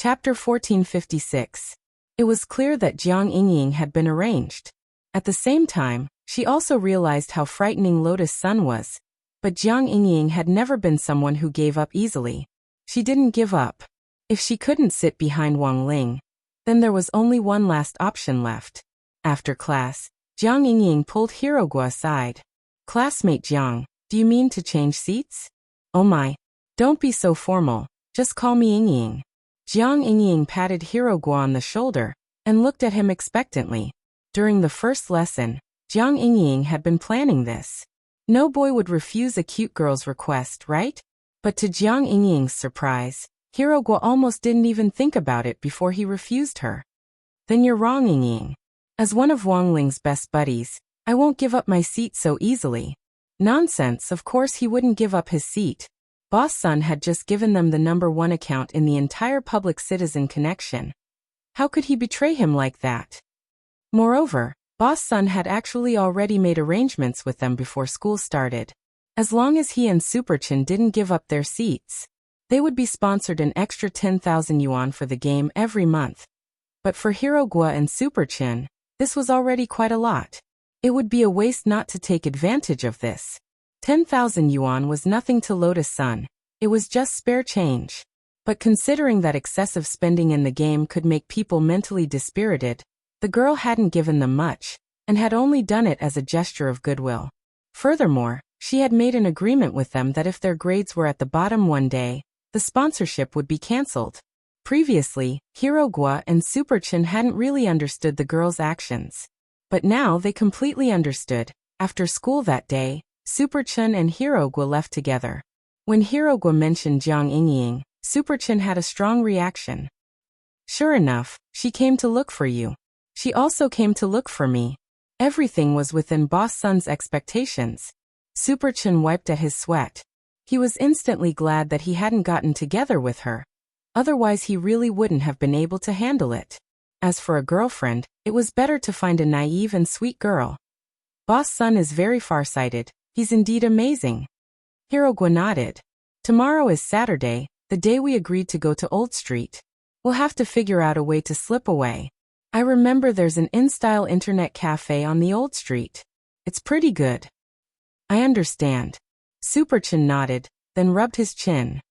Chapter 1456. It was clear that Jiang Yingying had been arranged. At the same time, she also realized how frightening Lotus Sun was. But Jiang Yingying had never been someone who gave up easily. She didn't give up. If she couldn't sit behind Wang Ling, then there was only one last option left. After class, Jiang Yingying pulled Hirogua aside. "Classmate Jiang, do you mean to change seats?" "Oh my. Don't be so formal. Just call me Yingying." Jiang Yingying patted Hirogua on the shoulder and looked at him expectantly. During the first lesson, Jiang Yingying had been planning this. No boy would refuse a cute girl's request, right? But to Jiang Yingying's surprise, Hirogua almost didn't even think about it before he refused her. "Then you're wrong, Yingying. As one of Wang Ling's best buddies, I won't give up my seat so easily." Nonsense, of course he wouldn't give up his seat. Boss Sun had just given them the #1 account in the entire public citizen connection. How could he betray him like that? Moreover, Boss Sun had actually already made arrangements with them before school started. As long as he and Superchin didn't give up their seats, they would be sponsored an extra 10,000 yuan for the game every month. But for Hirogua and Superchin, this was already quite a lot. It would be a waste not to take advantage of this. 10,000 yuan was nothing to Lotus Sun. It was just spare change. But considering that excessive spending in the game could make people mentally dispirited, the girl hadn't given them much, and had only done it as a gesture of goodwill. Furthermore, she had made an agreement with them that if their grades were at the bottom one day, the sponsorship would be cancelled. Previously, Hirogua and Superchin hadn't really understood the girl's actions. But now they completely understood. After school that day, Superchin and Hirogua left together. When Hirogua mentioned Jiang Yingying, Superchin had a strong reaction. "Sure enough, she came to look for you. She also came to look for me." Everything was within Boss Sun's expectations. Superchin wiped at his sweat. He was instantly glad that he hadn't gotten together with her. Otherwise he really wouldn't have been able to handle it. As for a girlfriend, it was better to find a naive and sweet girl. Boss Sun is very farsighted. He's indeed amazing. Hirogua nodded. "Tomorrow is Saturday, the day we agreed to go to Old Street. We'll have to figure out a way to slip away. I remember there's an in-style internet cafe on the Old Street. It's pretty good." "I understand." Superchin nodded, then rubbed his chin.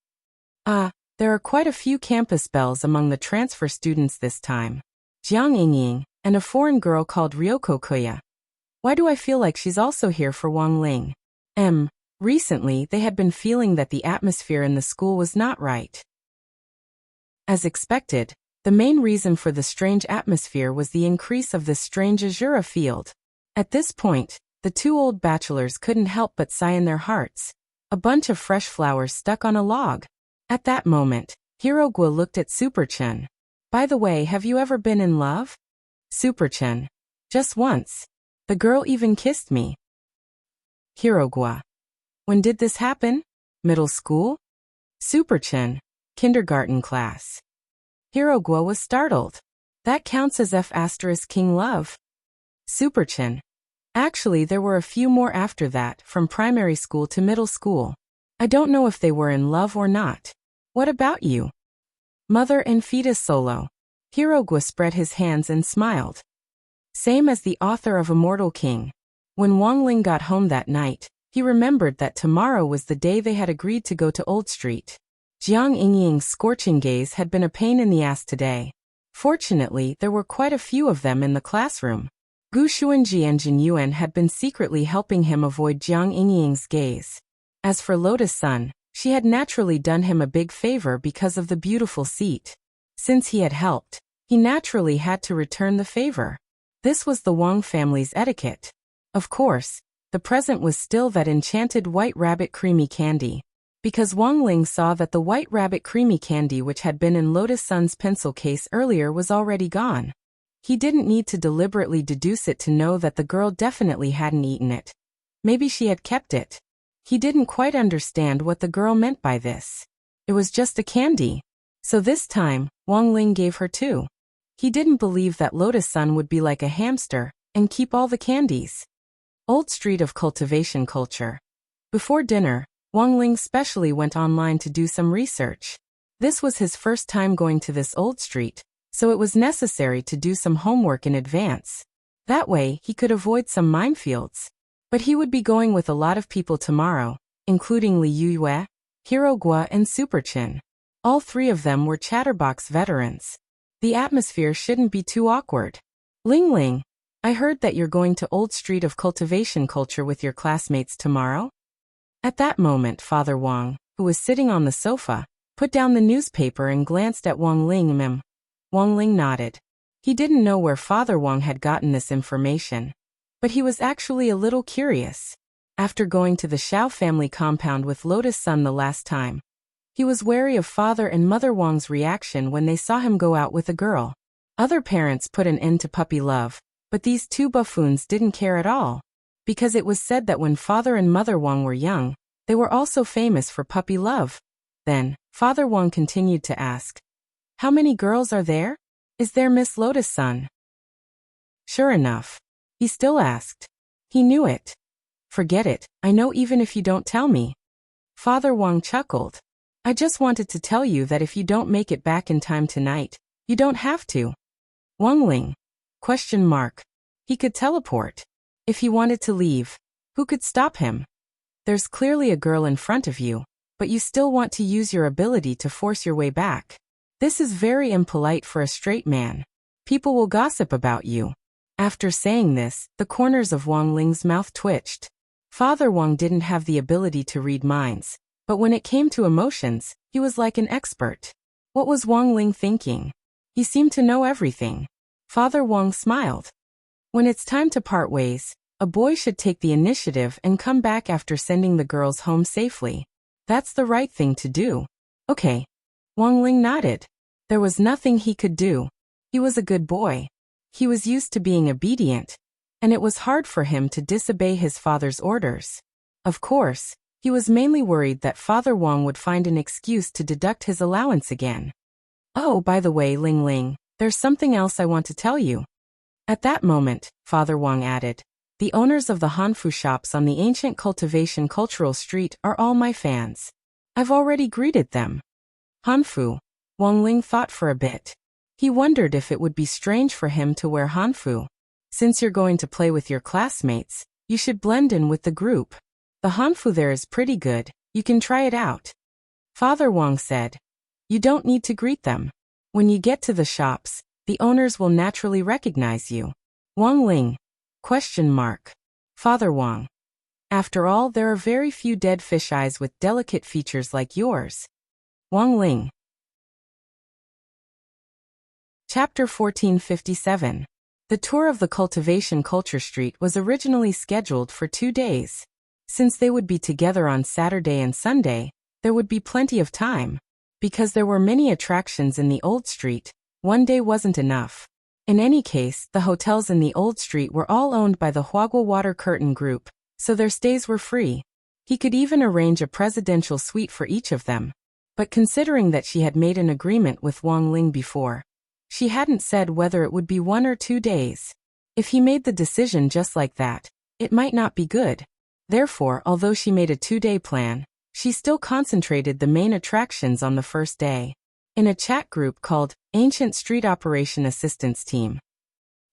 There are quite a few campus belles among the transfer students this time. Jiang Yingying, and a foreign girl called Ryoko Kuya. Why do I feel like she's also here for Wang Ling? Recently they had been feeling that the atmosphere in the school was not right. As expected, the main reason for the strange atmosphere was the increase of this strange Azura field. At this point, the two old bachelors couldn't help but sigh in their hearts. A bunch of fresh flowers stuck on a log. At that moment, Hirogua looked at Superchin. "By the way, have you ever been in love?" Superchin. "Just once. The girl even kissed me." Hirogua. "When did this happen? Middle school?" Superchin. "Kindergarten class." Hirogua was startled. "That counts as F***king love." Superchin. "Actually, there were a few more after that, from primary school to middle school. I don't know if they were in love or not. What about you?" "Mother and fetus solo." Hirogua spread his hands and smiled. "Same as the author of Immortal King." When Wang Ling got home that night, he remembered that tomorrow was the day they had agreed to go to Old Street. Jiang Yingying's scorching gaze had been a pain in the ass today. Fortunately, there were quite a few of them in the classroom. Gu Xuanji and Jin Yuan had been secretly helping him avoid Jiang Yingying's gaze. As for Lotus Sun, she had naturally done him a big favor because of the beautiful seat. Since he had helped, he naturally had to return the favor. This was the Wang family's etiquette. Of course, the present was still that enchanted white rabbit creamy candy. Because Wang Ling saw that the white rabbit creamy candy which had been in Lotus Sun's pencil case earlier was already gone. He didn't need to deliberately deduce it to know that the girl definitely hadn't eaten it. Maybe she had kept it. He didn't quite understand what the girl meant by this. It was just a candy. So this time, Wang Ling gave her two. He didn't believe that Lotus Sun would be like a hamster and keep all the candies. Old Street of Cultivation Culture. Before dinner, Wang Ling specially went online to do some research. This was his first time going to this old street, so it was necessary to do some homework in advance. That way, he could avoid some minefields. But he would be going with a lot of people tomorrow, including Li Yue, Hirogua and Superchin. All three of them were chatterbox veterans. The atmosphere shouldn't be too awkward. Ling Ling, I heard that you're going to Old Street of Cultivation Culture with your classmates tomorrow? At that moment, Father Wang, who was sitting on the sofa, put down the newspaper and glanced at Wang Ling. Wang Ling nodded. He didn't know where Father Wang had gotten this information, but he was actually a little curious. After going to the Xiao family compound with Lotus Sun the last time, he was wary of Father and Mother Wang's reaction when they saw him go out with a girl. Other parents put an end to puppy love, but these two buffoons didn't care at all, because it was said that when Father and Mother Wang were young, they were also famous for puppy love. Then, Father Wang continued to ask, "How many girls are there? Is there Miss Lotus Sun?" Sure enough, he still asked. He knew it. "Forget it, I know even if you don't tell me." Father Wang chuckled. "I just wanted to tell you that if you don't make it back in time tonight, you don't have to." Wang Ling? Question mark. He could teleport. If he wanted to leave, who could stop him? There's clearly a girl in front of you, but you still want to use your ability to force your way back. This is very impolite for a straight man. People will gossip about you. After saying this, the corners of Wang Ling's mouth twitched. Father Wang didn't have the ability to read minds, but when it came to emotions, he was like an expert. What was Wang Ling thinking? He seemed to know everything. Father Wang smiled. When it's time to part ways, a boy should take the initiative and come back after sending the girls home safely. That's the right thing to do. Okay. Wang Ling nodded. There was nothing he could do. He was a good boy. He was used to being obedient, and it was hard for him to disobey his father's orders. Of course, he was mainly worried that Father Wang would find an excuse to deduct his allowance again. "Oh, by the way, Ling Ling, there's something else I want to tell you." At that moment, Father Wang added, "The owners of the Hanfu shops on the ancient Cultivation Cultural Street are all my fans. I've already greeted them." Hanfu? Wang Ling thought for a bit. He wondered if it would be strange for him to wear Hanfu. Since you're going to play with your classmates, you should blend in with the group. The Hanfu there is pretty good, you can try it out. Father Wang said, "You don't need to greet them. When you get to the shops, the owners will naturally recognize you." Wang Ling? Question mark. Father Wang. After all, there are very few dead fish eyes with delicate features like yours. Wang Ling. Chapter 1457. The tour of the Cultivation Culture Street was originally scheduled for 2 days. Since they would be together on Saturday and Sunday, there would be plenty of time. Because there were many attractions in the old street, 1 day wasn't enough. In any case, the hotels in the old street were all owned by the Huagua Water Curtain Group, so their stays were free. He could even arrange a presidential suite for each of them. But considering that she had made an agreement with Wang Ling before, she hadn't said whether it would be 1 or 2 days. If he made the decision just like that, it might not be good. Therefore, although she made a 2-day plan, she still concentrated the main attractions on the first day. In a chat group called Ancient Street Operation Assistance Team.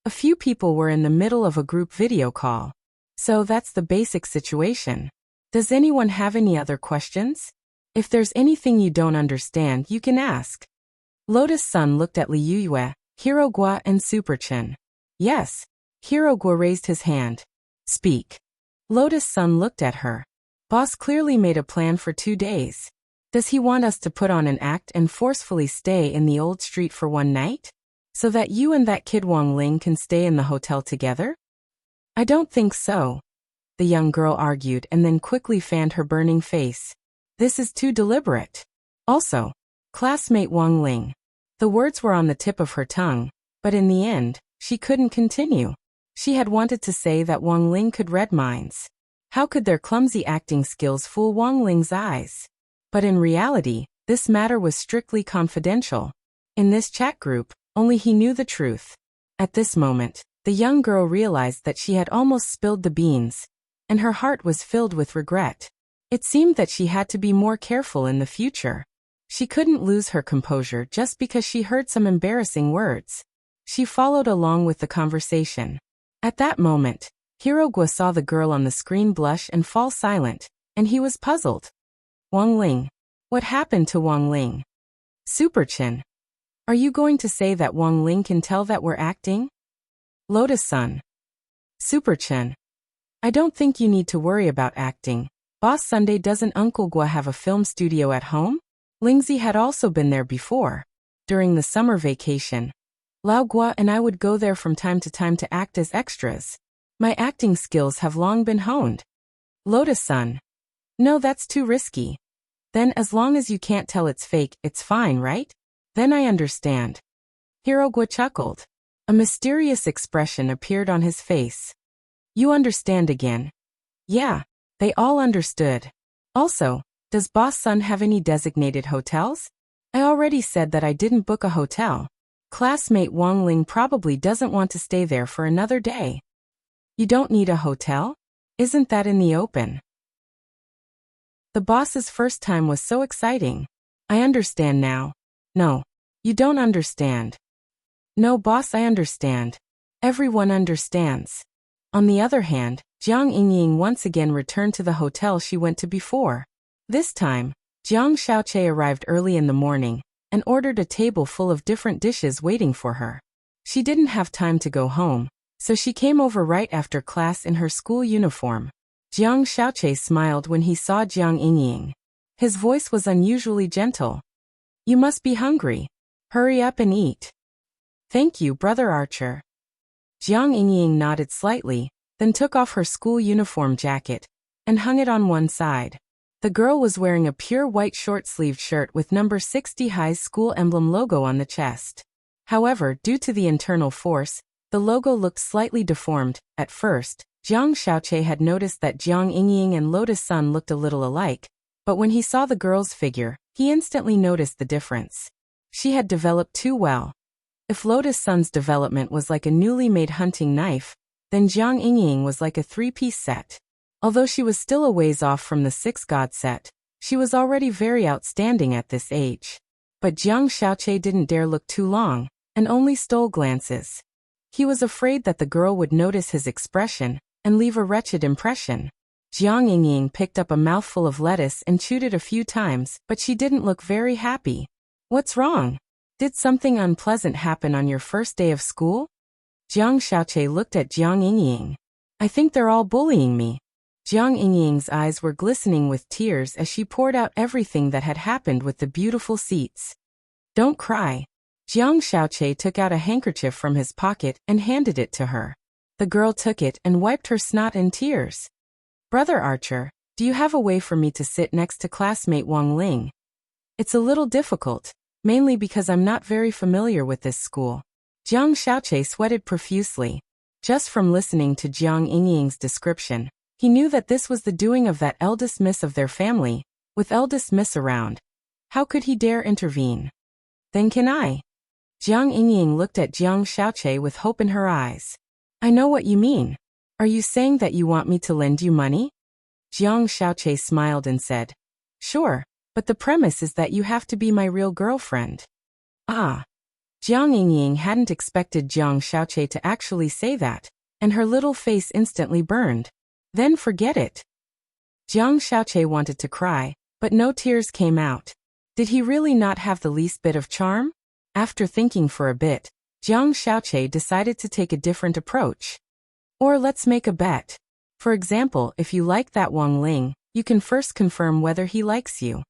A few people were in the middle of a group video call. So that's the basic situation. Does anyone have any other questions? If there's anything you don't understand, you can ask. Lotus Sun looked at Li Yue, Hirogua and Superchin. Yes. Hirogua raised his hand. Speak. Lotus Sun looked at her. Boss clearly made a plan for 2 days. Does he want us to put on an act and forcefully stay in the old street for 1 night? So that you and that kid Wang Ling can stay in the hotel together? I don't think so. The young girl argued and then quickly fanned her burning face. This is too deliberate. Also, classmate Wang Ling. The words were on the tip of her tongue, but in the end, she couldn't continue. She had wanted to say that Wang Ling could read minds. How could their clumsy acting skills fool Wang Ling's eyes? But in reality, this matter was strictly confidential. In this chat group, only he knew the truth. At this moment, the young girl realized that she had almost spilled the beans, and her heart was filled with regret. It seemed that she had to be more careful in the future. She couldn't lose her composure just because she heard some embarrassing words. She followed along with the conversation. At that moment, Hirogwa saw the girl on the screen blush and fall silent, and he was puzzled. Wang Ling. What happened to Wang Ling? Superchin. Are you going to say that Wang Ling can tell that we're acting? Lotus-san. Superchin. I don't think you need to worry about acting. Boss Sunday, doesn't Uncle Gua have a film studio at home? Lingzi had also been there before. During the summer vacation, Lao Gua and I would go there from time to act as extras. My acting skills have long been honed. Lotus-san. No, that's too risky. Then as long as you can't tell it's fake, it's fine, right? Then I understand. Hirogwa chuckled. A mysterious expression appeared on his face. You understand again? Yeah, they all understood. Also, does Boss Sun have any designated hotels? I already said that I didn't book a hotel. Classmate Wang Ling probably doesn't want to stay there for another day. You don't need a hotel? Isn't that in the open? The boss's first time was so exciting. I understand now. No, you don't understand. No, boss, I understand. Everyone understands. On the other hand, Jiang Yingying once again returned to the hotel she went to before. This time, Jiang Xiaoqi arrived early in the morning and ordered a table full of different dishes waiting for her. She didn't have time to go home, so she came over right after class in her school uniform. Jiang Xiaoqi smiled when he saw Jiang Yingying. His voice was unusually gentle. You must be hungry. Hurry up and eat. Thank you, Brother Archer. Jiang Yingying nodded slightly, then took off her school uniform jacket and hung it on one side. The girl was wearing a pure white short-sleeved shirt with number 60 High's school emblem logo on the chest. However, due to the internal force, the logo looked slightly deformed. At first, Jiang Xiaoqi had noticed that Jiang Yingying and Lotus Sun looked a little alike, but when he saw the girl's figure, he instantly noticed the difference. She had developed too well. If Lotus Sun's development was like a newly made hunting knife, then Jiang Yingying was like a three-piece set. Although she was still a ways off from the six-god set, she was already very outstanding at this age. But Jiang Xiaoqi didn't dare look too long, and only stole glances. He was afraid that the girl would notice his expression and leave a wretched impression. Jiang Yingying picked up a mouthful of lettuce and chewed it a few times, but she didn't look very happy. What's wrong? Did something unpleasant happen on your first day of school? Jiang Xiaoqi looked at Jiang Yingying. I think they're all bullying me. Jiang Yingying's eyes were glistening with tears as she poured out everything that had happened with the beautiful seats. Don't cry. Jiang Xiaoqi took out a handkerchief from his pocket and handed it to her. The girl took it and wiped her snot and tears. Brother Archer, do you have a way for me to sit next to classmate Wang Ling? It's a little difficult, mainly because I'm not very familiar with this school. Jiang Xiaoqi sweated profusely. Just from listening to Jiang Yingying's description, he knew that this was the doing of that eldest miss of their family. With eldest miss around, how could he dare intervene? Then can I? Jiang Yingying looked at Jiang Xiaoqi with hope in her eyes. I know what you mean. Are you saying that you want me to lend you money? Jiang Xiaoqi smiled and said, Sure, but the premise is that you have to be my real girlfriend. Ah. Jiang Yingying hadn't expected Jiang Xiaoqi to actually say that, and her little face instantly burned. Then forget it. Jiang Xiaoqi wanted to cry, but no tears came out. Did he really not have the least bit of charm? After thinking for a bit, Jiang Xiaoqi decided to take a different approach. Or let's make a bet. For example, if you like that Wang Ling, you can first confirm whether he likes you.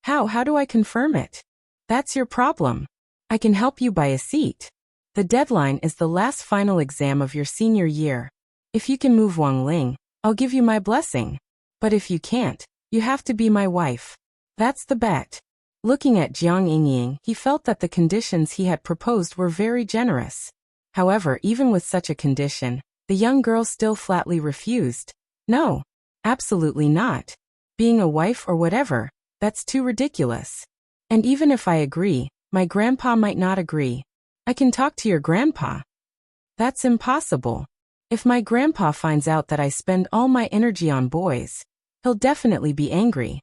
How do I confirm it? That's your problem. I can help you buy a seat. The deadline is the last final exam of your senior year. If you can move Wang Ling, I'll give you my blessing. But if you can't, you have to be my wife. That's the bet. Looking at Jiang Yingying, he felt that the conditions he had proposed were very generous. However, even with such a condition, the young girl still flatly refused. No, absolutely not. Being a wife or whatever, that's too ridiculous. And even if I agree, my grandpa might not agree. I can talk to your grandpa. That's impossible. If my grandpa finds out that I spend all my energy on boys, he'll definitely be angry.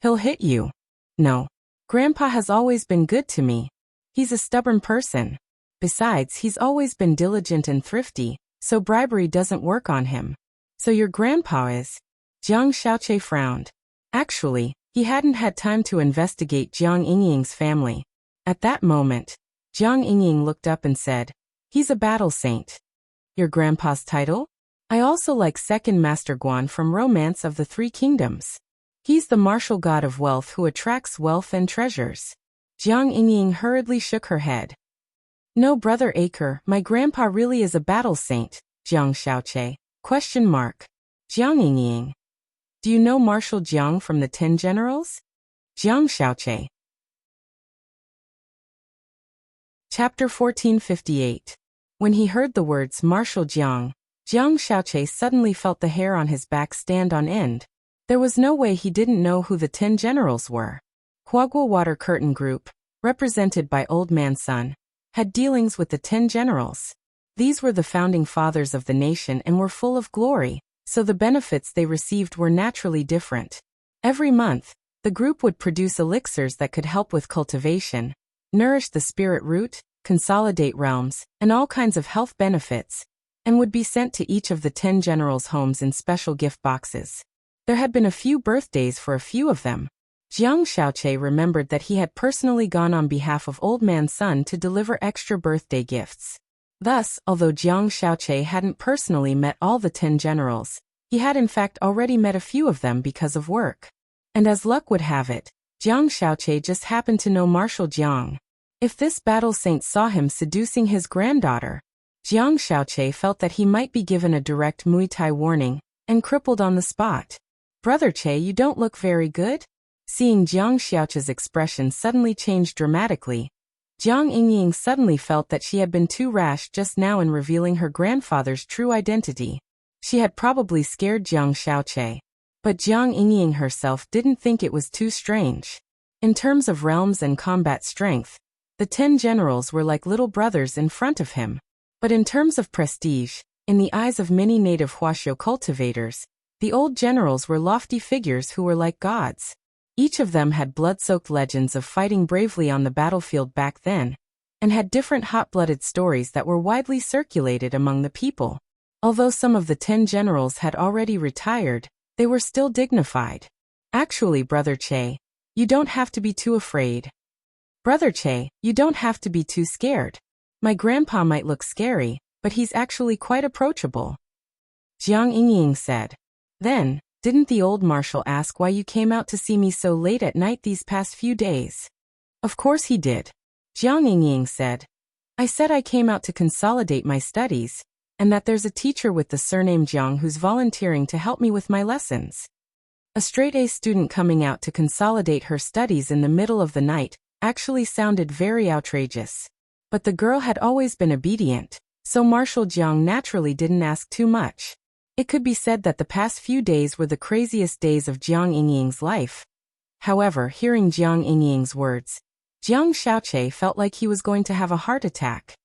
He'll hit you. No. Grandpa has always been good to me. He's a stubborn person. Besides, he's always been diligent and thrifty, so bribery doesn't work on him. So your grandpa is? Jiang Xiaoqie frowned. Actually, he hadn't had time to investigate Jiang Yingying's family. At that moment, Jiang Yingying looked up and said, "He's a battle saint." Your grandpa's title? I also like Second Master Guan from Romance of the Three Kingdoms. He's the martial god of wealth who attracts wealth and treasures. Jiang Yingying hurriedly shook her head. No, Brother Acre, my grandpa really is a battle saint, Jiang Xiaoqie. Jiang Yingying. Do you know Marshal Jiang from the 10 Generals? Jiang Xiaoqie. Chapter 1458. When he heard the words Marshal Jiang, Jiang Xiaoqie suddenly felt the hair on his back stand on end. There was no way he didn't know who the 10 Generals were. Huaguo Water Curtain Group, represented by Old Man Sun, had dealings with the 10 Generals. These were the founding fathers of the nation and were full of glory, so the benefits they received were naturally different. Every month, the group would produce elixirs that could help with cultivation, nourish the spirit root, consolidate realms, and all kinds of health benefits, and would be sent to each of the 10 Generals' homes in special gift boxes. There had been a few birthdays for a few of them. Jiang Xiaoqie remembered that he had personally gone on behalf of Old Man Sun to deliver extra birthday gifts. Thus, although Jiang Xiaoqie hadn't personally met all the 10 Generals, he had in fact already met a few of them because of work. And as luck would have it, Jiang Xiaoqie just happened to know Marshal Jiang. If this battle saint saw him seducing his granddaughter, Jiang Xiaoqie felt that he might be given a direct Muay Thai warning and crippled on the spot. Brother Che, you don't look very good? Seeing Jiang Xiaoqie's expression suddenly change dramatically, Jiang Yingying suddenly felt that she had been too rash just now in revealing her grandfather's true identity. She had probably scared Jiang Xiaoqie, but Jiang Yingying herself didn't think it was too strange. In terms of realms and combat strength, the 10 Generals were like little brothers in front of him. But in terms of prestige, in the eyes of many native Huaxiao cultivators, the old generals were lofty figures who were like gods. Each of them had blood-soaked legends of fighting bravely on the battlefield back then, and had different hot-blooded stories that were widely circulated among the people. Although some of the 10 Generals had already retired, they were still dignified. Actually, Brother Che, you don't have to be too afraid. Brother Che, you don't have to be too scared. My grandpa might look scary, but he's actually quite approachable. Jiang Yingying said. Then, didn't the old marshal ask why you came out to see me so late at night these past few days? Of course he did. Jiang Yingying said. I said I came out to consolidate my studies, and that there's a teacher with the surname Jiang who's volunteering to help me with my lessons. A straight-A student coming out to consolidate her studies in the middle of the night actually sounded very outrageous. But the girl had always been obedient, so Marshal Jiang naturally didn't ask too much. It could be said that the past few days were the craziest days of Jiang Yingying's life. However, hearing Jiang Yingying's words, Jiang Xiaoqie felt like he was going to have a heart attack.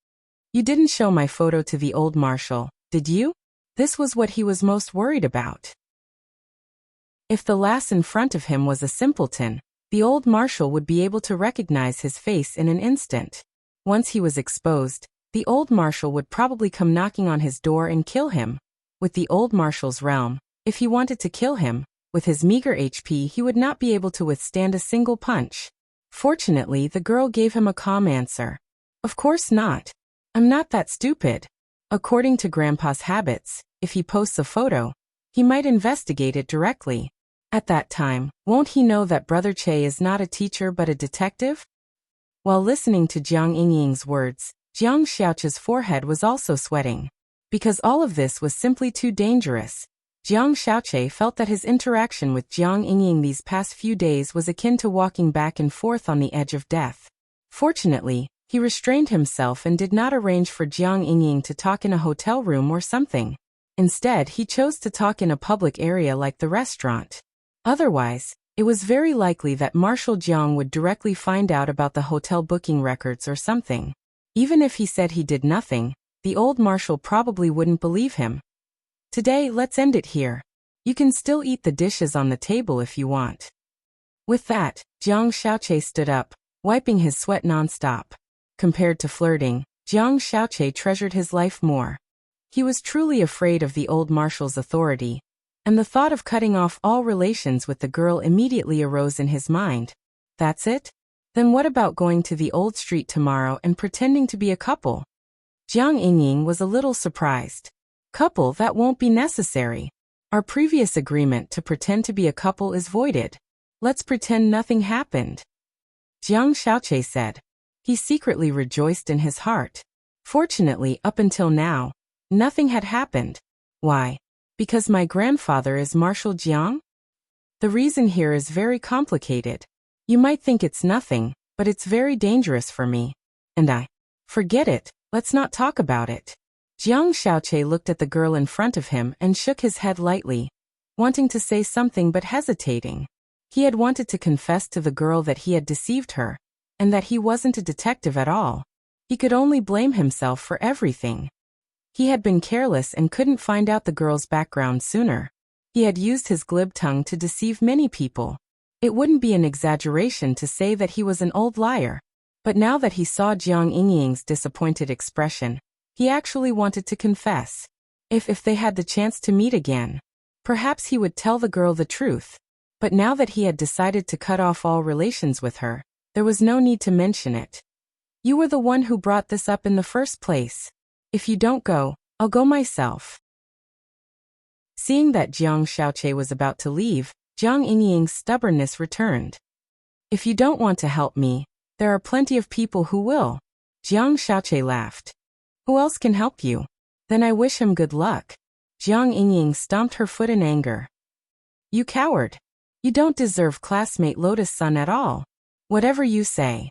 You didn't show my photo to the old marshal, did you? This was what he was most worried about. If the lass in front of him was a simpleton, the old marshal would be able to recognize his face in an instant. Once he was exposed, the old marshal would probably come knocking on his door and kill him. With the old marshal's realm, if he wanted to kill him, with his meager HP he would not be able to withstand a single punch. Fortunately, the girl gave him a calm answer. Of course not. I'm not that stupid. According to Grandpa's habits, if he posts a photo, he might investigate it directly. At that time, won't he know that Brother Che is not a teacher but a detective? While listening to Jiang Yingying's words, Jiang Xiaoqi's forehead was also sweating. Because all of this was simply too dangerous, Jiang Xiaoqie felt that his interaction with Jiang Yingying these past few days was akin to walking back and forth on the edge of death. Fortunately, he restrained himself and did not arrange for Jiang Yingying to talk in a hotel room or something. Instead, he chose to talk in a public area like the restaurant. Otherwise, it was very likely that Marshal Jiang would directly find out about the hotel booking records or something. Even if he said he did nothing, the old marshal probably wouldn't believe him. Today, let's end it here. You can still eat the dishes on the table if you want. With that, Jiang Xiaoche stood up, wiping his sweat nonstop. Compared to flirting, Jiang Xiaoche treasured his life more. He was truly afraid of the old marshal's authority, and the thought of cutting off all relations with the girl immediately arose in his mind. That's it? Then what about going to the old street tomorrow and pretending to be a couple? Jiang Yingying was a little surprised. Couple, that won't be necessary. Our previous agreement to pretend to be a couple is voided. Let's pretend nothing happened. Jiang Xiaoche said. He secretly rejoiced in his heart. Fortunately, up until now, nothing had happened. Why? Because my grandfather is Marshal Jiang? The reason here is very complicated. You might think it's nothing, but it's very dangerous for me. And I. Forget it, let's not talk about it. Jiang Xiaoche looked at the girl in front of him and shook his head lightly, wanting to say something but hesitating. He had wanted to confess to the girl that he had deceived her, and that he wasn't a detective at all. He could only blame himself for everything. He had been careless and couldn't find out the girl's background sooner. He had used his glib tongue to deceive many people. It wouldn't be an exaggeration to say that he was an old liar. But now that he saw Jiang Yingying's disappointed expression, he actually wanted to confess. If they had the chance to meet again, perhaps he would tell the girl the truth. But now that he had decided to cut off all relations with her, there was no need to mention it. You were the one who brought this up in the first place. If you don't go, I'll go myself. Seeing that Jiang Xiaoche was about to leave, Jiang Yingying's stubbornness returned. If you don't want to help me, there are plenty of people who will. Jiang Xiaoche laughed. Who else can help you? Then I wish him good luck. Jiang Yingying stomped her foot in anger. You coward. You don't deserve classmate Lotus-san at all. Whatever you say.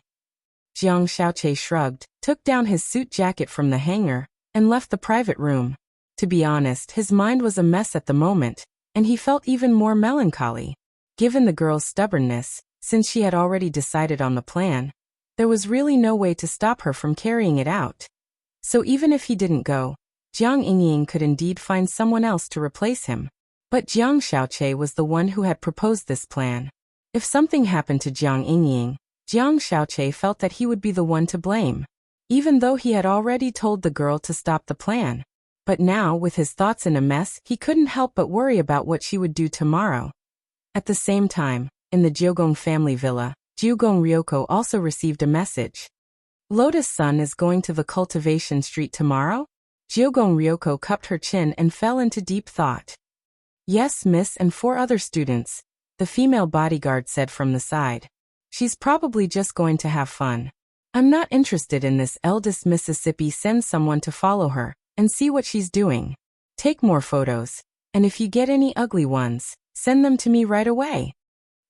Jiang Xiaoche shrugged, took down his suit jacket from the hanger, and left the private room. To be honest, his mind was a mess at the moment, and he felt even more melancholy. Given the girl's stubbornness, since she had already decided on the plan, there was really no way to stop her from carrying it out. So even if he didn't go, Jiang Yingying could indeed find someone else to replace him. But Jiang Xiaoche was the one who had proposed this plan. If something happened to Jiang Yingying, Jiang Xiaoche felt that he would be the one to blame, even though he had already told the girl to stop the plan. But now, with his thoughts in a mess, he couldn't help but worry about what she would do tomorrow. At the same time, in the Jiugong family villa, Jiugong Ryoko also received a message. Lotus-san is going to the cultivation street tomorrow? Jiugong Ryoko cupped her chin and fell into deep thought. Yes, miss, and 4 other students, the female bodyguard said from the side. She's probably just going to have fun. I'm not interested in this. Eldest Mississippi sends someone to follow her and see what she's doing. Take more photos, and if you get any ugly ones, send them to me right away.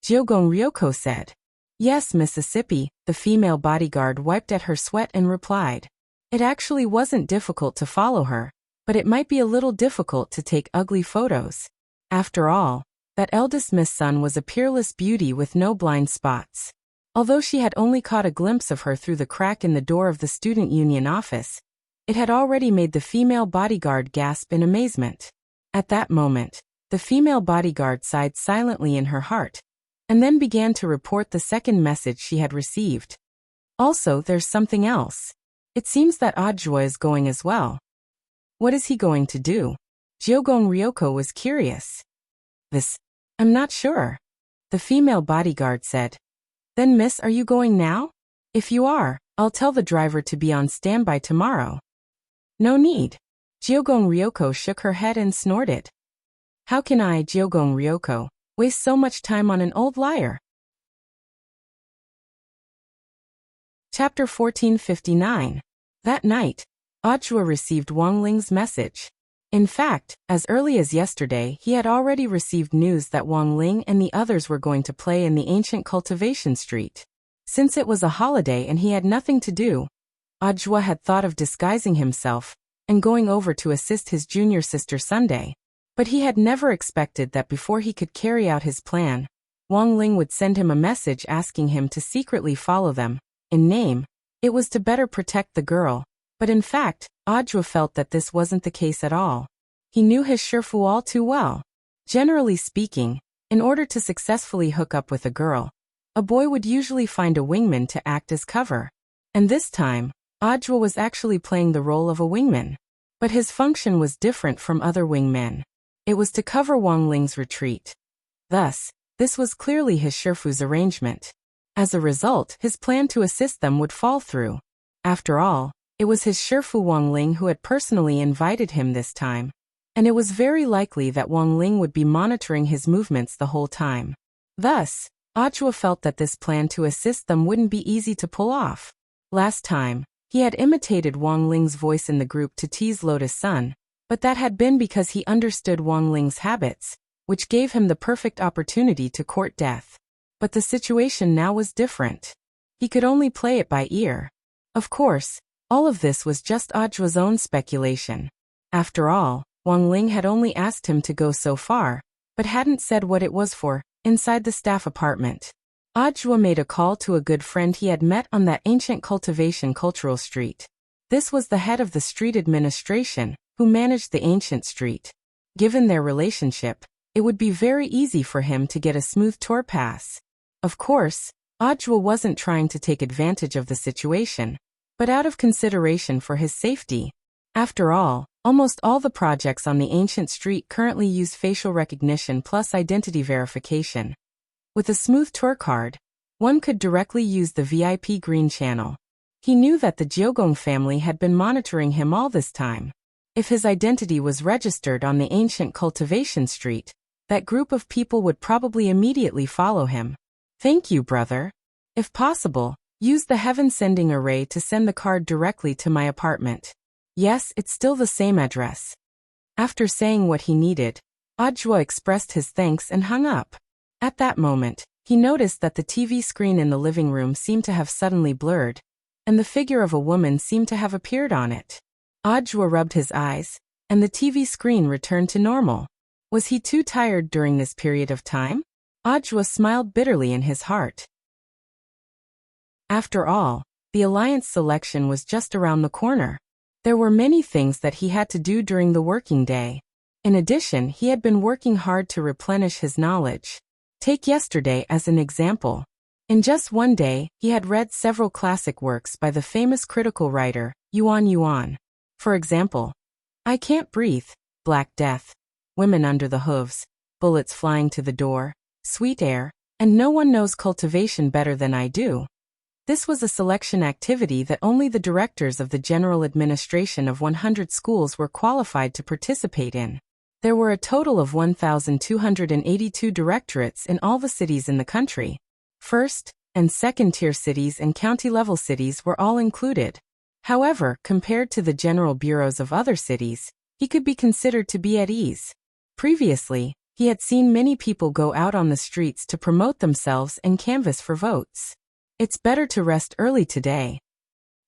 Jiugong Ryoko said. Yes, Mississippi, the female bodyguard wiped at her sweat and replied. It actually wasn't difficult to follow her, but it might be a little difficult to take ugly photos. After all, that eldest Miss Sun was a peerless beauty with no blind spots. Although she had only caught a glimpse of her through the crack in the door of the student union office, it had already made the female bodyguard gasp in amazement. At that moment, the female bodyguard sighed silently in her heart, and then began to report the second message she had received. Also, there's something else. It seems that Audiobook is going as well. What is he going to do? Jiugong Ryoko was curious. I'm not sure. The female bodyguard said. Then miss, are you going now? If you are, I'll tell the driver to be on standby tomorrow. No need. Jiugong Ryoko shook her head and snorted. How can I, Jiugong Ryoko, waste so much time on an old liar? Chapter 1459. That night, Audiobook received Wang Ling's message. In fact, as early as yesterday, he had already received news that Wang Ling and the others were going to play in the ancient cultivation street. Since it was a holiday and he had nothing to do, Audiobook had thought of disguising himself and going over to assist his junior sister Sunday. But he had never expected that before he could carry out his plan, Wang Ling would send him a message asking him to secretly follow them. In name, it was to better protect the girl. But in fact, Audiobook felt that this wasn't the case at all. He knew his Shifu all too well. Generally speaking, in order to successfully hook up with a girl, A boy would usually find a wingman to act as cover. And this time, Audra was actually playing the role of a wingman. But his function was different from other wingmen. It was to cover Wang Ling's retreat. Thus, this was clearly his Shifu's arrangement. As a result, his plan to assist them would fall through. After all, it was his Shifu Wang Ling who had personally invited him this time. And it was very likely that Wang Ling would be monitoring his movements the whole time. Thus, Audra felt that this plan to assist them wouldn't be easy to pull off. Last time, he had imitated Wang Ling's voice in the group to tease Lotus Sun, but that had been because he understood Wang Ling's habits, which gave him the perfect opportunity to court death. But the situation now was different. He could only play it by ear. Of course, all of this was just Audra's own speculation. After all, Wang Ling had only asked him to go so far, but hadn't said what it was for, inside the staff apartment. Audra made a call to a good friend he had met on that ancient cultivation cultural street. This was the head of the street administration, who managed the ancient street. Given their relationship, it would be very easy for him to get a smooth tour pass. Of course, Audra wasn't trying to take advantage of the situation, but out of consideration for his safety. After all, almost all the projects on the ancient street currently use facial recognition plus identity verification. With a smooth tour card, one could directly use the VIP green channel. He knew that the Jiogong family had been monitoring him all this time. If his identity was registered on the ancient cultivation street, that group of people would probably immediately follow him. Thank you, brother. If possible, use the heaven sending array to send the card directly to my apartment. Yes, it's still the same address. After saying what he needed, Audra expressed his thanks and hung up. At that moment, he noticed that the TV screen in the living room seemed to have suddenly blurred, and the figure of a woman seemed to have appeared on it. Audra rubbed his eyes, and the TV screen returned to normal. Was he too tired during this period of time? Audra smiled bitterly in his heart. After all, the alliance selection was just around the corner. There were many things that he had to do during the working day. In addition, he had been working hard to replenish his knowledge. Take yesterday as an example. In just one day, he had read several classic works by the famous critical writer, Yuan Yuan. For example, I Can't Breathe, Black Death, Women Under the Hooves, Bullets Flying to the Door, Sweet Air, and No One Knows Cultivation Better Than I Do. This was a selection activity that only the directors of the general administration of 100 schools were qualified to participate in. There were a total of 1,282 directorates in all the cities in the country. First and second-tier cities and county-level cities were all included. However, compared to the general bureaus of other cities, he could be considered to be at ease. Previously, he had seen many people go out on the streets to promote themselves and canvass for votes. It's better to rest early today.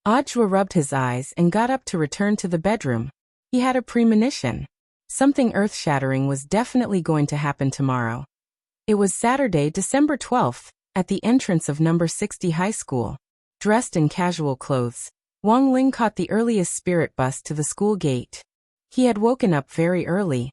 Audra rubbed his eyes and got up to return to the bedroom. He had a premonition. Something earth-shattering was definitely going to happen tomorrow. It was Saturday, December 12th, at the entrance of number 60 high school. Dressed in casual clothes, Wang Ling caught the earliest spirit bus to the school gate. He had woken up very early.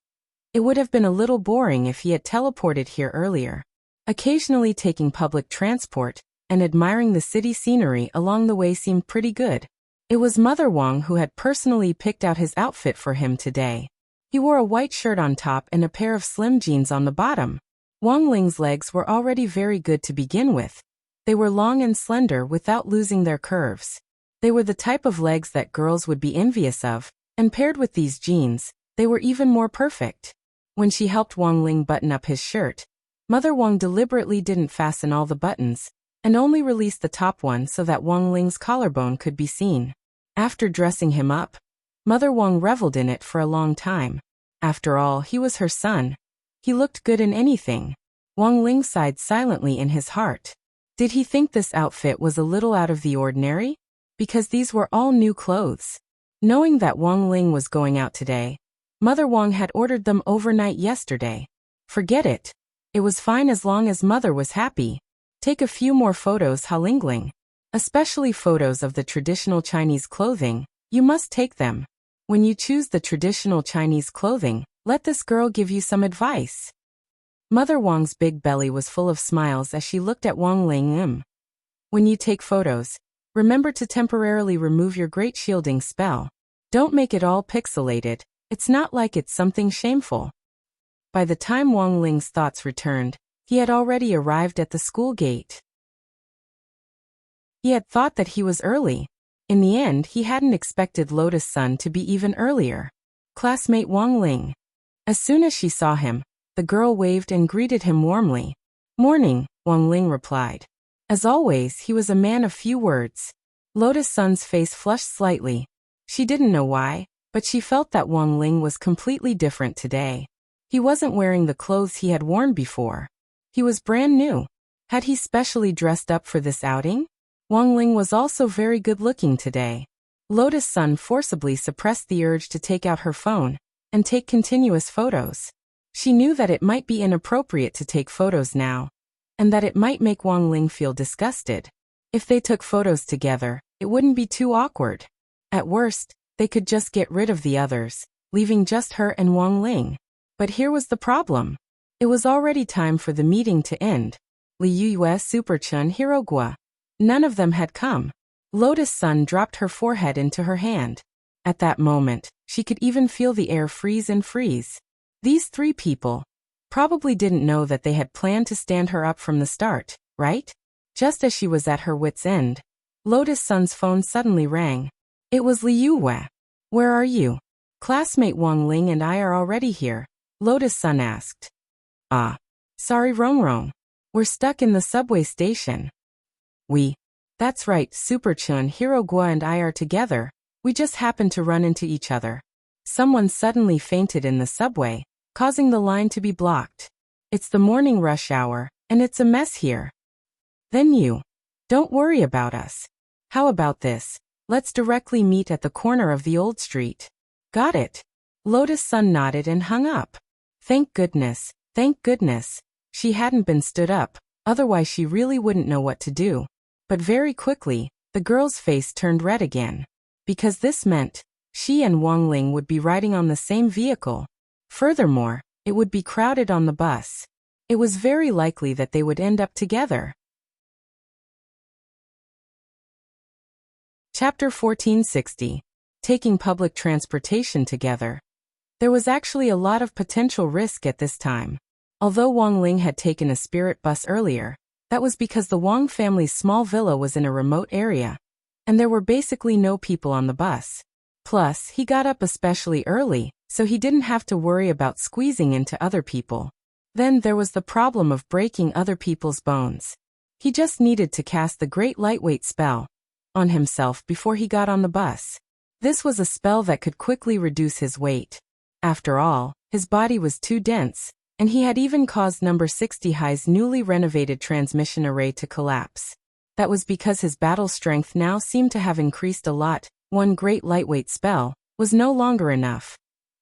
It would have been a little boring if he had teleported here earlier. Occasionally taking public transport and admiring the city scenery along the way seemed pretty good. It was Mother Wang who had personally picked out his outfit for him today. He wore a white shirt on top and a pair of slim jeans on the bottom. Wang Ling's legs were already very good to begin with. They were long and slender without losing their curves. They were the type of legs that girls would be envious of, and paired with these jeans, they were even more perfect. When she helped Wang Ling button up his shirt, Mother Wang deliberately didn't fasten all the buttons, and only released the top one so that Wang Ling's collarbone could be seen. After dressing him up, Mother Wang reveled in it for a long time. After all, he was her son. He looked good in anything. Wang Ling sighed silently in his heart. Did he think this outfit was a little out of the ordinary? Because these were all new clothes. Knowing that Wang Ling was going out today, Mother Wang had ordered them overnight yesterday. Forget it. It was fine as long as Mother was happy. Take a few more photos, Halingling. Especially photos of the traditional Chinese clothing. You must take them. When you choose the traditional Chinese clothing, let this girl give you some advice. Mother Wang's big belly was full of smiles as she looked at Wang Ling. When you take photos, remember to temporarily remove your great shielding spell. Don't make it all pixelated. It's not like it's something shameful. By the time Wang Ling's thoughts returned, he had already arrived at the school gate. He had thought that he was early. In the end, he hadn't expected Lotus Sun to be even earlier. Classmate Wang Ling. As soon as she saw him, the girl waved and greeted him warmly. Morning, Wang Ling replied. As always, he was a man of few words. Lotus Sun's face flushed slightly. She didn't know why, but she felt that Wang Ling was completely different today. He wasn't wearing the clothes he had worn before. He was brand new. Had he specially dressed up for this outing? Wang Ling was also very good-looking today. Lotus Sun forcibly suppressed the urge to take out her phone and take continuous photos. She knew that it might be inappropriate to take photos now, and that it might make Wang Ling feel disgusted. If they took photos together, it wouldn't be too awkward. At worst, they could just get rid of the others, leaving just her and Wang Ling. But here was the problem. It was already time for the meeting to end. Liu Yue, Superchun, Hirogua. None of them had come. Lotus Sun dropped her forehead into her hand. At that moment, she could even feel the air freeze and freeze. These three people probably didn't know that they had planned to stand her up from the start, right? Just as she was at her wit's end, Lotus Sun's phone suddenly rang. It was Liu Yue. Where are you? Classmate Wang Ling and I are already here, Lotus Sun asked. Ah. Sorry Rongrong. We're stuck in the subway station. That's right, Superchun, Hirogua and I are together. We just happened to run into each other. Someone suddenly fainted in the subway, causing the line to be blocked. It's the morning rush hour, and it's a mess here. Then don't worry about us. How about this? Let's directly meet at the corner of the old street. Got it. Lotus Sun nodded and hung up. Thank goodness. She hadn't been stood up, otherwise she really wouldn't know what to do. But very quickly, the girl's face turned red again. Because this meant she and Wang Ling would be riding on the same vehicle. Furthermore, it would be crowded on the bus. It was very likely that they would end up together. Chapter 1460. Taking public transportation together. There was actually a lot of potential risk at this time. Although Wang Ling had taken a spirit bus earlier, that was because the Wang family's small villa was in a remote area, and there were basically no people on the bus. Plus, he got up especially early, so he didn't have to worry about squeezing into other people. Then there was the problem of breaking other people's bones. He just needed to cast the great lightweight spell on himself before he got on the bus. This was a spell that could quickly reduce his weight. After all, his body was too dense, and he had even caused number 60 High's newly renovated transmission array to collapse. That was because his battle strength now seemed to have increased a lot. One great lightweight spell was no longer enough.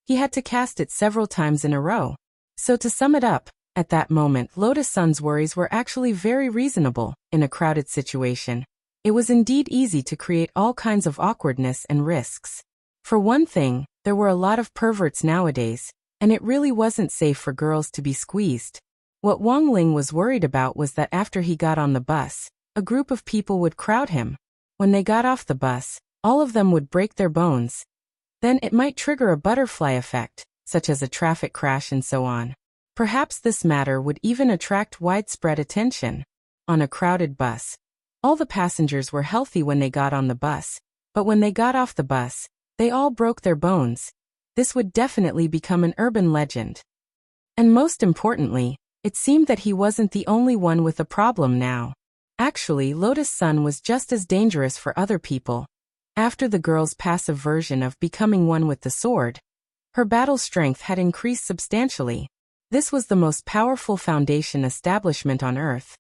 He had to cast it several times in a row. So to sum it up, at that moment Lotus Sun's worries were actually very reasonable. In a crowded situation, it was indeed easy to create all kinds of awkwardness and risks. For one thing, there were a lot of perverts nowadays, and it really wasn't safe for girls to be squeezed. What Wang Ling was worried about was that after he got on the bus, a group of people would crowd him. When they got off the bus, all of them would break their bones. Then it might trigger a butterfly effect, such as a traffic crash and so on. Perhaps this matter would even attract widespread attention. On a crowded bus, all the passengers were healthy when they got on the bus, but when they got off the bus, they all broke their bones. This would definitely become an urban legend. And most importantly, it seemed that he wasn't the only one with a problem now. Actually, Lotus Sun was just as dangerous for other people. After the girl's passive version of becoming one with the sword, her battle strength had increased substantially. This was the most powerful foundation establishment on Earth,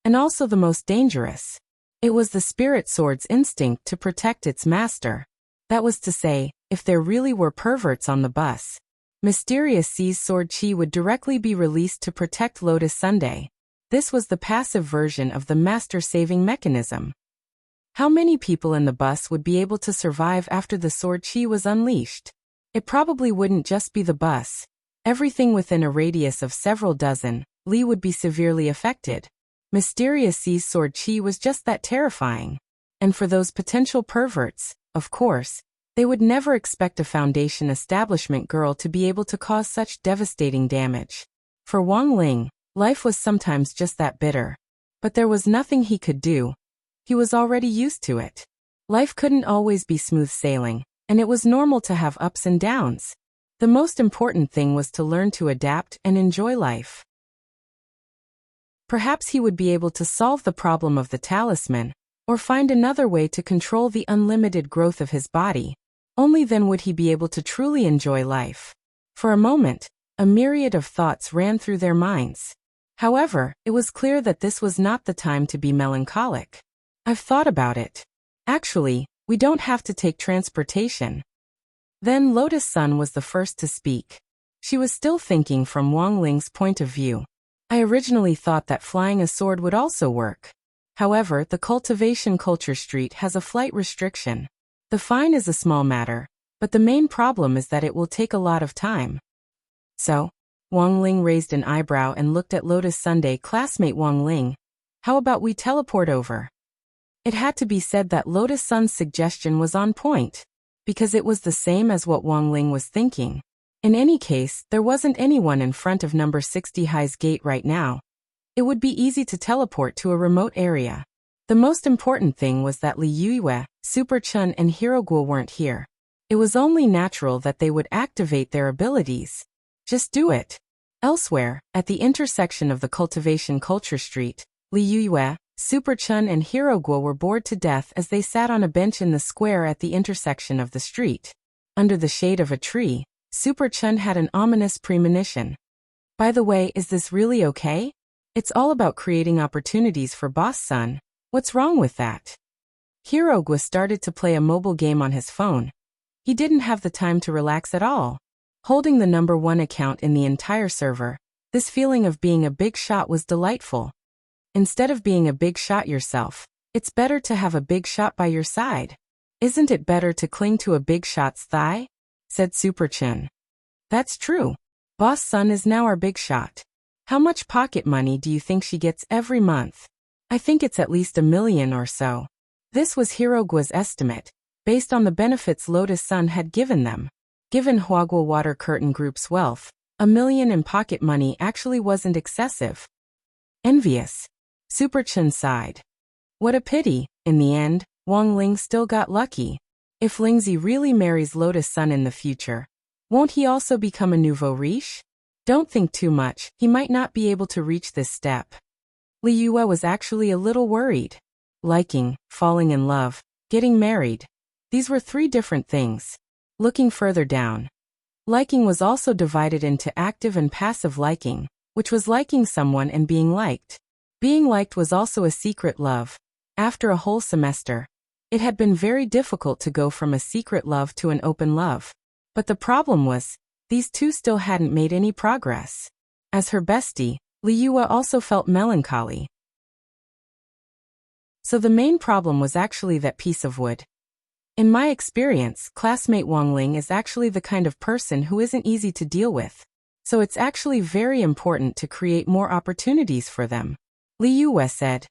and also the most dangerous. It was the spirit sword's instinct to protect its master. That was to say, if there really were perverts on the bus, Mysterious C's sword chi would directly be released to protect Lotus Sunday. This was the passive version of the master-saving mechanism. How many people in the bus would be able to survive after the sword chi was unleashed? It probably wouldn't just be the bus. Everything within a radius of several dozen Li would be severely affected. Mysterious C's sword chi was just that terrifying. And for those potential perverts, of course, they would never expect a foundation establishment girl to be able to cause such devastating damage. For Wang Ling, life was sometimes just that bitter. But there was nothing he could do. He was already used to it. Life couldn't always be smooth sailing, and it was normal to have ups and downs. The most important thing was to learn to adapt and enjoy life. Perhaps he would be able to solve the problem of the talisman, or find another way to control the unlimited growth of his body. Only then would he be able to truly enjoy life. For a moment, a myriad of thoughts ran through their minds. However, it was clear that this was not the time to be melancholic. I've thought about it. Actually, we don't have to take transportation. Then Lotus Sun was the first to speak. She was still thinking from Wang Ling's point of view. I originally thought that flying a sword would also work. However, the cultivation culture street has a flight restriction. The fine is a small matter, but the main problem is that it will take a lot of time. So, Wang Ling raised an eyebrow and looked at Lotus Sunday classmate Wang Ling. How about we teleport over? It had to be said that Lotus Sun's suggestion was on point, because it was the same as what Wang Ling was thinking. In any case, there wasn't anyone in front of number 60 High's gate right now. It would be easy to teleport to a remote area. The most important thing was that Li Yue, Super Chun and Hero Guo weren't here. It was only natural that they would activate their abilities. Just do it. Elsewhere, at the intersection of the cultivation culture street, Li Yue, Super Chun and Hero Guo were bored to death as they sat on a bench in the square at the intersection of the street. Under the shade of a tree, Super Chun had an ominous premonition. By the way, is this really okay? It's all about creating opportunities for Boss Sun. What's wrong with that? Hero Guo started to play a mobile game on his phone. He didn't have the time to relax at all. Holding the number 1 account in the entire server, this feeling of being a big shot was delightful. Instead of being a big shot yourself, it's better to have a big shot by your side. Isn't it better to cling to a big shot's thigh? Said Super Chun. That's true. Boss Sun is now our big shot. How much pocket money do you think she gets every month? I think it's at least $1 million or so. This was Hero Guo's estimate, based on the benefits Lotus Sun had given them. Given Huaguo Water Curtain Group's wealth, $1 million in pocket money actually wasn't excessive. Envious. Super Chun sighed. What a pity, in the end, Wang Ling still got lucky. If Lingzi really marries Lotus Sun in the future, won't he also become a nouveau riche? Don't think too much, he might not be able to reach this step. Li Yue was actually a little worried. Liking, falling in love, getting married. These were 3 different things. Looking further down. Liking was also divided into active and passive liking, which was liking someone and being liked. Being liked was also a secret love. After a whole semester, it had been very difficult to go from a secret love to an open love. But the problem was, these 2 still hadn't made any progress. As her bestie, Li Yue also felt melancholy. So the main problem was actually that piece of wood. In my experience, classmate Wang Ling is actually the kind of person who isn't easy to deal with. So it's actually very important to create more opportunities for them. Li Yue said.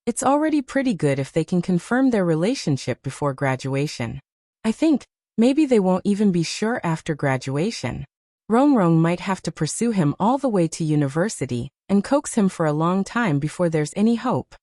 It's already pretty good if they can confirm their relationship before graduation. I think, maybe they won't even be sure after graduation. Rongrong might have to pursue him all the way to university, and coax him for a long time before there's any hope.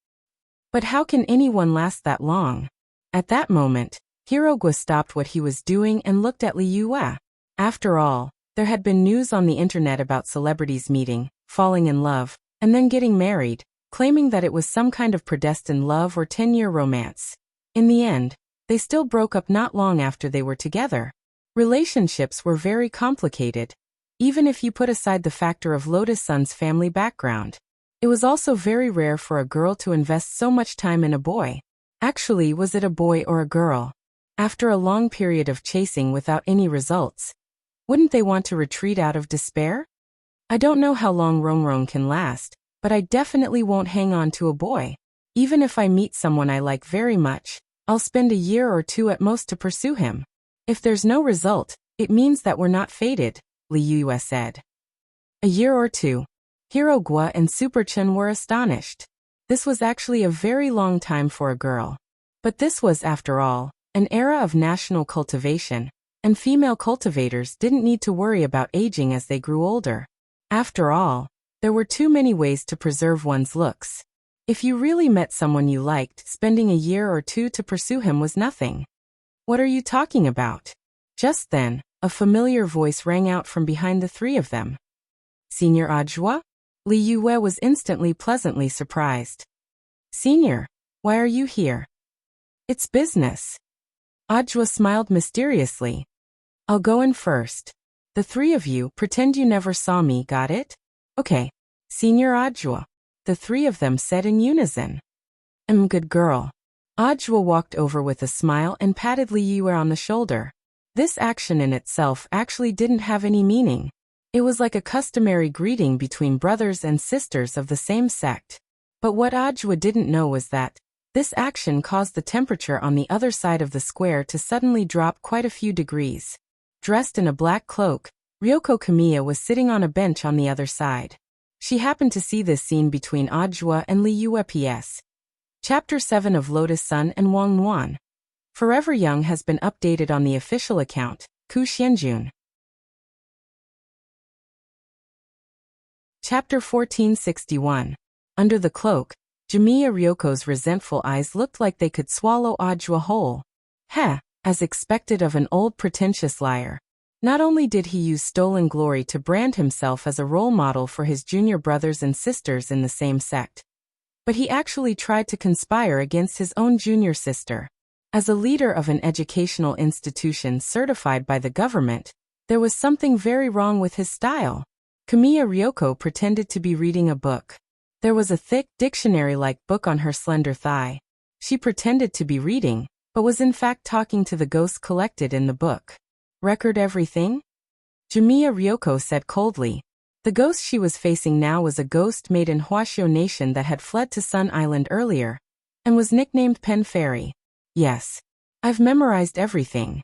But how can anyone last that long? At that moment, Hero Guo stopped what he was doing and looked at Li Yue. After all, there had been news on the internet about celebrities meeting, falling in love, and then getting married, claiming that it was some kind of predestined love or 10-year romance. In the end, they still broke up not long after they were together. Relationships were very complicated, even if you put aside the factor of Lotus Sun's family background. It was also very rare for a girl to invest so much time in a boy. Actually, was it a boy or a girl? After a long period of chasing without any results, wouldn't they want to retreat out of despair? I don't know how long Rongrong can last, but I definitely won't hang on to a boy. Even if I meet someone I like very much, I'll spend a year or 2 at most to pursue him. If there's no result, it means that we're not fated, Li Yue said. A year or 2. Hirogwa and Superchen were astonished. This was actually a very long time for a girl. But this was, after all, an era of national cultivation, and female cultivators didn't need to worry about aging as they grew older. After all, there were too many ways to preserve one's looks. If you really met someone you liked, spending a year or two to pursue him was nothing. What are you talking about? Just then, a familiar voice rang out from behind the three of them. Senior Ajwa? Li Yue was instantly pleasantly surprised. Senior, why are you here? It's business. Ajwa smiled mysteriously. I'll go in first. The three of you pretend you never saw me, got it? Okay. Senior Ajwa. The three of them said in unison. Good girl. Ajwa walked over with a smile and patted Li Yue on the shoulder. This action in itself actually didn't have any meaning. It was like a customary greeting between brothers and sisters of the same sect. But what Ajwa didn't know was that this action caused the temperature on the other side of the square to suddenly drop quite a few degrees. Dressed in a black cloak, Ryoko Kamiya was sitting on a bench on the other side. She happened to see this scene between Ajwa and Li Yue. PS. Chapter 7 of Lotus Sun and Wang Nuan. Forever Young has been updated on the official account, Ku Xianjun. Chapter 1461. Under the cloak, Jamiya Ryoko's resentful eyes looked like they could swallow Ajwa whole. Heh, as expected of an old pretentious liar. Not only did he use stolen glory to brand himself as a role model for his junior brothers and sisters in the same sect, but he actually tried to conspire against his own junior sister. As a leader of an educational institution certified by the government, there was something very wrong with his style. Kamiya Ryoko pretended to be reading a book. There was a thick, dictionary-like book on her slender thigh. She pretended to be reading, but was in fact talking to the ghosts collected in the book. Record everything? Jamiya Ryoko said coldly. The ghost she was facing now was a ghost made in Huashio Nation that had fled to Sun Island earlier, and was nicknamed Pen Fairy. Yes. I've memorized everything.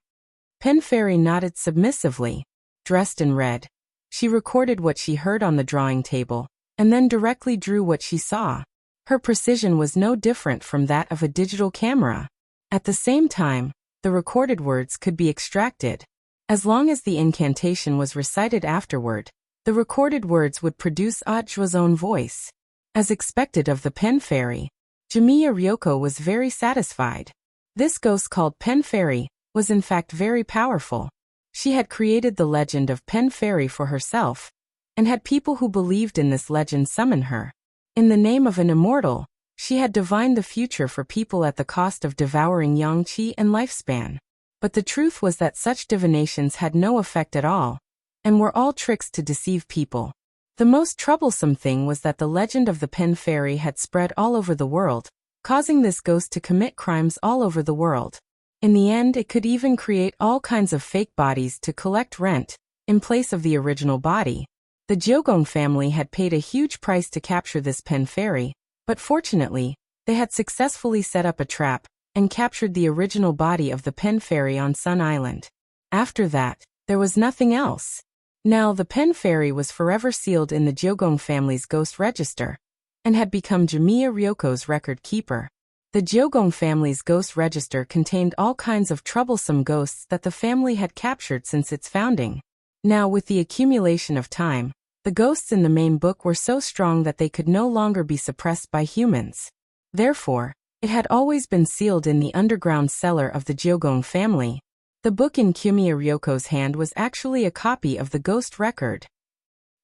Pen Fairy nodded submissively. Dressed in red, she recorded what she heard on the drawing table, and then directly drew what she saw. Her precision was no different from that of a digital camera. At the same time, the recorded words could be extracted. As long as the incantation was recited afterward, the recorded words would produce Ajwa's own voice. As expected of the Pen Fairy, Jamiya Ryoko was very satisfied. This ghost called Pen Fairy was in fact very powerful. She had created the legend of Pen Fairy for herself, and had people who believed in this legend summon her. In the name of an immortal, she had divined the future for people at the cost of devouring yang qi and lifespan. But the truth was that such divinations had no effect at all, and were all tricks to deceive people. The most troublesome thing was that the legend of the Pen Fairy had spread all over the world, causing this ghost to commit crimes all over the world. In the end, it could even create all kinds of fake bodies to collect rent, in place of the original body. The Jiogong family had paid a huge price to capture this Pen Fairy, but fortunately, they had successfully set up a trap, and captured the original body of the Pen Fairy on Sun Island. After that, there was nothing else. Now the Pen Fairy was forever sealed in the Jiogong family's ghost register, and had become Jamiya Ryoko's record keeper. The Jiogong family's ghost register contained all kinds of troublesome ghosts that the family had captured since its founding. Now with the accumulation of time, the ghosts in the main book were so strong that they could no longer be suppressed by humans. Therefore, it had always been sealed in the underground cellar of the Jiogong family. The book in Kamiya Ryoko's hand was actually a copy of the ghost record.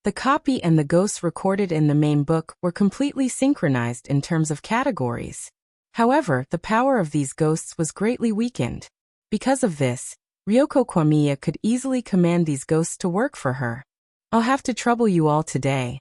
The copy and the ghosts recorded in the main book were completely synchronized in terms of categories. However, the power of these ghosts was greatly weakened. Because of this, Ryoko Kamiya could easily command these ghosts to work for her. I'll have to trouble you all today.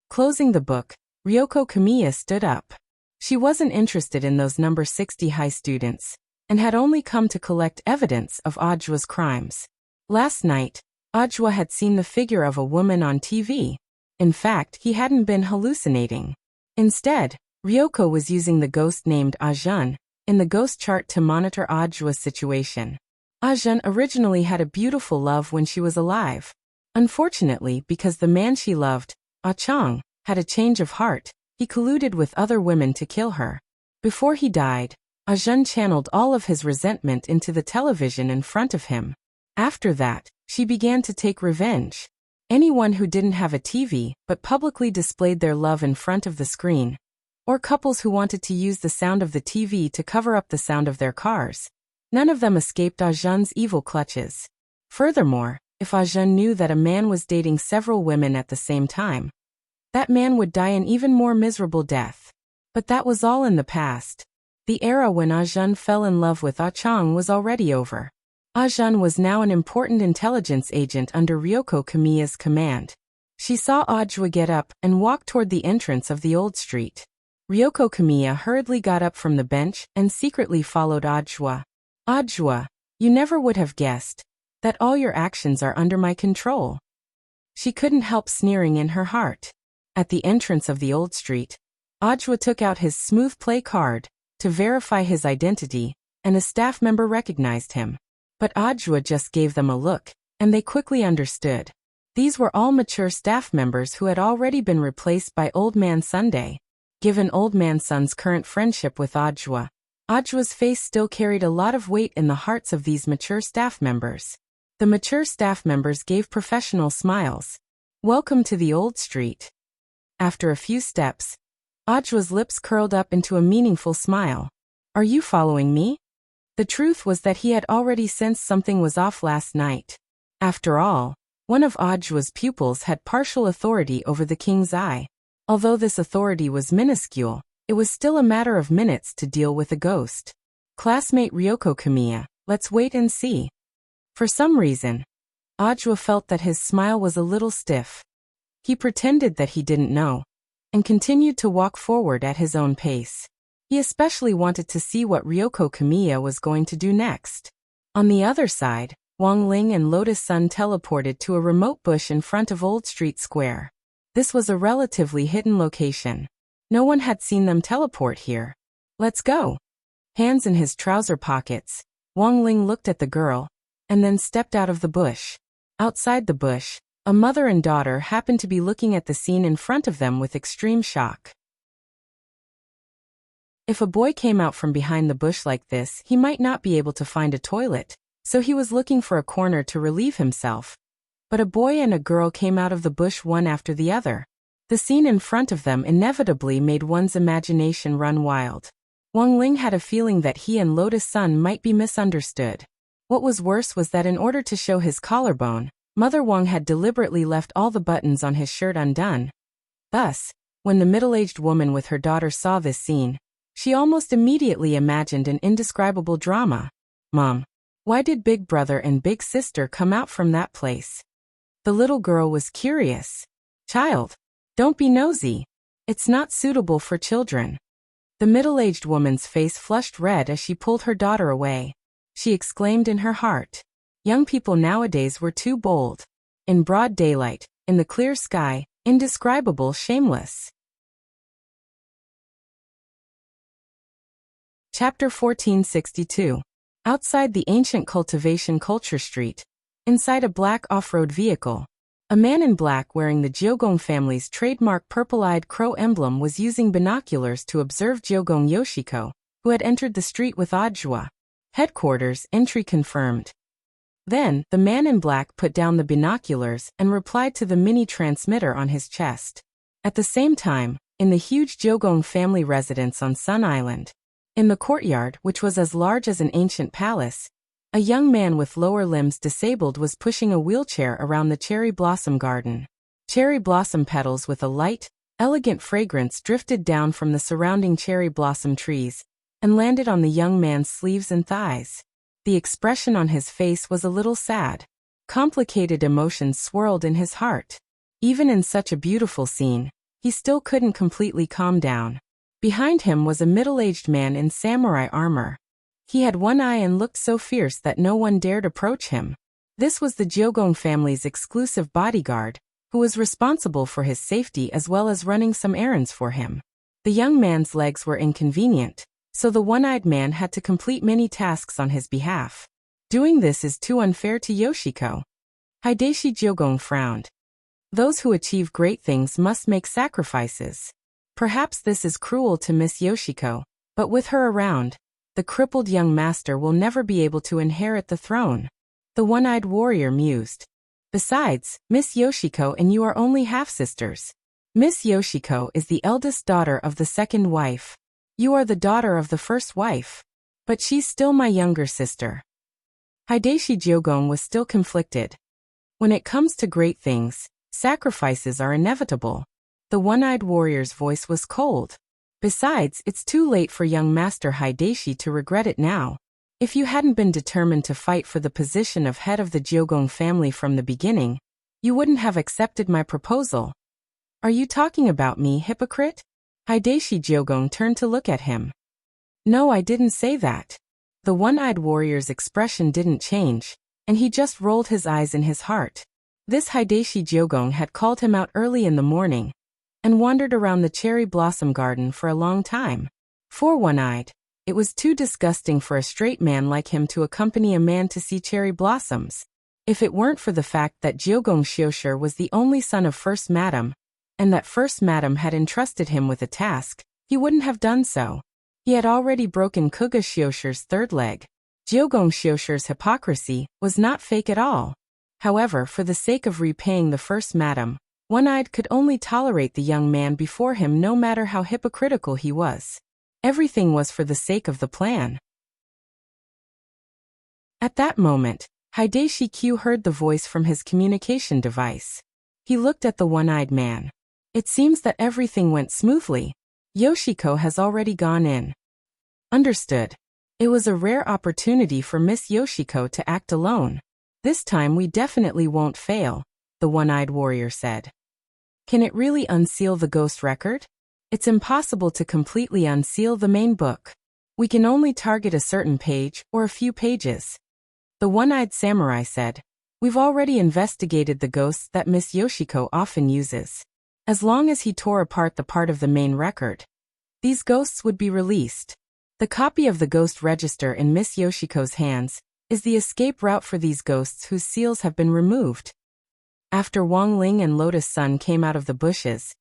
Closing the book, Ryoko Kamiya stood up. She wasn't interested in those number 60 high students, and had only come to collect evidence of Ajwa's crimes. Last night, Ajwa had seen the figure of a woman on TV. In fact, he hadn't been hallucinating. Instead, Ryoko was using the ghost named Ajun in the ghost chart to monitor Ajwa's situation. Ajun originally had a beautiful love when she was alive. Unfortunately, because the man she loved, Ah Chang, had a change of heart, he colluded with other women to kill her. Before he died, Ah Jun channeled all of his resentment into the television in front of him. After that, she began to take revenge. Anyone who didn't have a TV but publicly displayed their love in front of the screen, or couples who wanted to use the sound of the TV to cover up the sound of their cars, none of them escaped Ah Jun's evil clutches. Furthermore, if Ah Jun knew that a man was dating several women at the same time, that man would die an even more miserable death. But that was all in the past. The era when Ah Jun fell in love with Ah Chang was already over. Ah Jun was now an important intelligence agent under Ryoko Kamiya's command. She saw Audra get up and walk toward the entrance of the old street. Ryoko Kamiya hurriedly got up from the bench and secretly followed Audra. Audra, you never would have guessed that all your actions are under my control. She couldn't help sneering in her heart. At the entrance of the old street, Audra took out his smooth play card to verify his identity, and a staff member recognized him. But Audra just gave them a look, and they quickly understood. These were all mature staff members who had already been replaced by Old Man Sunday. Given Old Man Sun's current friendship with Audra, Audra's face still carried a lot of weight in the hearts of these mature staff members. The mature staff members gave professional smiles. Welcome to the old street. After a few steps, Audra's lips curled up into a meaningful smile. Are you following me? The truth was that he had already sensed something was off last night. After all, one of Audra's pupils had partial authority over the king's eye. Although this authority was minuscule, it was still a matter of minutes to deal with a ghost. Classmate Ryoko Kamiya, let's wait and see. For some reason, Audra felt that his smile was a little stiff. He pretended that he didn't know, and continued to walk forward at his own pace. He especially wanted to see what Ryoko Kamiya was going to do next. On the other side, Wang Ling and Lotus Sun teleported to a remote bush in front of Old Street Square. This was a relatively hidden location. No one had seen them teleport here. Let's go. Hands in his trouser pockets, Wang Ling looked at the girl, and then stepped out of the bush. Outside the bush, a mother and daughter happened to be looking at the scene in front of them with extreme shock. If a boy came out from behind the bush like this, he might not be able to find a toilet, so he was looking for a corner to relieve himself. But a boy and a girl came out of the bush one after the other. The scene in front of them inevitably made one's imagination run wild. Wang Ling had a feeling that he and Lotus Sun might be misunderstood. What was worse was that in order to show his collarbone, Mother Wang had deliberately left all the buttons on his shirt undone. Thus, when the middle-aged woman with her daughter saw this scene, she almost immediately imagined an indescribable drama. Mom, why did Big Brother and Big Sister come out from that place? The little girl was curious. Child, don't be nosy. It's not suitable for children. The middle-aged woman's face flushed red as she pulled her daughter away. She exclaimed in her heart. Young people nowadays were too bold. In broad daylight, in the clear sky, indescribable, shameless. Chapter 1462. Outside the ancient cultivation culture street, inside a black off-road vehicle, a man in black wearing the Jiogong family's trademark purple-eyed crow emblem was using binoculars to observe Jiogong Yoshiko, who had entered the street with Audra. Headquarters, entry confirmed. Then, the man in black put down the binoculars and replied to the mini-transmitter on his chest. At the same time, in the huge Jiogong family residence on Sun Island, in the courtyard, which was as large as an ancient palace, a young man with lower limbs disabled was pushing a wheelchair around the cherry blossom garden. Cherry blossom petals with a light, elegant fragrance drifted down from the surrounding cherry blossom trees and landed on the young man's sleeves and thighs. The expression on his face was a little sad. Complicated emotions swirled in his heart. Even in such a beautiful scene, he still couldn't completely calm down. Behind him was a middle-aged man in samurai armor. He had one eye and looked so fierce that no one dared approach him. This was the Jiogong family's exclusive bodyguard, who was responsible for his safety as well as running some errands for him. The young man's legs were inconvenient, so the one-eyed man had to complete many tasks on his behalf. Doing this is too unfair to Yoshiko. Hideshi Jyogong frowned. Those who achieve great things must make sacrifices. Perhaps this is cruel to Miss Yoshiko, but with her around, the crippled young master will never be able to inherit the throne. The one-eyed warrior mused. Besides, Miss Yoshiko and you are only half-sisters. Miss Yoshiko is the eldest daughter of the second wife. You are the daughter of the first wife. But she's still my younger sister. Hideshi Jyogong was still conflicted. When it comes to great things, sacrifices are inevitable. The one-eyed warrior's voice was cold. Besides, it's too late for young Master Hideshi to regret it now. If you hadn't been determined to fight for the position of head of the Jyogong family from the beginning, you wouldn't have accepted my proposal. Are you talking about me, hypocrite? Hideshi Jyogong turned to look at him. No, I didn't say that. The one-eyed warrior's expression didn't change, and he just rolled his eyes in his heart. This Hideshi Jyogong had called him out early in the morning, and wandered around the cherry blossom garden for a long time. For one-eyed, it was too disgusting for a straight man like him to accompany a man to see cherry blossoms. If it weren't for the fact that Jyogong Shioshir was the only son of First Madam, and that First Madam had entrusted him with a task, he wouldn't have done so. He had already broken Kuga Shioshir's third leg. Jyogong Shioshir's hypocrisy was not fake at all. However, for the sake of repaying the First Madam, One-Eyed could only tolerate the young man before him no matter how hypocritical he was. Everything was for the sake of the plan. At that moment, Hideshi Q heard the voice from his communication device. He looked at the one-eyed man. It seems that everything went smoothly. Yoshiko has already gone in. Understood. It was a rare opportunity for Miss Yoshiko to act alone. This time we definitely won't fail, the one-eyed warrior said. Can it really unseal the ghost record? It's impossible to completely unseal the main book. We can only target a certain page or a few pages. The one-eyed samurai said, We've already investigated the ghosts that Miss Yoshiko often uses. As long as he tore apart the part of the main record, these ghosts would be released. The copy of the ghost register in Miss Yoshiko's hands is the escape route for these ghosts whose seals have been removed. After Wang Ling and Lotus Sun came out of the bushes,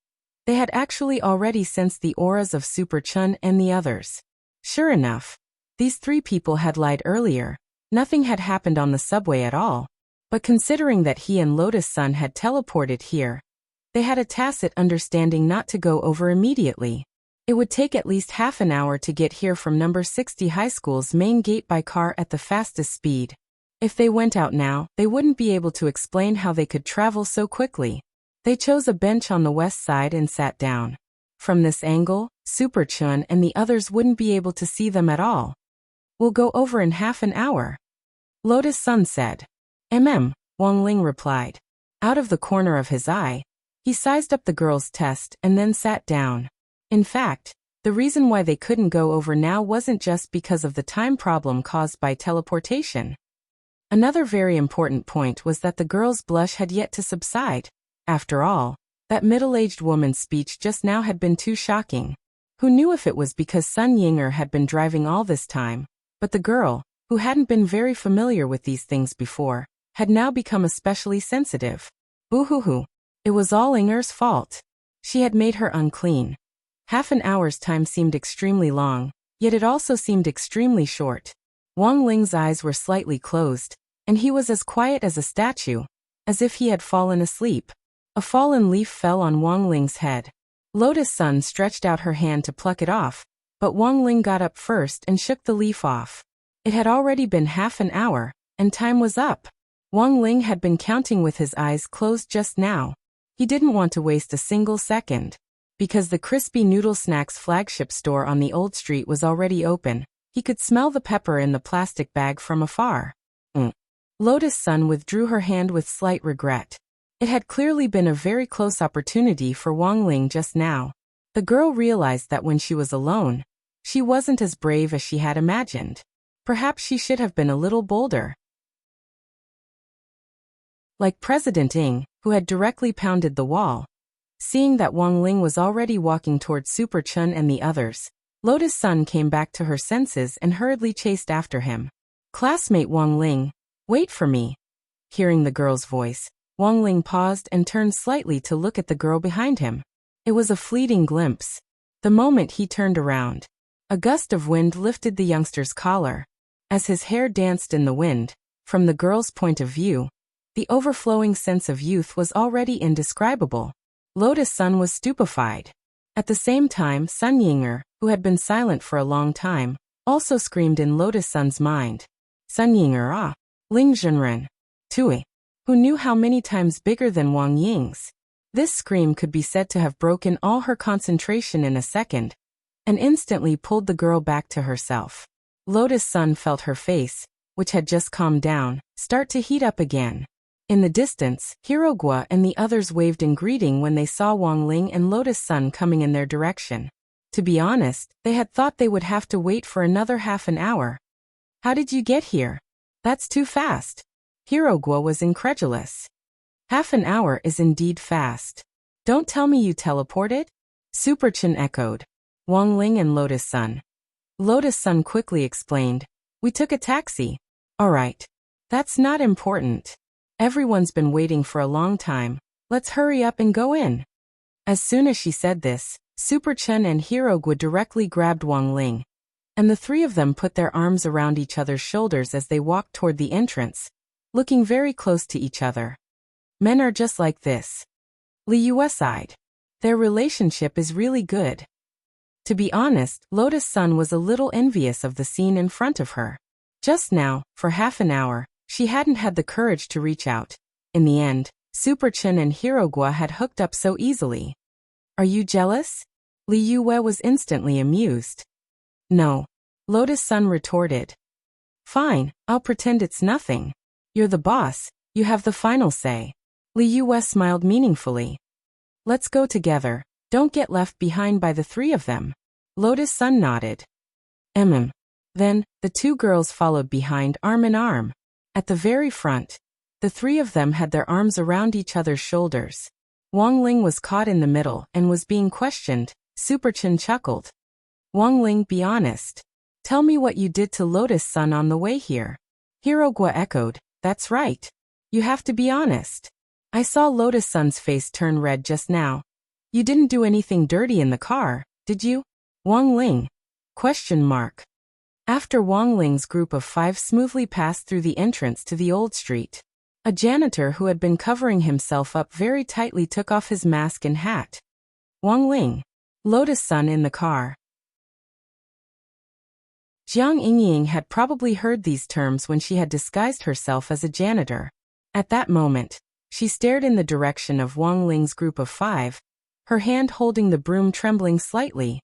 they had actually already sensed the auras of Super Chun and the others. Sure enough, these three people had lied earlier. Nothing had happened on the subway at all. But considering that he and Lotus Sun had teleported here, they had a tacit understanding not to go over immediately. It would take at least half an hour to get here from number 60 High School's main gate by car at the fastest speed. If they went out now, they wouldn't be able to explain how they could travel so quickly. They chose a bench on the west side and sat down. From this angle, Super Chun and the others wouldn't be able to see them at all. We'll go over in half an hour, Lotus Sun said. Wang Ling replied. Out of the corner of his eye, he sized up the girl's test and then sat down. In fact, the reason why they couldn't go over now wasn't just because of the time problem caused by teleportation. Another very important point was that the girl's blush had yet to subside. After all, that middle-aged woman's speech just now had been too shocking. Who knew if it was because Sun Yinger had been driving all this time, but the girl, who hadn't been very familiar with these things before, had now become especially sensitive. Boo-hoo-hoo. It was all Inger's fault. She had made her unclean. Half an hour's time seemed extremely long, yet it also seemed extremely short. Wang Ling's eyes were slightly closed, and he was as quiet as a statue, as if he had fallen asleep. A fallen leaf fell on Wang Ling's head. Lotus Sun stretched out her hand to pluck it off, but Wang Ling got up first and shook the leaf off. It had already been half an hour, and time was up. Wang Ling had been counting with his eyes closed just now. He didn't want to waste a single second. Because the Crispy Noodle Snacks flagship store on the old street was already open, he could smell the pepper in the plastic bag from afar. Lotus Sun withdrew her hand with slight regret. It had clearly been a very close opportunity for Wang Ling just now. The girl realized that when she was alone, she wasn't as brave as she had imagined. Perhaps she should have been a little bolder. Like President Ing, who had directly pounded the wall. Seeing that Wang Ling was already walking toward Super Chun and the others, Lotus Sun came back to her senses and hurriedly chased after him. Classmate Wang Ling, wait for me. Hearing the girl's voice, Wang Ling paused and turned slightly to look at the girl behind him. It was a fleeting glimpse. The moment he turned around, a gust of wind lifted the youngster's collar. As his hair danced in the wind, from the girl's point of view, the overflowing sense of youth was already indescribable. Lotus Sun was stupefied. At the same time, Sun Yinger, who had been silent for a long time, also screamed in Lotus Sun's mind. Sun Yinger ah, Ling Zhenren. Tui. Who knew how many times bigger than Wang Ying's. This scream could be said to have broken all her concentration in a second, and instantly pulled the girl back to herself. Lotus Sun felt her face, which had just calmed down, start to heat up again. In the distance, Hirogwa and the others waved in greeting when they saw Wang Ling and Lotus Sun coming in their direction. To be honest, they had thought they would have to wait for another half an hour. How did you get here? That's too fast. Hirogwa was incredulous. Half an hour is indeed fast. Don't tell me you teleported? Superchin echoed. Wang Ling and Lotus Sun. Lotus Sun quickly explained. We took a taxi. Alright. That's not important. Everyone's been waiting for a long time. Let's hurry up and go in. As soon as she said this, Superchen and Hirogwa directly grabbed Wang Ling, and the three of them put their arms around each other's shoulders as they walked toward the entrance, looking very close to each other. Men are just like this. Li Yue sighed. Their relationship is really good. To be honest, Lotus Sun was a little envious of the scene in front of her. Just now, for half an hour, she hadn't had the courage to reach out. In the end, Superchin and Hirogwa had hooked up so easily. Are you jealous? Li Yue was instantly amused. No. Lotus Sun retorted. Fine, I'll pretend it's nothing. You're the boss, you have the final say. Li Yue smiled meaningfully. Let's go together, don't get left behind by the three of them. Lotus Sun nodded. Then, the two girls followed behind arm in arm. At the very front, the three of them had their arms around each other's shoulders. Wang Ling was caught in the middle and was being questioned. Superchin chuckled. Wang Ling, be honest. Tell me what you did to Lotus Sun on the way here. Hirogwa echoed. That's right. You have to be honest. I saw Lotus Sun's face turn red just now. You didn't do anything dirty in the car, did you? Wang Ling? Question mark. After Wang Ling's group of 5 smoothly passed through the entrance to the old street, a janitor who had been covering himself up very tightly took off his mask and hat. Wang Ling. Lotus Sun in the car. Jiang Yingying had probably heard these terms when she had disguised herself as a janitor. At that moment, she stared in the direction of Wang Ling's group of 5, her hand holding the broom trembling slightly.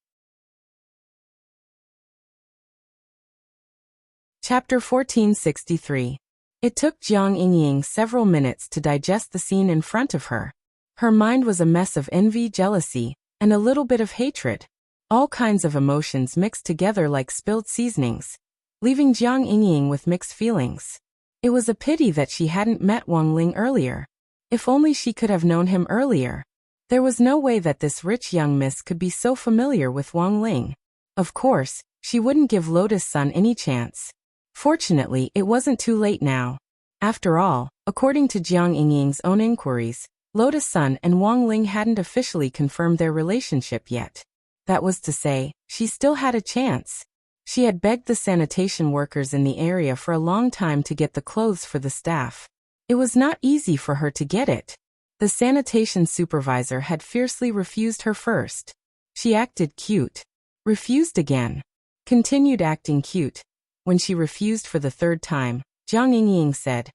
Chapter 1463. It took Jiang Yingying several minutes to digest the scene in front of her. Her mind was a mess of envy, jealousy, and a little bit of hatred. All kinds of emotions mixed together like spilled seasonings, leaving Jiang Yingying with mixed feelings. It was a pity that she hadn't met Wang Ling earlier. If only she could have known him earlier. There was no way that this rich young miss could be so familiar with Wang Ling. Of course, she wouldn't give Lotus Sun any chance. Fortunately, it wasn't too late now. After all, according to Jiang Yingying's own inquiries, Lotus Sun and Wang Ling hadn't officially confirmed their relationship yet. That was to say, she still had a chance. She had begged the sanitation workers in the area for a long time to get the clothes for the staff. It was not easy for her to get it. The sanitation supervisor had fiercely refused her first. She acted cute. Refused again. Continued acting cute. When she refused for the 3rd time, Jiang Yingying said,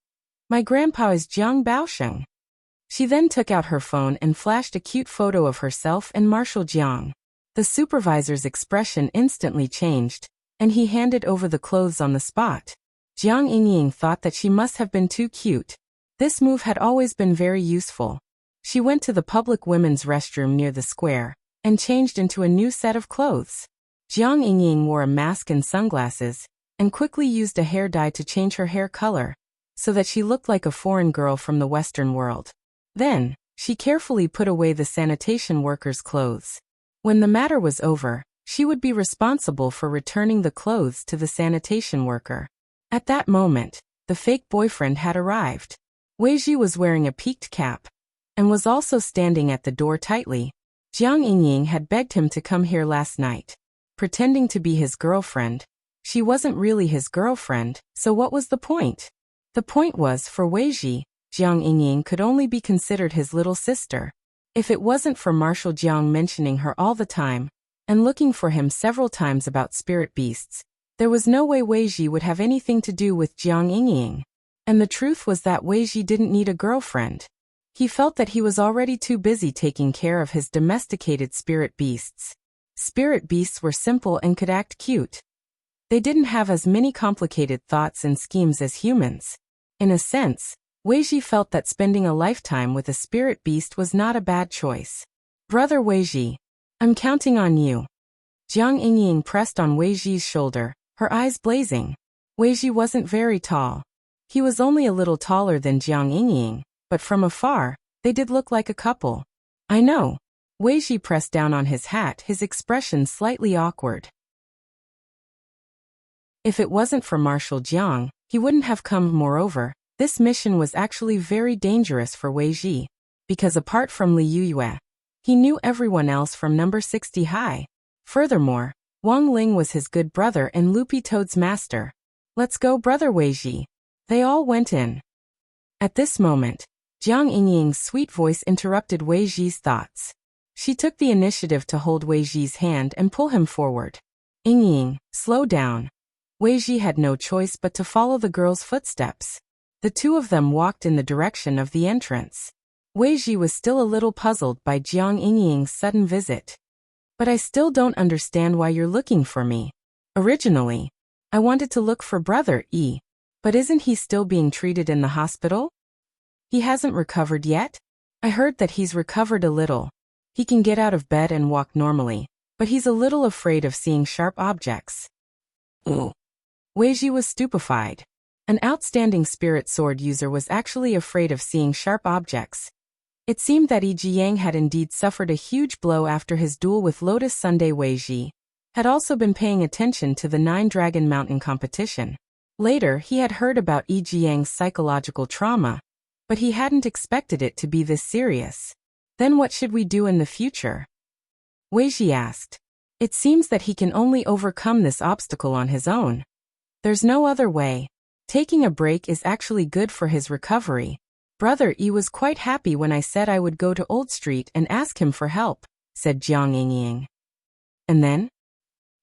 "My grandpa is Jiang Baosheng." She then took out her phone and flashed a cute photo of herself and Marshal Jiang. The supervisor's expression instantly changed, and he handed over the clothes on the spot. Jiang Yingying thought that she must have been too cute. This move had always been very useful. She went to the public women's restroom near the square, and changed into a new set of clothes. Jiang Yingying wore a mask and sunglasses, and quickly used a hair dye to change her hair color, so that she looked like a foreign girl from the Western world. Then, she carefully put away the sanitation workers' clothes. When the matter was over, she would be responsible for returning the clothes to the sanitation worker. At that moment, the fake boyfriend had arrived. Wei Ji was wearing a peaked cap and was also standing at the door tightly. Jiang Yingying had begged him to come here last night, pretending to be his girlfriend. She wasn't really his girlfriend, so what was the point? The point was, for Wei Ji, Jiang Yingying could only be considered his little sister. If it wasn't for Marshal Jiang mentioning her all the time, and looking for him several times about spirit beasts, there was no way Wei Ji would have anything to do with Jiang Yingying. And the truth was that Wei Ji didn't need a girlfriend. He felt that he was already too busy taking care of his domesticated spirit beasts. Spirit beasts were simple and could act cute. They didn't have as many complicated thoughts and schemes as humans. In a sense, Wei Ji felt that spending a lifetime with a spirit beast was not a bad choice. Brother Wei Ji, I'm counting on you. Jiang Yingying pressed on Wei Ji's shoulder, her eyes blazing. Wei Ji wasn't very tall. He was only a little taller than Jiang Yingying, but from afar, they did look like a couple. I know. Wei Ji pressed down on his hat, his expression slightly awkward. If it wasn't for Marshal Jiang, he wouldn't have come. Moreover, this mission was actually very dangerous for Wei Ji, because apart from Li Yuyue, he knew everyone else from number 60 high. Furthermore, Wang Ling was his good brother and Loopy Toad's master. Let's go, brother Wei Ji. They all went in. At this moment, Jiang Yingying's sweet voice interrupted Wei Ji's thoughts. She took the initiative to hold Wei Ji's hand and pull him forward. Yingying, slow down. Wei Ji had no choice but to follow the girl's footsteps. The two of them walked in the direction of the entrance. Wei Ji was still a little puzzled by Jiang Yingying's sudden visit. But I still don't understand why you're looking for me. Originally, I wanted to look for Brother Yi. But isn't he still being treated in the hospital? He hasn't recovered yet? I heard that he's recovered a little. He can get out of bed and walk normally, but he's a little afraid of seeing sharp objects. Ooh. Wei Ji was stupefied. An outstanding spirit sword user was actually afraid of seeing sharp objects. It seemed that Yi Jiyang had indeed suffered a huge blow after his duel with Lotus Sunday. Wei Ji had also been paying attention to the 9 Dragon Mountain competition. Later, he had heard about Yi Jiyang's psychological trauma, but he hadn't expected it to be this serious. Then what should we do in the future? Wei Ji asked. It seems that he can only overcome this obstacle on his own. There's no other way. Taking a break is actually good for his recovery. Brother Yi was quite happy when I said I would go to Old Street and ask him for help, said Jiang Yingying. And then?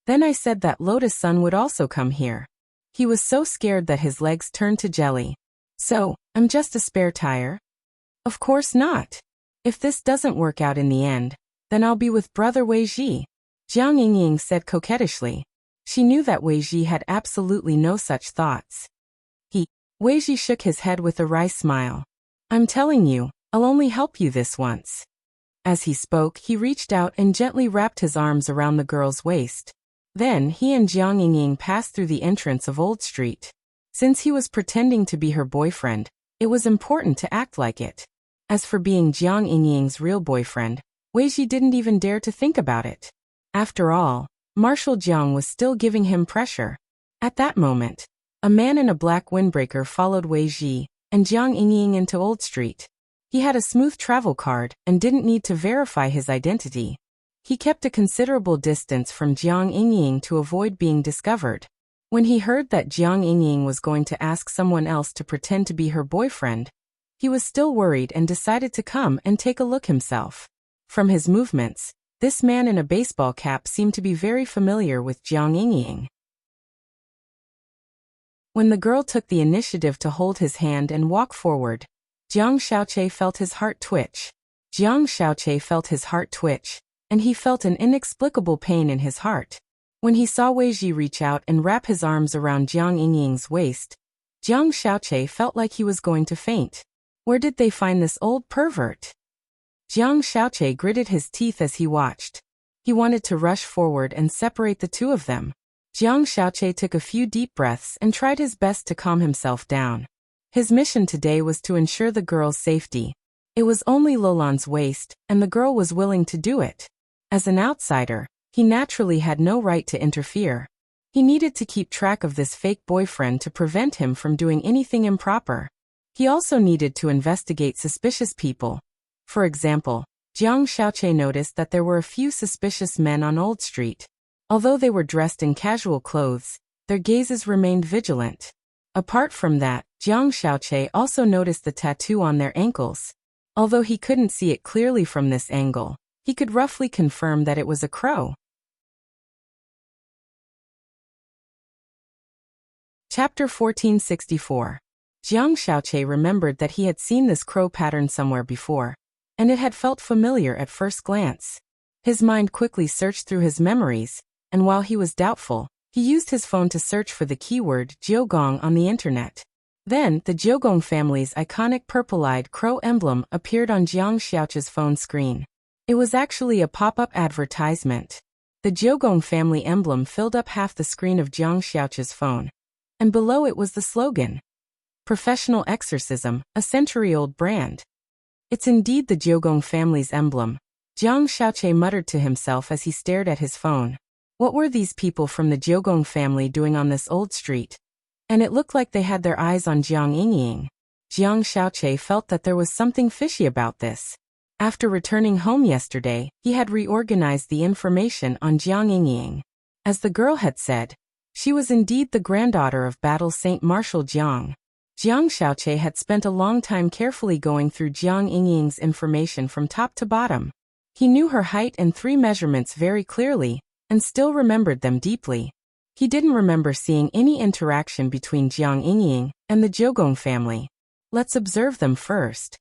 Then I said that Lotus Sun would also come here. He was so scared that his legs turned to jelly. So, I'm just a spare tire? Of course not. If this doesn't work out in the end, then I'll be with Brother Wei Ji, Jiang Yingying said coquettishly. She knew that Wei Ji had absolutely no such thoughts. Wei Ji shook his head with a wry smile. I'm telling you, I'll only help you this once. As he spoke, he reached out and gently wrapped his arms around the girl's waist. Then he and Jiang Yingying passed through the entrance of Old Street. Since he was pretending to be her boyfriend, it was important to act like it. As for being Jiang Yingying's real boyfriend, Wei Ji didn't even dare to think about it. After all, Marshal Jiang was still giving him pressure. At that moment, a man in a black windbreaker followed Wei Ji and Jiang Yingying into Old Street. He had a smooth travel card and didn't need to verify his identity. He kept a considerable distance from Jiang Yingying to avoid being discovered. When he heard that Jiang Yingying was going to ask someone else to pretend to be her boyfriend, he was still worried and decided to come and take a look himself. From his movements, this man in a baseball cap seemed to be very familiar with Jiang Yingying. When the girl took the initiative to hold his hand and walk forward, Jiang Xiaoqie felt his heart twitch. Jiang Xiaoqie felt his heart twitch, and he felt an inexplicable pain in his heart. When he saw Wei Ji reach out and wrap his arms around Jiang Yingying's waist, Jiang Xiaoqie felt like he was going to faint. Where did they find this old pervert? Jiang Xiaoqie gritted his teeth as he watched. He wanted to rush forward and separate the two of them. Jiang Xiaoqie took a few deep breaths and tried his best to calm himself down. His mission today was to ensure the girl's safety. It was only Lolan's waist, and the girl was willing to do it. As an outsider, he naturally had no right to interfere. He needed to keep track of this fake boyfriend to prevent him from doing anything improper. He also needed to investigate suspicious people. For example, Jiang Xiaoche noticed that there were a few suspicious men on Old Street. Although they were dressed in casual clothes, their gazes remained vigilant. Apart from that, Jiang Xiaoche also noticed the tattoo on their ankles. Although he couldn't see it clearly from this angle, he could roughly confirm that it was a crow. Chapter 1464. Jiang Xiaoche remembered that he had seen this crow pattern somewhere before, and it had felt familiar at first glance. His mind quickly searched through his memories, and while he was doubtful, he used his phone to search for the keyword Jiugong on the internet. Then, the Jiugong family's iconic purple-eyed crow emblem appeared on Jiang Xiaoche's phone screen. It was actually a pop-up advertisement. The Jiugong family emblem filled up half the screen of Jiang Xiaoche's phone, and below it was the slogan, "Professional Exorcism, a century-old brand." It's indeed the Jiugong family's emblem, Jiang Xiaoche muttered to himself as he stared at his phone. What were these people from the Jiugong family doing on this old street? And it looked like they had their eyes on Jiang Yingying. Jiang Xiaoche felt that there was something fishy about this. After returning home yesterday, he had reorganized the information on Jiang Yingying. As the girl had said, she was indeed the granddaughter of Battle Saint Marshal Jiang. Jiang Xiaoche had spent a long time carefully going through Jiang Yingying's information from top to bottom. He knew her height and 3 measurements very clearly, and still remembered them deeply. He didn't remember seeing any interaction between Jiang Yingying and the Jiugong family. Let's observe them first.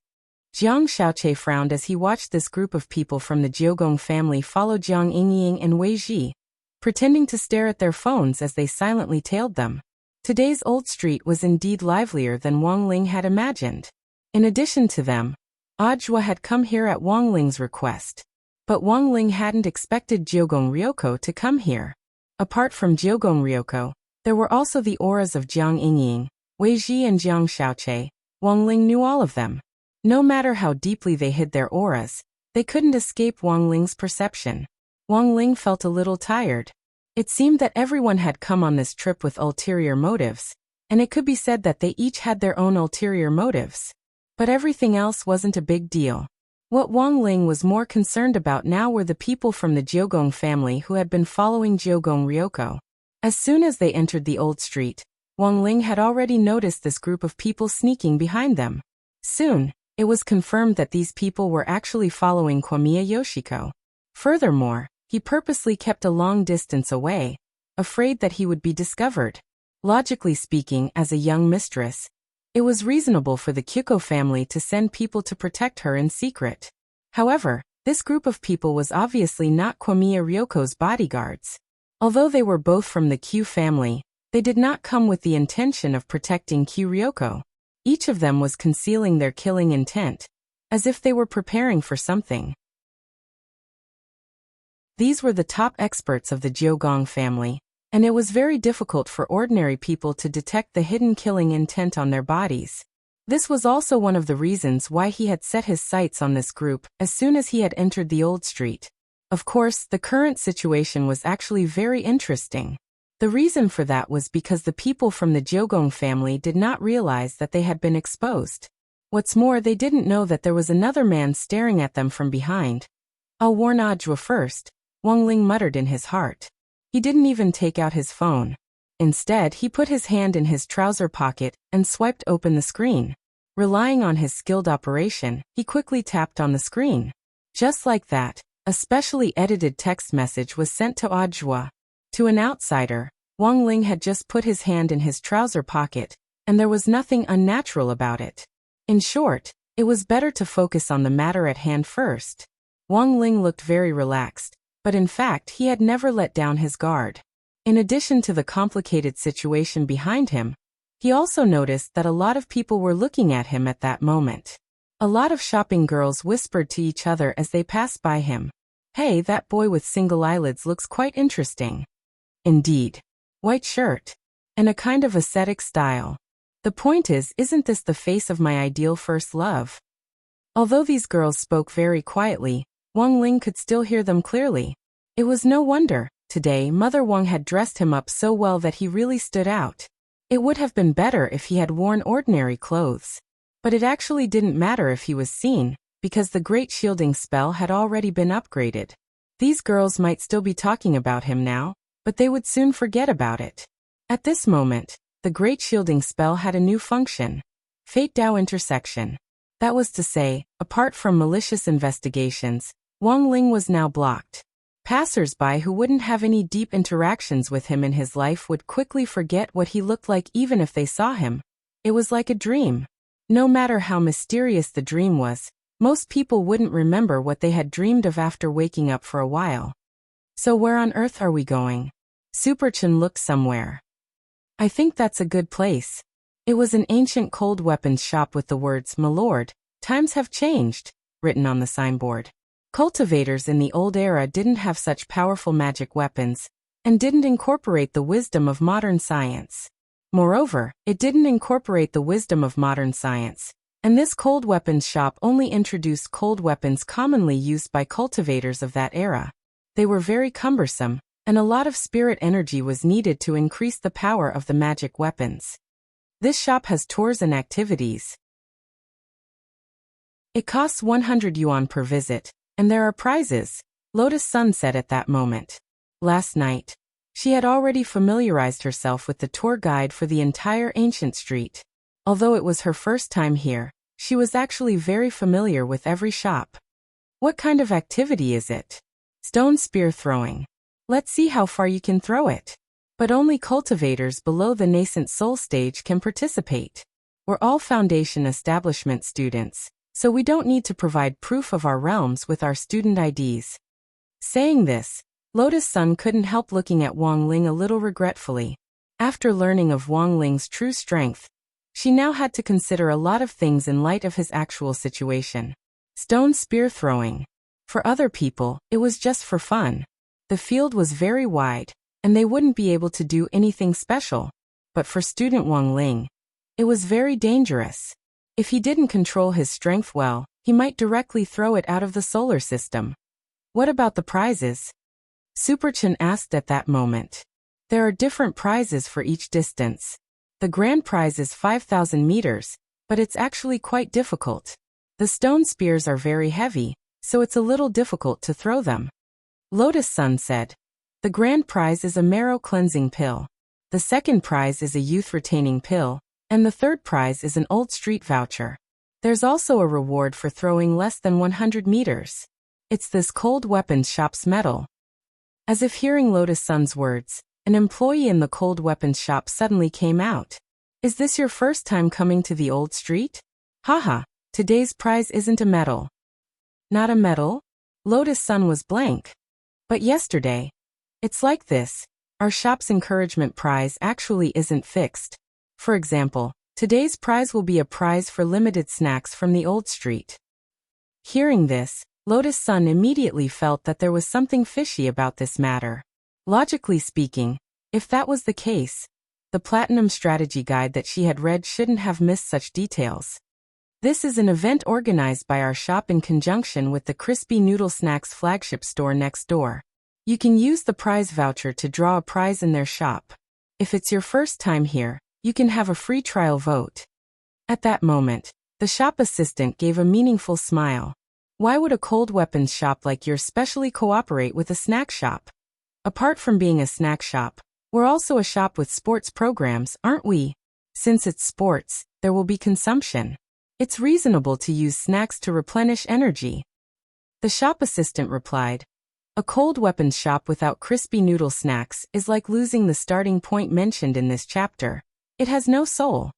Jiang Xiaoche frowned as he watched this group of people from the Jiugong family follow Jiang Yingying and Wei Ji, pretending to stare at their phones as they silently tailed them. Today's old street was indeed livelier than Wang Ling had imagined. In addition to them, Audiobook had come here at Wang Ling's request. But Wang Ling hadn't expected Jiugong Ryoko to come here. Apart from Jiugong Ryoko, there were also the auras of Jiang Yingying, Wei Ji and Jiang Xiaoche. Wang Ling knew all of them. No matter how deeply they hid their auras, they couldn't escape Wang Ling's perception. Wang Ling felt a little tired. It seemed that everyone had come on this trip with ulterior motives, and it could be said that they each had their own ulterior motives. But everything else wasn't a big deal. What Wang Ling was more concerned about now were the people from the Jiugong family who had been following Jiugong Ryoko. As soon as they entered the old street, Wang Ling had already noticed this group of people sneaking behind them. Soon, it was confirmed that these people were actually following Komiya Yoshiko. Furthermore, he purposely kept a long distance away, afraid that he would be discovered. Logically speaking, as a young mistress, it was reasonable for the Kyuko family to send people to protect her in secret. However, this group of people was obviously not Komiya Ryoko's bodyguards. Although they were both from the Q family, they did not come with the intention of protecting Q Ryoko. Each of them was concealing their killing intent, as if they were preparing for something. These were the top experts of the Jiugong family, and it was very difficult for ordinary people to detect the hidden killing intent on their bodies. This was also one of the reasons why he had set his sights on this group as soon as he had entered the old street. Of course, the current situation was actually very interesting. The reason for that was because the people from the Jiugong family did not realize that they had been exposed. What's more, they didn't know that there was another man staring at them from behind. "I'll warn Audiobook first," Wang Ling muttered in his heart. He didn't even take out his phone. Instead, he put his hand in his trouser pocket and swiped open the screen. Relying on his skilled operation, he quickly tapped on the screen. Just like that, a specially edited text message was sent to Audiobook. To an outsider, Wang Ling had just put his hand in his trouser pocket, and there was nothing unnatural about it. In short, it was better to focus on the matter at hand first. Wang Ling looked very relaxed, but in fact he had never let down his guard. In addition to the complicated situation behind him, he also noticed that a lot of people were looking at him at that moment. A lot of shopping girls whispered to each other as they passed by him, "Hey, that boy with single eyelids looks quite interesting." Indeed. White shirt. And a kind of ascetic style. The point is, isn't this the face of my ideal first love? Although these girls spoke very quietly, Wang Ling could still hear them clearly. It was no wonder. Today, Mother Wang had dressed him up so well that he really stood out. It would have been better if he had worn ordinary clothes. But it actually didn't matter if he was seen, because the great shielding spell had already been upgraded. These girls might still be talking about him now, but they would soon forget about it. At this moment, the great shielding spell had a new function: Fate Dao intersection. That was to say, apart from malicious investigations, Wang Ling was now blocked. Passers-by who wouldn't have any deep interactions with him in his life would quickly forget what he looked like even if they saw him. It was like a dream. No matter how mysterious the dream was, most people wouldn't remember what they had dreamed of after waking up for a while. So where on earth are we going? Superchen looked somewhere. I think that's a good place. It was an ancient cold weapons shop with the words, "My lord, times have changed," written on the signboard. Cultivators in the old era didn't have such powerful magic weapons, and didn't incorporate the wisdom of modern science. Moreover, it didn't incorporate the wisdom of modern science, and this cold weapons shop only introduced cold weapons commonly used by cultivators of that era. They were very cumbersome, and a lot of spirit energy was needed to increase the power of the magic weapons. This shop has tours and activities. It costs 100 yuan per visit, and there are prizes, Lotus Sun said at that moment. Last night, she had already familiarized herself with the tour guide for the entire ancient street. Although it was her first time here, she was actually very familiar with every shop. What kind of activity is it? Stone spear throwing. Let's see how far you can throw it. But only cultivators below the nascent soul stage can participate. We're all foundation establishment students, so we don't need to provide proof of our realms with our student IDs. Saying this, Lotus Sun couldn't help looking at Wang Ling a little regretfully. After learning of Wang Ling's true strength, she now had to consider a lot of things in light of his actual situation. Stone spear throwing. For other people, it was just for fun. The field was very wide, and they wouldn't be able to do anything special. But for student Wang Ling, it was very dangerous. If he didn't control his strength well, he might directly throw it out of the solar system. What about the prizes? Superchen asked at that moment. There are different prizes for each distance. The grand prize is 5,000 meters, but it's actually quite difficult. The stone spears are very heavy, so it's a little difficult to throw them. Lotus Sun said. The grand prize is a marrow cleansing pill. The second prize is a youth retaining pill, and the third prize is an old street voucher. There's also a reward for throwing less than 100 meters. It's this cold weapons shop's medal. As if hearing Lotus Sun's words, an employee in the cold weapons shop suddenly came out. Is this your first time coming to the old street? Haha, today's prize isn't a medal. Not a medal? Lotus Sun was blank. But yesterday, it's like this. Our shop's encouragement prize actually isn't fixed. For example, today's prize will be a prize for limited snacks from the old street. Hearing this, Lotus Sun immediately felt that there was something fishy about this matter. Logically speaking, if that was the case, the Platinum Strategy Guide that she had read shouldn't have missed such details. This is an event organized by our shop in conjunction with the Crispy Noodle Snacks flagship store next door. You can use the prize voucher to draw a prize in their shop. If it's your first time here, you can have a free trial vote. At that moment, the shop assistant gave a meaningful smile. Why would a cold weapons shop like yours specially cooperate with a snack shop? Apart from being a snack shop, we're also a shop with sports programs, aren't we? Since it's sports, there will be consumption. It's reasonable to use snacks to replenish energy. The shop assistant replied. A cold weapons shop without crispy noodle snacks is like losing the starting point mentioned in this chapter. It has no soul.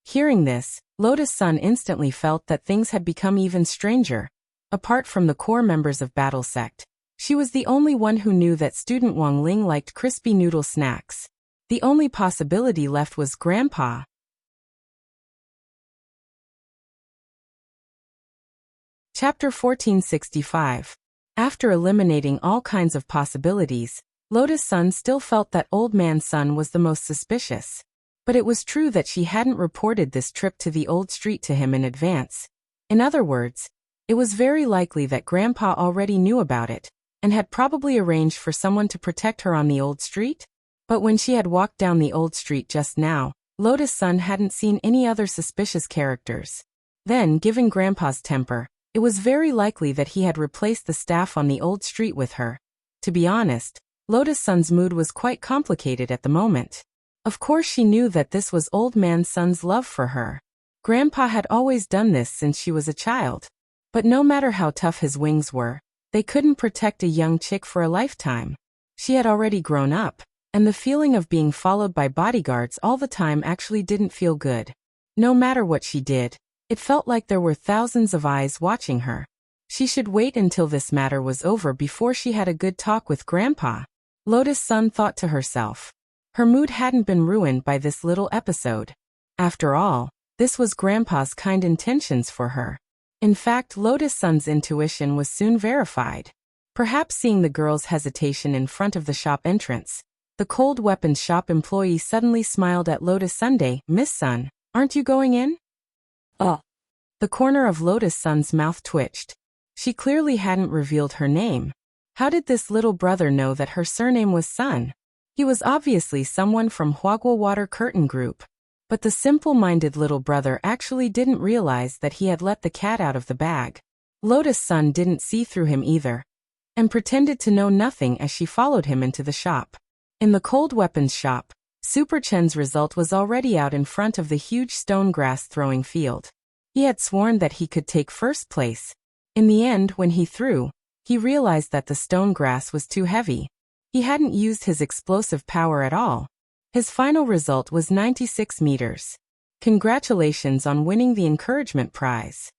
Hearing this, Lotus Sun instantly felt that things had become even stranger. Apart from the core members of Battle Sect, she was the only one who knew that student Wang Ling liked crispy noodle snacks. The only possibility left was Grandpa. Chapter 1465. After eliminating all kinds of possibilities, Lotus Sun still felt that Old Man Sun was the most suspicious. But it was true that she hadn't reported this trip to the old street to him in advance. In other words, it was very likely that Grandpa already knew about it, and had probably arranged for someone to protect her on the old street. But when she had walked down the old street just now, Lotus Sun hadn't seen any other suspicious characters. Then, given Grandpa's temper, it was very likely that he had replaced the staff on the old street with her. To be honest, Lotus Sun's mood was quite complicated at the moment. Of course she knew that this was Old Man Sun's love for her. Grandpa had always done this since she was a child. But no matter how tough his wings were, they couldn't protect a young chick for a lifetime. She had already grown up, and the feeling of being followed by bodyguards all the time actually didn't feel good. No matter what she did, it felt like there were thousands of eyes watching her. She should wait until this matter was over before she had a good talk with Grandpa. Lotus Sun thought to herself. Her mood hadn't been ruined by this little episode. After all, this was Grandpa's kind intentions for her. In fact, Lotus Sun's intuition was soon verified. Perhaps seeing the girl's hesitation in front of the shop entrance, the cold weapons shop employee suddenly smiled at Lotus Sunday. "Miss Sun, aren't you going in?" The corner of Lotus Sun's mouth twitched. She clearly hadn't revealed her name. How did this little brother know that her surname was Sun? He was obviously someone from Huagua Water Curtain Group. But the simple-minded little brother actually didn't realize that he had let the cat out of the bag. Lotus Sun didn't see through him either, and pretended to know nothing as she followed him into the shop. In the cold weapons shop, Super Chen's result was already out in front of the huge stone grass throwing field. He had sworn that he could take first place. In the end, when he threw, he realized that the stone grass was too heavy. He hadn't used his explosive power at all. His final result was 96 meters. Congratulations on winning the encouragement prize.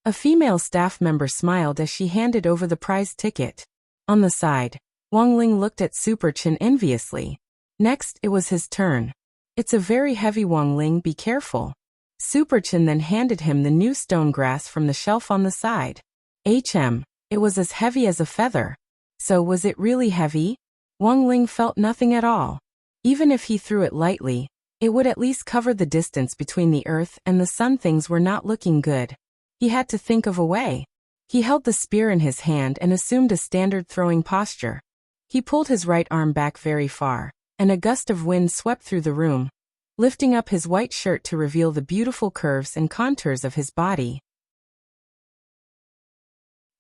A female staff member smiled as she handed over the prize ticket. On the side, Wang Ling looked at Super Chen enviously. Next, it was his turn. "It's a very heavy, Wang Ling, be careful." Super Chen then handed him the new stone grass from the shelf on the side. It was as heavy as a feather. So was it really heavy? Wang Ling felt nothing at all. Even if he threw it lightly, it would at least cover the distance between the earth and the sun. Things were not looking good. He had to think of a way. He held the spear in his hand and assumed a standard throwing posture. He pulled his right arm back very far, and a gust of wind swept through the room, lifting up his white shirt to reveal the beautiful curves and contours of his body.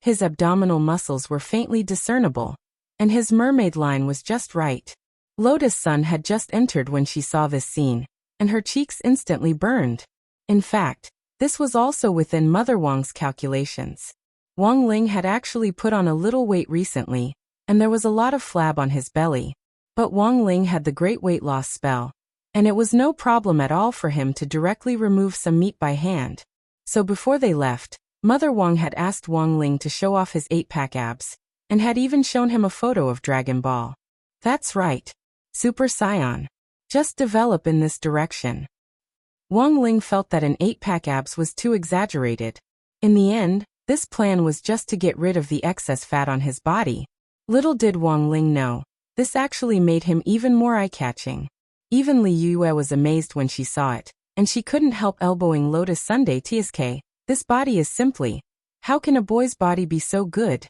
His abdominal muscles were faintly discernible, and his mermaid line was just right. Lotus Sun had just entered when she saw this scene, and her cheeks instantly burned. In fact, this was also within Mother Wang's calculations. Wang Ling had actually put on a little weight recently, and there was a lot of flab on his belly. But Wang Ling had the great weight loss spell, and it was no problem at all for him to directly remove some meat by hand. So before they left, Mother Wang had asked Wang Ling to show off his 8-pack abs, and had even shown him a photo of Dragon Ball. That's right. Super Saiyan. Just develop in this direction. Wang Ling felt that an 8-pack abs was too exaggerated. In the end, this plan was just to get rid of the excess fat on his body. Little did Wang Ling know, this actually made him even more eye-catching. Even Li Yue was amazed when she saw it, and she couldn't help elbowing Lotus Sunday. "TSK, this body is simply, how can a boy's body be so good?"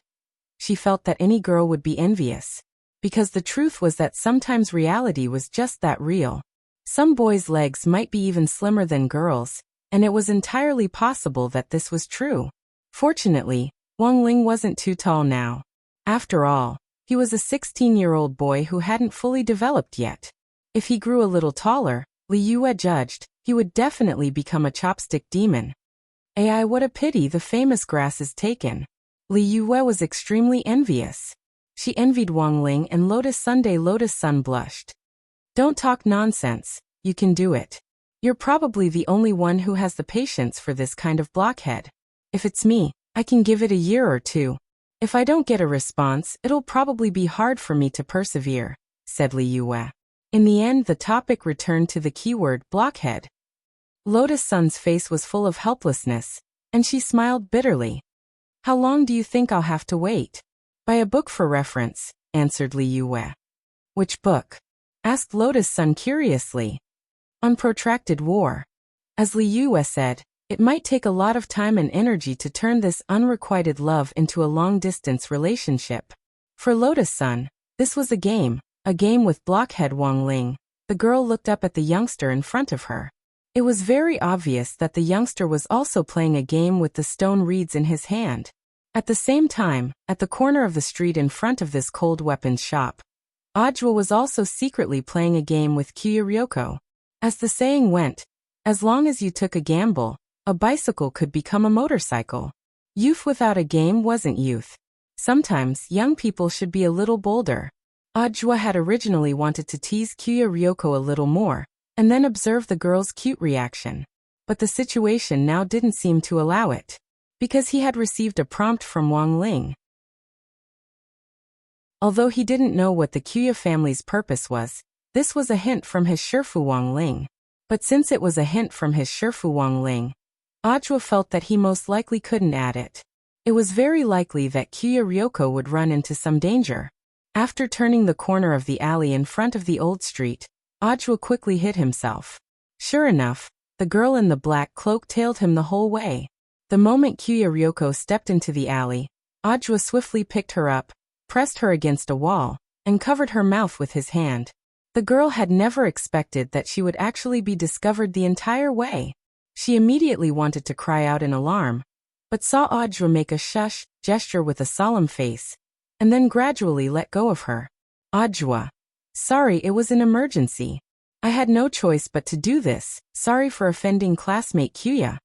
She felt that any girl would be envious. Because the truth was that sometimes reality was just that real. Some boys' legs might be even slimmer than girls, and it was entirely possible that this was true. Fortunately, Wang Ling wasn't too tall now. After all, he was a 16-year-old boy who hadn't fully developed yet. If he grew a little taller, Li Yue judged, he would definitely become a chopstick demon. Ai, what a pity the famous grass is taken. Li Yue was extremely envious. She envied Wang Ling and Lotus Sunday. Lotus Sun blushed. "Don't talk nonsense, you can do it. You're probably the only one who has the patience for this kind of blockhead. If it's me, I can give it a year or two. If I don't get a response, it'll probably be hard for me to persevere," said Li Yue. In the end, the topic returned to the keyword blockhead. Lotus Sun's face was full of helplessness, and she smiled bitterly. "How long do you think I'll have to wait?" "Buy a book for reference," answered Li Yue. "Which book?" asked Lotus Sun curiously. "On protracted war." As Li Yue said, it might take a lot of time and energy to turn this unrequited love into a long-distance relationship. For Lotus Sun, this was a game with blockhead Wang Ling. The girl looked up at the youngster in front of her. It was very obvious that the youngster was also playing a game with the stone reeds in his hand. At the same time, at the corner of the street in front of this cold weapons shop, Ajwa was also secretly playing a game with Kyuya Ryoko. As the saying went, as long as you took a gamble, a bicycle could become a motorcycle. Youth without a game wasn't youth. Sometimes young people should be a little bolder. Ajwa had originally wanted to tease Kyuya Ryoko a little more, and then observe the girl's cute reaction. But the situation now didn't seem to allow it, because he had received a prompt from Wang Ling. Although he didn't know what the Kyuya family's purpose was, this was a hint from his Shifu Wang Ling. But since it was a hint from his Shifu Wang Ling, Ajwa felt that he most likely couldn't add it. It was very likely that Kyuya Ryoko would run into some danger. After turning the corner of the alley in front of the old street, Ajwa quickly hid himself. Sure enough, the girl in the black cloak tailed him the whole way. The moment Kyuya Ryoko stepped into the alley, Ajwa swiftly picked her up, pressed her against a wall, and covered her mouth with his hand. The girl had never expected that she would actually be discovered the entire way. She immediately wanted to cry out in alarm, but saw Ajwa make a shush gesture with a solemn face, and then gradually let go of her. Ajwa. Sorry, it was an emergency. I had no choice but to do this. Sorry for offending classmate Kyuya.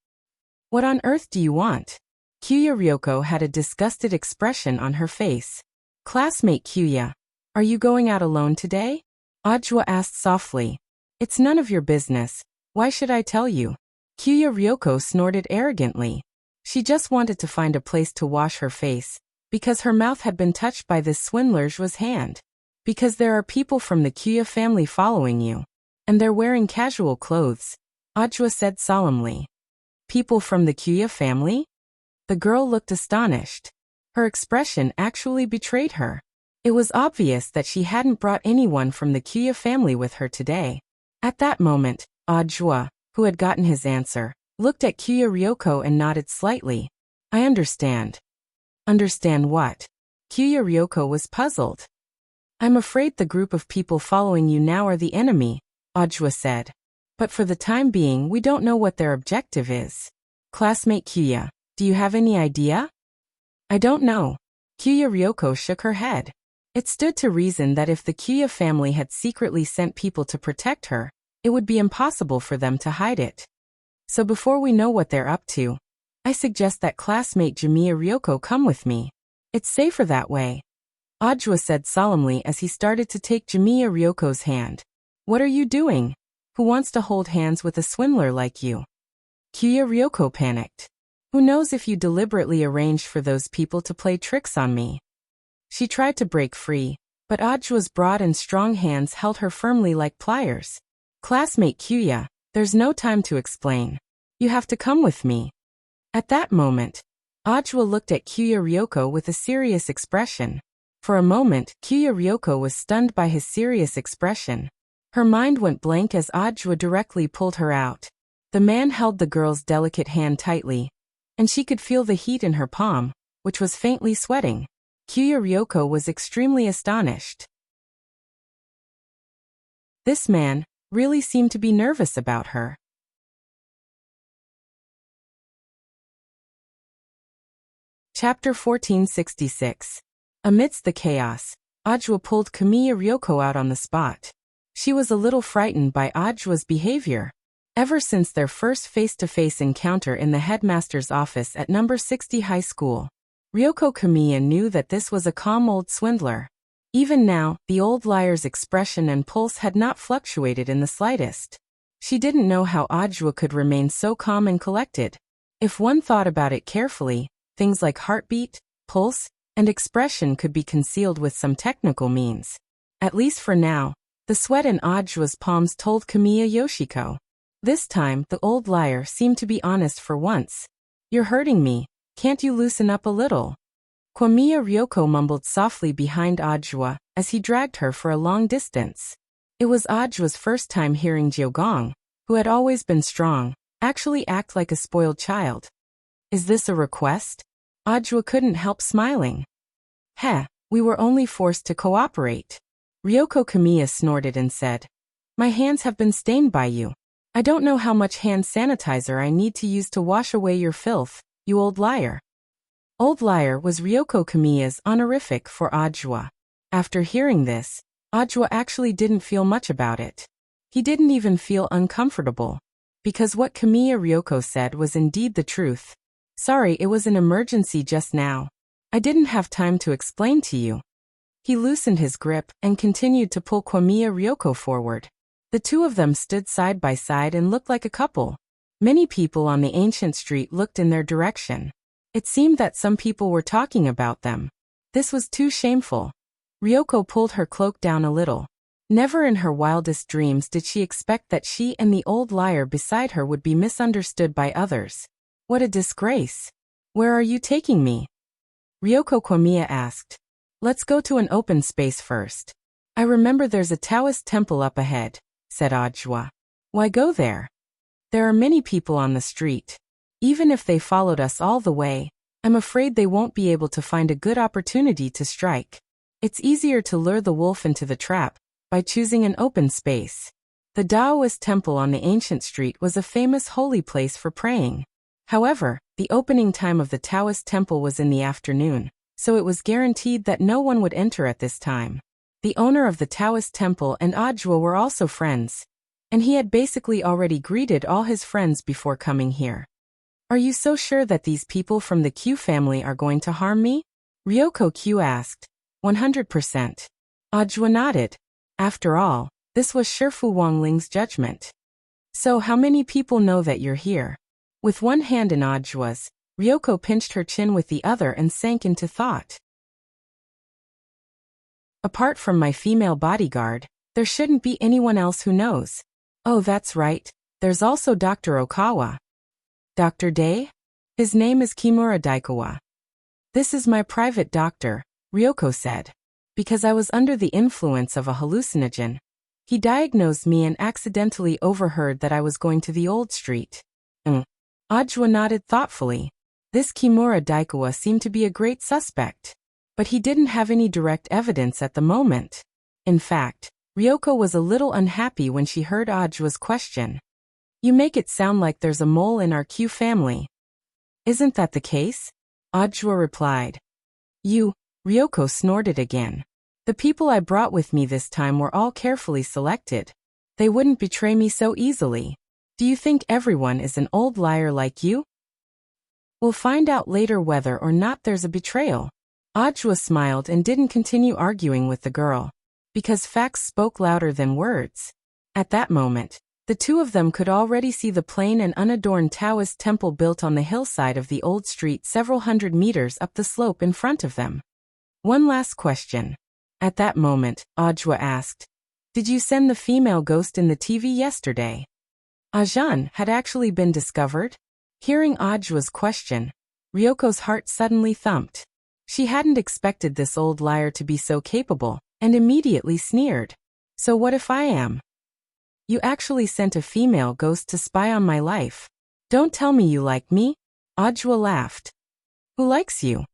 What on earth do you want? Kyuya Ryoko had a disgusted expression on her face. Classmate Kyuya, are you going out alone today? Ajwa asked softly. It's none of your business. Why should I tell you? Kyuya Ryoko snorted arrogantly. She just wanted to find a place to wash her face, because her mouth had been touched by this swindler's hand. Because there are people from the Kyuya family following you, and they're wearing casual clothes, Ajwa said solemnly. People from the Kyuya family? The girl looked astonished. Her expression actually betrayed her. It was obvious that she hadn't brought anyone from the Kyuya family with her today. At that moment, Ajwa, who had gotten his answer, looked at Kyuya Ryoko and nodded slightly. I understand. Understand what? Kyuya Ryoko was puzzled. I'm afraid the group of people following you now are the enemy, Ajwa said. But for the time being, we don't know what their objective is. Classmate Kyuya, do you have any idea? I don't know. Kyuya Ryoko shook her head. It stood to reason that if the Kyuya family had secretly sent people to protect her, it would be impossible for them to hide it. So before we know what they're up to, I suggest that classmate Jimiya Ryoko come with me. It's safer that way. Ajwa said solemnly as he started to take Jimiya Ryoko's hand. What are you doing? Who wants to hold hands with a swindler like you? Kyuya Ryoko panicked. Who knows if you deliberately arranged for those people to play tricks on me? She tried to break free, but Ajwa's broad and strong hands held her firmly like pliers. Classmate Kyuya, there's no time to explain. You have to come with me. At that moment, Ajwa looked at Kyuya Ryoko with a serious expression. For a moment, Kyuya Ryoko was stunned by his serious expression. Her mind went blank as Ajwa directly pulled her out. The man held the girl's delicate hand tightly, and she could feel the heat in her palm, which was faintly sweating. Kyuya Ryoko was extremely astonished. This man really seemed to be nervous about her. Chapter 1466. Amidst the chaos, Ajwa pulled Kamiya Ryoko out on the spot. She was a little frightened by Ajwa's behavior. Ever since their first face-to-face encounter in the headmaster's office at number 60 high school, Ryoko Kamiya knew that this was a calm old swindler. Even now, the old liar's expression and pulse had not fluctuated in the slightest. She didn't know how Ajwa could remain so calm and collected. If one thought about it carefully, things like heartbeat, pulse, and expression could be concealed with some technical means. At least for now, the sweat in Ajwa's palms told Kamiya Yoshiko. This time, the old liar seemed to be honest for once. You're hurting me. Can't you loosen up a little? Kamiya Ryoko mumbled softly behind Ajwa as he dragged her for a long distance. It was Ajwa's first time hearing Jiogong, who had always been strong, actually act like a spoiled child. Is this a request? Ajwa couldn't help smiling. Heh, we were only forced to cooperate. Ryoko Kamiya snorted and said, My hands have been stained by you. I don't know how much hand sanitizer I need to use to wash away your filth, you old liar. Old liar was Ryoko Kamiya's honorific for Ajwa. After hearing this, Ajwa actually didn't feel much about it. He didn't even feel uncomfortable. Because what Kamiya Ryoko said was indeed the truth. Sorry, it was an emergency just now. I didn't have time to explain to you. He loosened his grip and continued to pull Kamiya Ryoko forward. The two of them stood side by side and looked like a couple. Many people on the ancient street looked in their direction. It seemed that some people were talking about them. This was too shameful. Ryoko pulled her cloak down a little. Never in her wildest dreams did she expect that she and the old liar beside her would be misunderstood by others. What a disgrace. Where are you taking me? Ryoko Kamiya asked. Let's go to an open space first. I remember there's a Taoist temple up ahead, said Ajwa. Why go there? There are many people on the street. Even if they followed us all the way, I'm afraid they won't be able to find a good opportunity to strike. It's easier to lure the wolf into the trap by choosing an open space. The Taoist temple on the ancient street was a famous holy place for praying. However, the opening time of the Taoist temple was in the afternoon, so it was guaranteed that no one would enter at this time. The owner of the Taoist temple and Ajwa were also friends, and he had basically already greeted all his friends before coming here. Are you so sure that these people from the Q family are going to harm me? Ryoko Q asked. 100%. Ajwa nodded. After all, this was Shifu Wangling's judgment. So how many people know that you're here? With one hand in Ajwa's, Ryoko pinched her chin with the other and sank into thought. Apart from my female bodyguard, there shouldn't be anyone else who knows. Oh, that's right, there's also Dr. Okawa. Dr. Day? His name is Kimura Daikawa. This is my private doctor, Ryoko said. Because I was under the influence of a hallucinogen. He diagnosed me and accidentally overheard that I was going to the old street. Ajwa nodded thoughtfully. This Kimura Daikawa seemed to be a great suspect. But he didn't have any direct evidence at the moment. In fact, Ryoko was a little unhappy when she heard Ajwa's question. You make it sound like there's a mole in our Q family. Isn't that the case? Ajwa replied. Ryoko snorted again. The people I brought with me this time were all carefully selected. They wouldn't betray me so easily. Do you think everyone is an old liar like you? We'll find out later whether or not there's a betrayal. Ajwa smiled and didn't continue arguing with the girl. Because facts spoke louder than words. At that moment, the two of them could already see the plain and unadorned Taoist temple built on the hillside of the old street several hundred meters up the slope in front of them. One last question. At that moment, Ajwa asked, did you send the female ghost in the TV yesterday? Ajahn had actually been discovered? Hearing Ajwa's question, Ryoko's heart suddenly thumped. She hadn't expected this old liar to be so capable, and immediately sneered. So what if I am? You actually sent a female ghost to spy on my life. Don't tell me you like me? Ajwa laughed. Who likes you?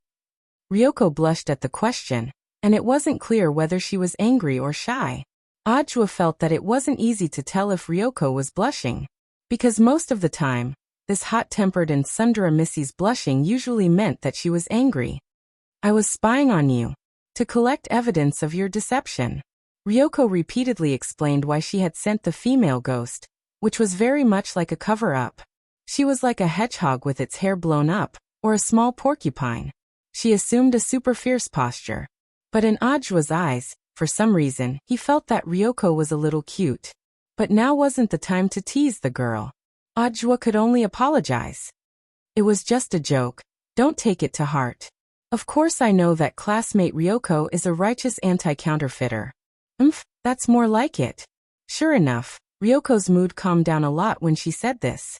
Ryoko blushed at the question, and it wasn't clear whether she was angry or shy. Ajwa felt that it wasn't easy to tell if Ryoko was blushing. Because most of the time, this hot-tempered and Sundara Missy's blushing usually meant that she was angry. I was spying on you. To collect evidence of your deception. Ryoko repeatedly explained why she had sent the female ghost, which was very much like a cover-up. She was like a hedgehog with its hair blown up, or a small porcupine. She assumed a super fierce posture. But in Ajwa's eyes, for some reason, he felt that Ryoko was a little cute. But now wasn't the time to tease the girl. Ajwa could only apologize. It was just a joke. Don't take it to heart. Of course I know that classmate Ryoko is a righteous anti-counterfeiter. That's more like it. Sure enough, Ryoko's mood calmed down a lot when she said this.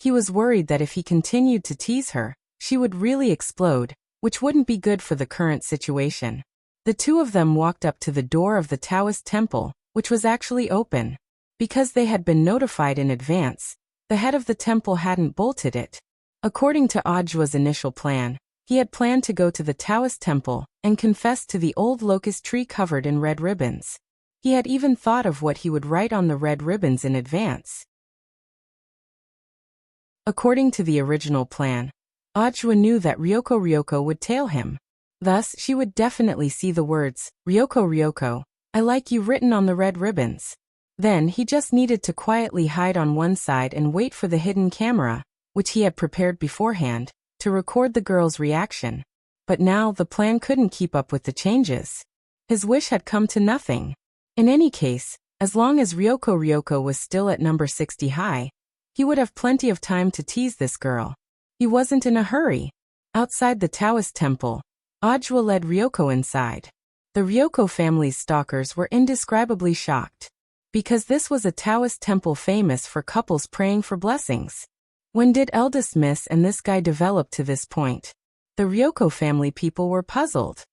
He was worried that if he continued to tease her, she would really explode, which wouldn't be good for the current situation. The two of them walked up to the door of the Taoist temple, which was actually open. Because they had been notified in advance, the head of the temple hadn't bolted it. According to Ajwa's initial plan, he had planned to go to the Taoist temple and confess to the old locust tree covered in red ribbons. He had even thought of what he would write on the red ribbons in advance. According to the original plan, Audiobook knew that Ryoko would tail him. Thus, she would definitely see the words, Ryoko, I like you written on the red ribbons. Then, he just needed to quietly hide on one side and wait for the hidden camera, which he had prepared beforehand, to record the girl's reaction. But now, the plan couldn't keep up with the changes. His wish had come to nothing. In any case, as long as Ryoko was still at number 60 high, he would have plenty of time to tease this girl. He wasn't in a hurry. Outside the Taoist temple, Audiobook led Ryoko inside. The Ryoko family's stalkers were indescribably shocked, because this was a Taoist temple famous for couples praying for blessings. When did eldest miss and this guy develop to this point? The Ryoko family people were puzzled.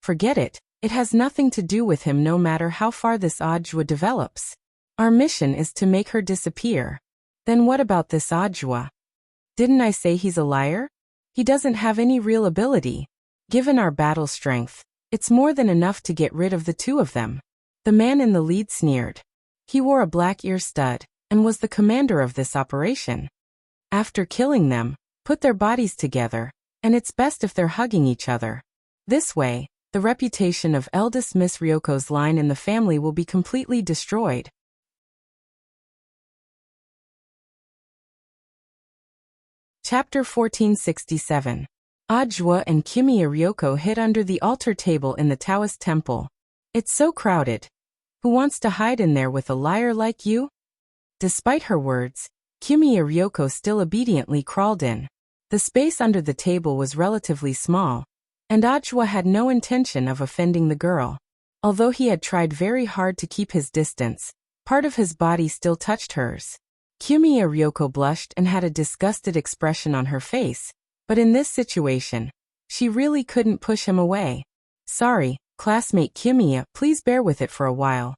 Forget it, it has nothing to do with him no matter how far this Audiobook develops. Our mission is to make her disappear. Then what about this Audiobook? Didn't I say he's a liar? He doesn't have any real ability. Given our battle strength, it's more than enough to get rid of the two of them. The man in the lead sneered. He wore a black ear stud, and was the commander of this operation. After killing them, put their bodies together, and it's best if they're hugging each other. This way, the reputation of eldest Miss Ryoko's line in the family will be completely destroyed. Chapter 1467. Audiobook and Kimiya Ryoko hid under the altar table in the Taoist temple. It's so crowded. Who wants to hide in there with a liar like you? Despite her words, Kimiya Ryoko still obediently crawled in. The space under the table was relatively small, and Audiobook had no intention of offending the girl. Although he had tried very hard to keep his distance, part of his body still touched hers. Kimiya Ryoko blushed and had a disgusted expression on her face, but in this situation, she really couldn't push him away. Sorry, classmate Kimiya, please bear with it for a while.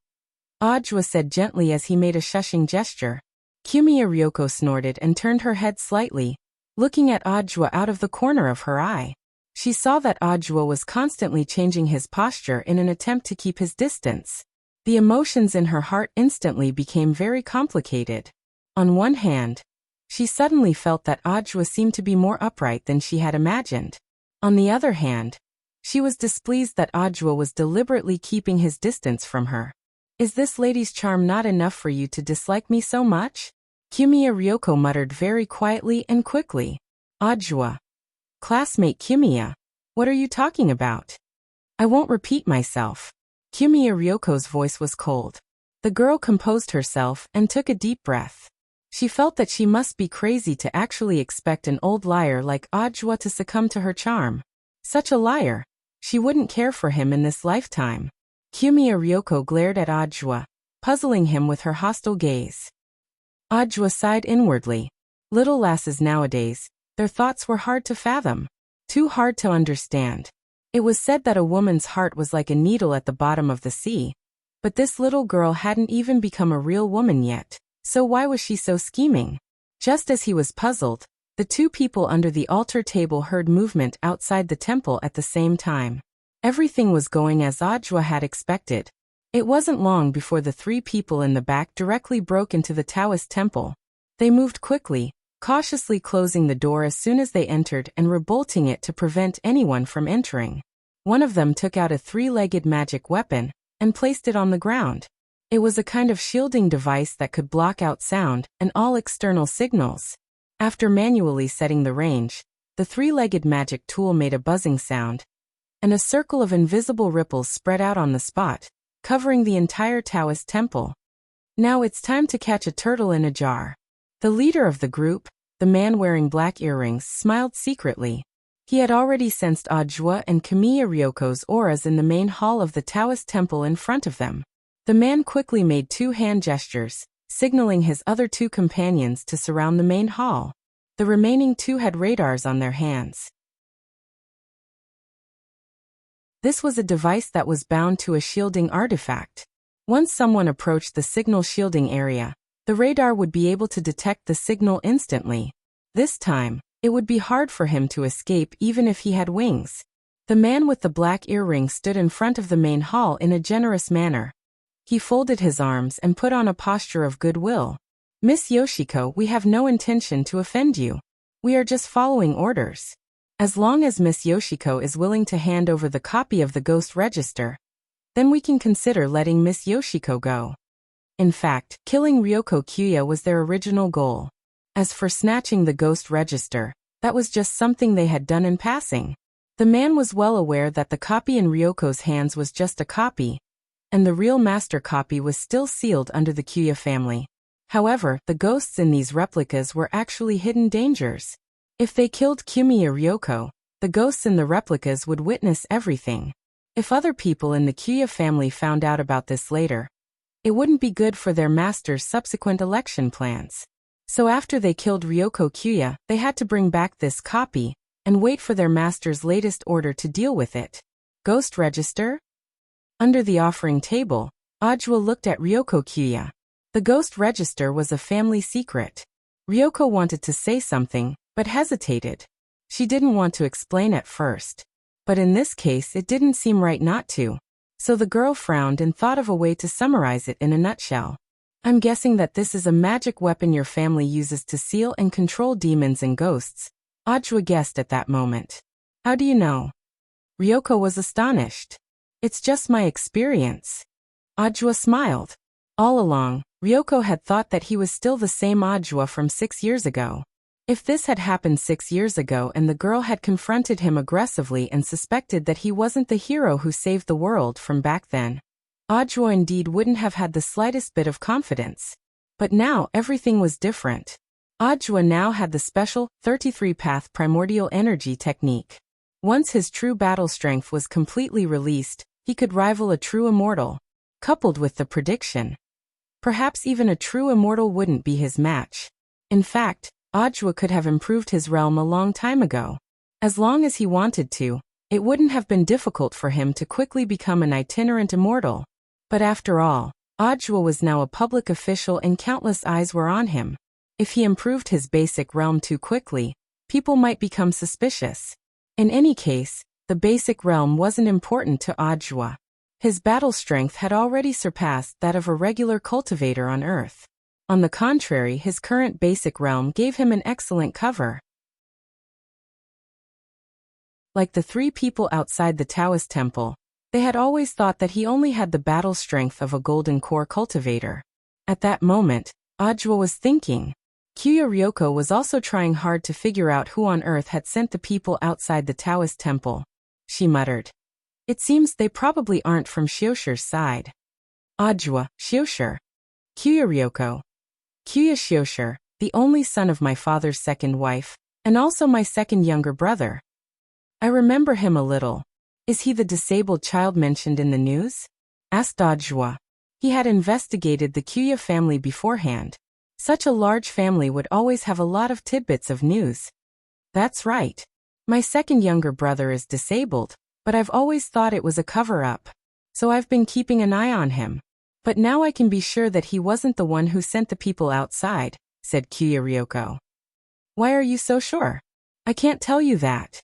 Audiobook said gently as he made a shushing gesture. Kimiya Ryoko snorted and turned her head slightly, looking at Audiobook out of the corner of her eye. She saw that Audiobook was constantly changing his posture in an attempt to keep his distance. The emotions in her heart instantly became very complicated. On one hand, she suddenly felt that Audiobook seemed to be more upright than she had imagined. On the other hand, she was displeased that Audiobook was deliberately keeping his distance from her. Is this lady's charm not enough for you to dislike me so much? Kimiya Ryoko muttered very quietly and quickly. Audiobook. Classmate Kimiya, what are you talking about? I won't repeat myself. Kimiya Ryoko's voice was cold. The girl composed herself and took a deep breath. She felt that she must be crazy to actually expect an old liar like Audiobook to succumb to her charm. Such a liar. She wouldn't care for him in this lifetime. Kimiya Ryoko glared at Audiobook, puzzling him with her hostile gaze. Audiobook sighed inwardly. Little lasses nowadays, their thoughts were hard to fathom. Too hard to understand. It was said that a woman's heart was like a needle at the bottom of the sea. But this little girl hadn't even become a real woman yet. So why was she so scheming? Just as he was puzzled, the two people under the altar table heard movement outside the temple at the same time. Everything was going as Audiobook had expected. It wasn't long before the three people in the back directly broke into the Taoist temple. They moved quickly, cautiously closing the door as soon as they entered and rebolting it to prevent anyone from entering. One of them took out a three-legged magic weapon and placed it on the ground. It was a kind of shielding device that could block out sound and all external signals. After manually setting the range, the three-legged magic tool made a buzzing sound, and a circle of invisible ripples spread out on the spot, covering the entire Taoist temple. Now it's time to catch a turtle in a jar. The leader of the group, the man wearing black earrings, smiled secretly. He had already sensed Audiobook and Kimiya Ryoko's auras in the main hall of the Taoist temple in front of them. The man quickly made two hand gestures, signaling his other two companions to surround the main hall. The remaining two had radars on their hands. This was a device that was bound to a shielding artifact. Once someone approached the signal shielding area, the radar would be able to detect the signal instantly. This time, it would be hard for him to escape even if he had wings. The man with the black earring stood in front of the main hall in a generous manner. He folded his arms and put on a posture of goodwill. Miss Yoshiko, we have no intention to offend you. We are just following orders. As long as Miss Yoshiko is willing to hand over the copy of the ghost register, then we can consider letting Miss Yoshiko go. In fact, killing Ryoko Kyuya was their original goal. As for snatching the ghost register, that was just something they had done in passing. The man was well aware that the copy in Ryoko's hands was just a copy, and the real master copy was still sealed under the Kyuya family. However, the ghosts in these replicas were actually hidden dangers. If they killed Kiyomiya Ryoko, the ghosts in the replicas would witness everything. If other people in the Kyuya family found out about this later, it wouldn't be good for their master's subsequent election plans. So after they killed Ryoko Kyuya, they had to bring back this copy and wait for their master's latest order to deal with it. Ghost register? Under the offering table, Ajua looked at Ryoko Kyuya. The ghost register was a family secret. Ryoko wanted to say something, but hesitated. She didn't want to explain at first. But in this case it didn't seem right not to. So the girl frowned and thought of a way to summarize it in a nutshell. I'm guessing that this is a magic weapon your family uses to seal and control demons and ghosts, Ajua guessed at that moment. How do you know? Ryoko was astonished. It's just my experience. Ajua smiled. All along, Ryoko had thought that he was still the same Ajua from 6 years ago. If this had happened 6 years ago and the girl had confronted him aggressively and suspected that he wasn't the hero who saved the world from back then, Ajua indeed wouldn't have had the slightest bit of confidence. But now everything was different. Ajua now had the special 33-path primordial energy technique. Once his true battle strength was completely released, he could rival a true immortal. Coupled with the prediction, perhaps even a true immortal wouldn't be his match. In fact, Ajua could have improved his realm a long time ago. As long as he wanted to, it wouldn't have been difficult for him to quickly become an itinerant immortal. But after all, Ajua was now a public official and countless eyes were on him. If he improved his basic realm too quickly, people might become suspicious. In any case, the basic realm wasn't important to Ajua. His battle strength had already surpassed that of a regular cultivator on Earth. On the contrary, his current basic realm gave him an excellent cover. Like the 3 people outside the Taoist temple, they had always thought that he only had the battle strength of a golden core cultivator. At that moment, Ajua was thinking. Kyuya Ryoko was also trying hard to figure out who on earth had sent the people outside the Taoist temple. She muttered. It seems they probably aren't from Shioshi's side. Ajua, Shioshi. Kyuya Ryoko. Kyuya Shioshi, the only son of my father's second wife, and also my second younger brother. I remember him a little. Is he the disabled child mentioned in the news? Asked Ajua. He had investigated the Kyuya family beforehand. Such a large family would always have a lot of tidbits of news. That's right. My second younger brother is disabled, but I've always thought it was a cover-up. So I've been keeping an eye on him. But now I can be sure that he wasn't the one who sent the people outside, said Kyuya Ryoko. Why are you so sure? I can't tell you that.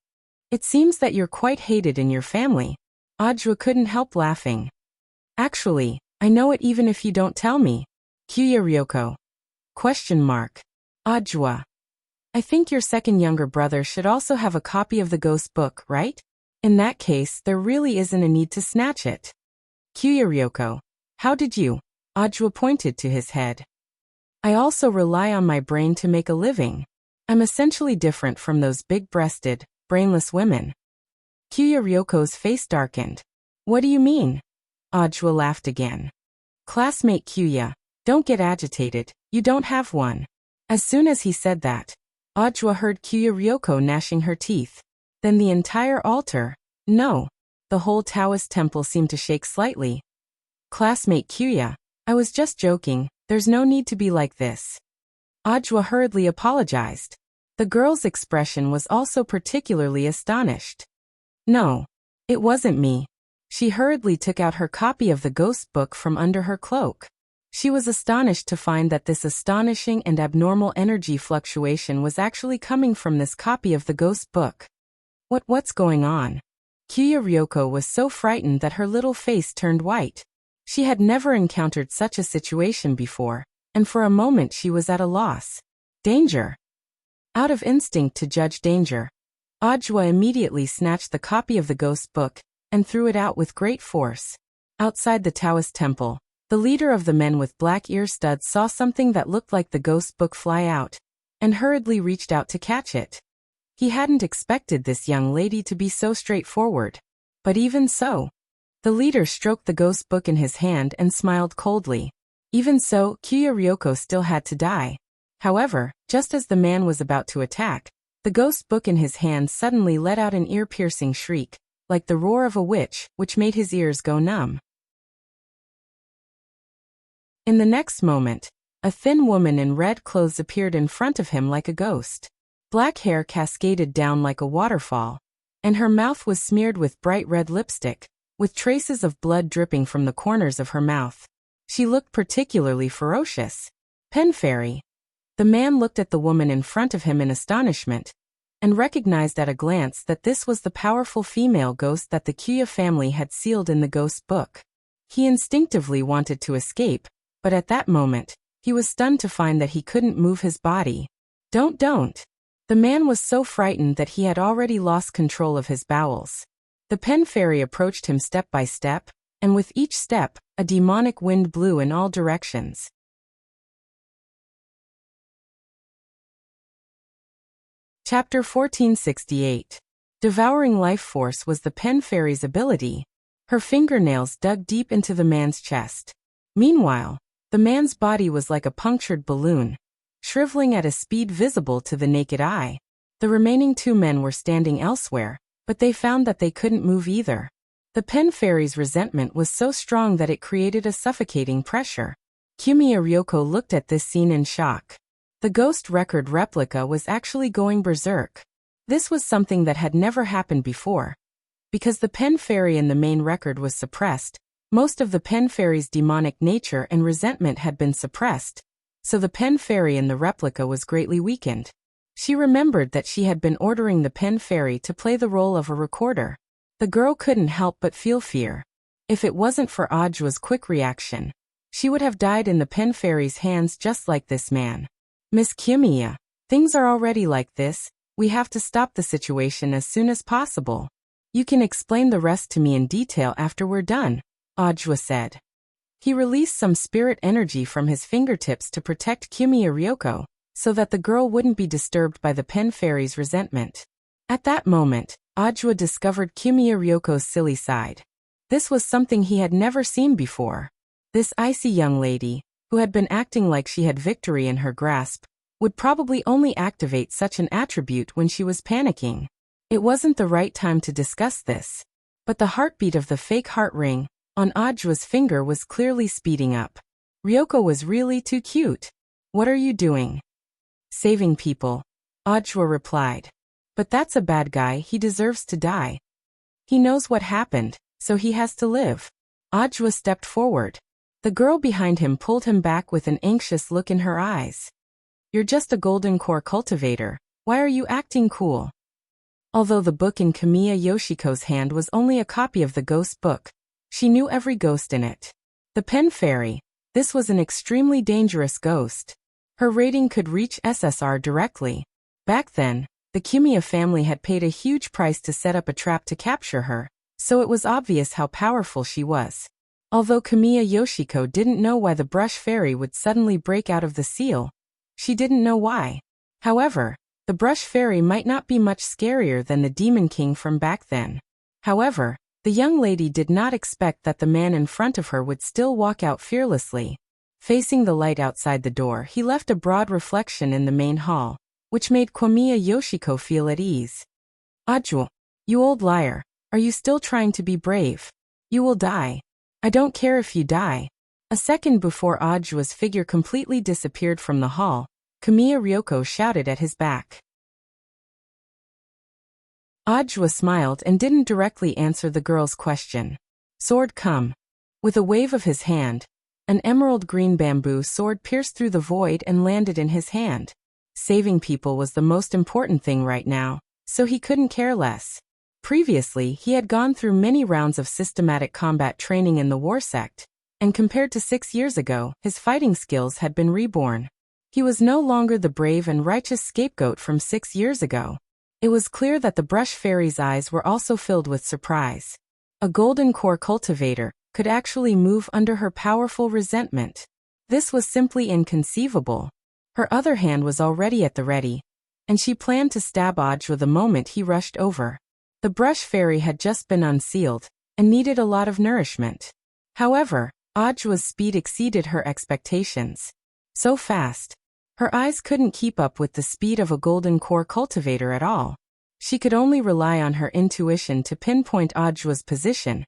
It seems that you're quite hated in your family. Ajua couldn't help laughing. Actually, I know it even if you don't tell me. Kyuya Ryoko. Question mark. Ajua. I think your second younger brother should also have a copy of the ghost book, right? In that case, there really isn't a need to snatch it. Kyuya Ryoko. How did you? Ajua pointed to his head. I also rely on my brain to make a living. I'm essentially different from those big-breasted, brainless women. Kyuya Ryoko's face darkened. What do you mean? Ajua laughed again. Classmate Kyuya, don't get agitated, you don't have one. As soon as he said that, Ajua heard Kyuya Ryoko gnashing her teeth. Then the entire altar, no, the whole Taoist temple seemed to shake slightly. Classmate Kyuya, I was just joking, there's no need to be like this. Ajua hurriedly apologized. The girl's expression was also particularly astonished. No, it wasn't me. She hurriedly took out her copy of the ghost book from under her cloak. She was astonished to find that this astonishing and abnormal energy fluctuation was actually coming from this copy of the ghost book. What's going on? Kyuya Ryoko was so frightened that her little face turned white. She had never encountered such a situation before, and for a moment she was at a loss. Danger. Out of instinct to judge danger, Ajwa immediately snatched the copy of the ghost book and threw it out with great force. Outside the Taoist temple, the leader of the men with black ear studs saw something that looked like the ghost book fly out, and hurriedly reached out to catch it. He hadn't expected this young lady to be so straightforward. But even so, the leader stroked the ghost book in his hand and smiled coldly. Even so, Kyuya Ryoko still had to die. However, just as the man was about to attack, the ghost book in his hand suddenly let out an ear-piercing shriek, like the roar of a witch, which made his ears go numb. In the next moment, a thin woman in red clothes appeared in front of him like a ghost. Black hair cascaded down like a waterfall, and her mouth was smeared with bright red lipstick, with traces of blood dripping from the corners of her mouth. She looked particularly ferocious. Pen Fairy. The man looked at the woman in front of him in astonishment, and recognized at a glance that this was the powerful female ghost that the Kyuya family had sealed in the ghost book. He instinctively wanted to escape, but at that moment, he was stunned to find that he couldn't move his body. Don't. The man was so frightened that he had already lost control of his bowels. The Pen Fairy approached him step by step, and with each step, a demonic wind blew in all directions. Chapter 1468. Devouring life force was the Pen Fairy's ability. Her fingernails dug deep into the man's chest. Meanwhile, the man's body was like a punctured balloon, shriveling at a speed visible to the naked eye. The remaining two men were standing elsewhere, but they found that they couldn't move either. The Pen Fairy's resentment was so strong that it created a suffocating pressure. Kiyomiya Ryoko looked at this scene in shock. The ghost record replica was actually going berserk. This was something that had never happened before. Because the Pen Fairy in the main record was suppressed, most of the Pen Fairy's demonic nature and resentment had been suppressed, so the Pen Fairy in the replica was greatly weakened. She remembered that she had been ordering the Pen Fairy to play the role of a recorder. The girl couldn't help but feel fear. If it wasn't for Ajwa's quick reaction, she would have died in the Pen Fairy's hands just like this man. Miss Kiyomiya, things are already like this. We have to stop the situation as soon as possible. You can explain the rest to me in detail after we're done, Ajwa said. He released some spirit energy from his fingertips to protect Kiyomiya Ryoko, so that the girl wouldn't be disturbed by the Pen Fairy's resentment. At that moment, Ajwa discovered Kiyomiya Ryoko's silly side. This was something he had never seen before. This icy young lady, who had been acting like she had victory in her grasp, would probably only activate such an attribute when she was panicking. It wasn't the right time to discuss this. But the heartbeat of the fake heart ring on Ajwa's finger was clearly speeding up. Ryoko was really too cute. What are you doing? Saving people, Ajwa replied. But that's a bad guy, he deserves to die. He knows what happened, so he has to live. Ajwa stepped forward. The girl behind him pulled him back with an anxious look in her eyes. You're just a golden core cultivator, why are you acting cool? Although the book in Kamiya Yoshiko's hand was only a copy of the ghost book, she knew every ghost in it. The Pen Fairy, this was an extremely dangerous ghost. Her rating could reach SSR directly. Back then, the Kiyomiya family had paid a huge price to set up a trap to capture her, so it was obvious how powerful she was. Although Kamiya Yoshiko didn't know why the brush fairy would suddenly break out of the seal, she didn't know why. However, the brush fairy might not be much scarier than the Demon King from back then. However, the young lady did not expect that the man in front of her would still walk out fearlessly. Facing the light outside the door, he left a broad reflection in the main hall, which made Kamiya Yoshiko feel at ease. Ajwa, you old liar, are you still trying to be brave? You will die. I don't care if you die. A second before Ajwa's figure completely disappeared from the hall, Kamiya Ryoko shouted at his back. Ajwa smiled and didn't directly answer the girl's question. Sword come. With a wave of his hand, an emerald green bamboo sword pierced through the void and landed in his hand. Saving people was the most important thing right now, so he couldn't care less. Previously, he had gone through many rounds of systematic combat training in the war sect, and compared to 6 years ago, his fighting skills had been reborn. He was no longer the brave and righteous scapegoat from 6 years ago. It was clear that the brush fairy's eyes were also filled with surprise. A golden core cultivator could actually move under her powerful resentment. This was simply inconceivable. Her other hand was already at the ready, and she planned to stab Audra the moment he rushed over. The brush fairy had just been unsealed and needed a lot of nourishment. However, Audra's speed exceeded her expectations. So fast, her eyes couldn't keep up with the speed of a golden core cultivator at all. She could only rely on her intuition to pinpoint Audra's position,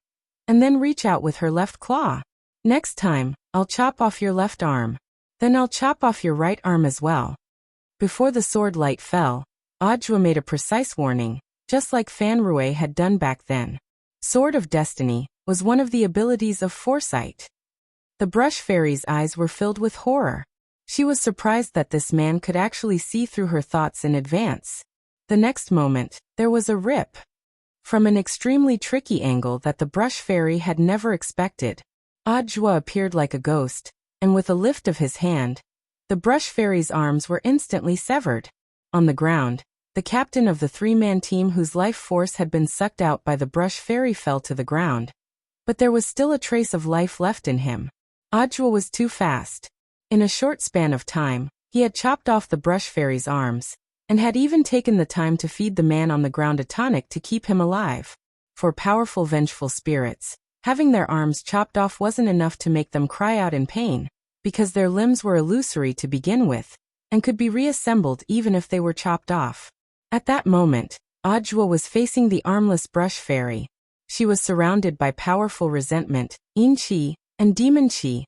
and then reach out with her left claw. Next time, I'll chop off your left arm. Then I'll chop off your right arm as well. Before the sword light fell, Audra made a precise warning, just like Fan Rue had done back then. Sword of Destiny was one of the abilities of foresight. The brush fairy's eyes were filled with horror. She was surprised that this man could actually see through her thoughts in advance. The next moment, there was a rip. From an extremely tricky angle that the brush fairy had never expected, Audra appeared like a ghost, and with a lift of his hand, the brush fairy's arms were instantly severed. On the ground, the captain of the 3-man team whose life force had been sucked out by the brush fairy fell to the ground. But there was still a trace of life left in him. Audra was too fast. In a short span of time, he had chopped off the brush fairy's arms, and had even taken the time to feed the man on the ground a tonic to keep him alive. For powerful vengeful spirits, having their arms chopped off wasn't enough to make them cry out in pain, because their limbs were illusory to begin with, and could be reassembled even if they were chopped off. At that moment, Audra was facing the armless brush fairy. She was surrounded by powerful resentment, yin qi, and demon qi.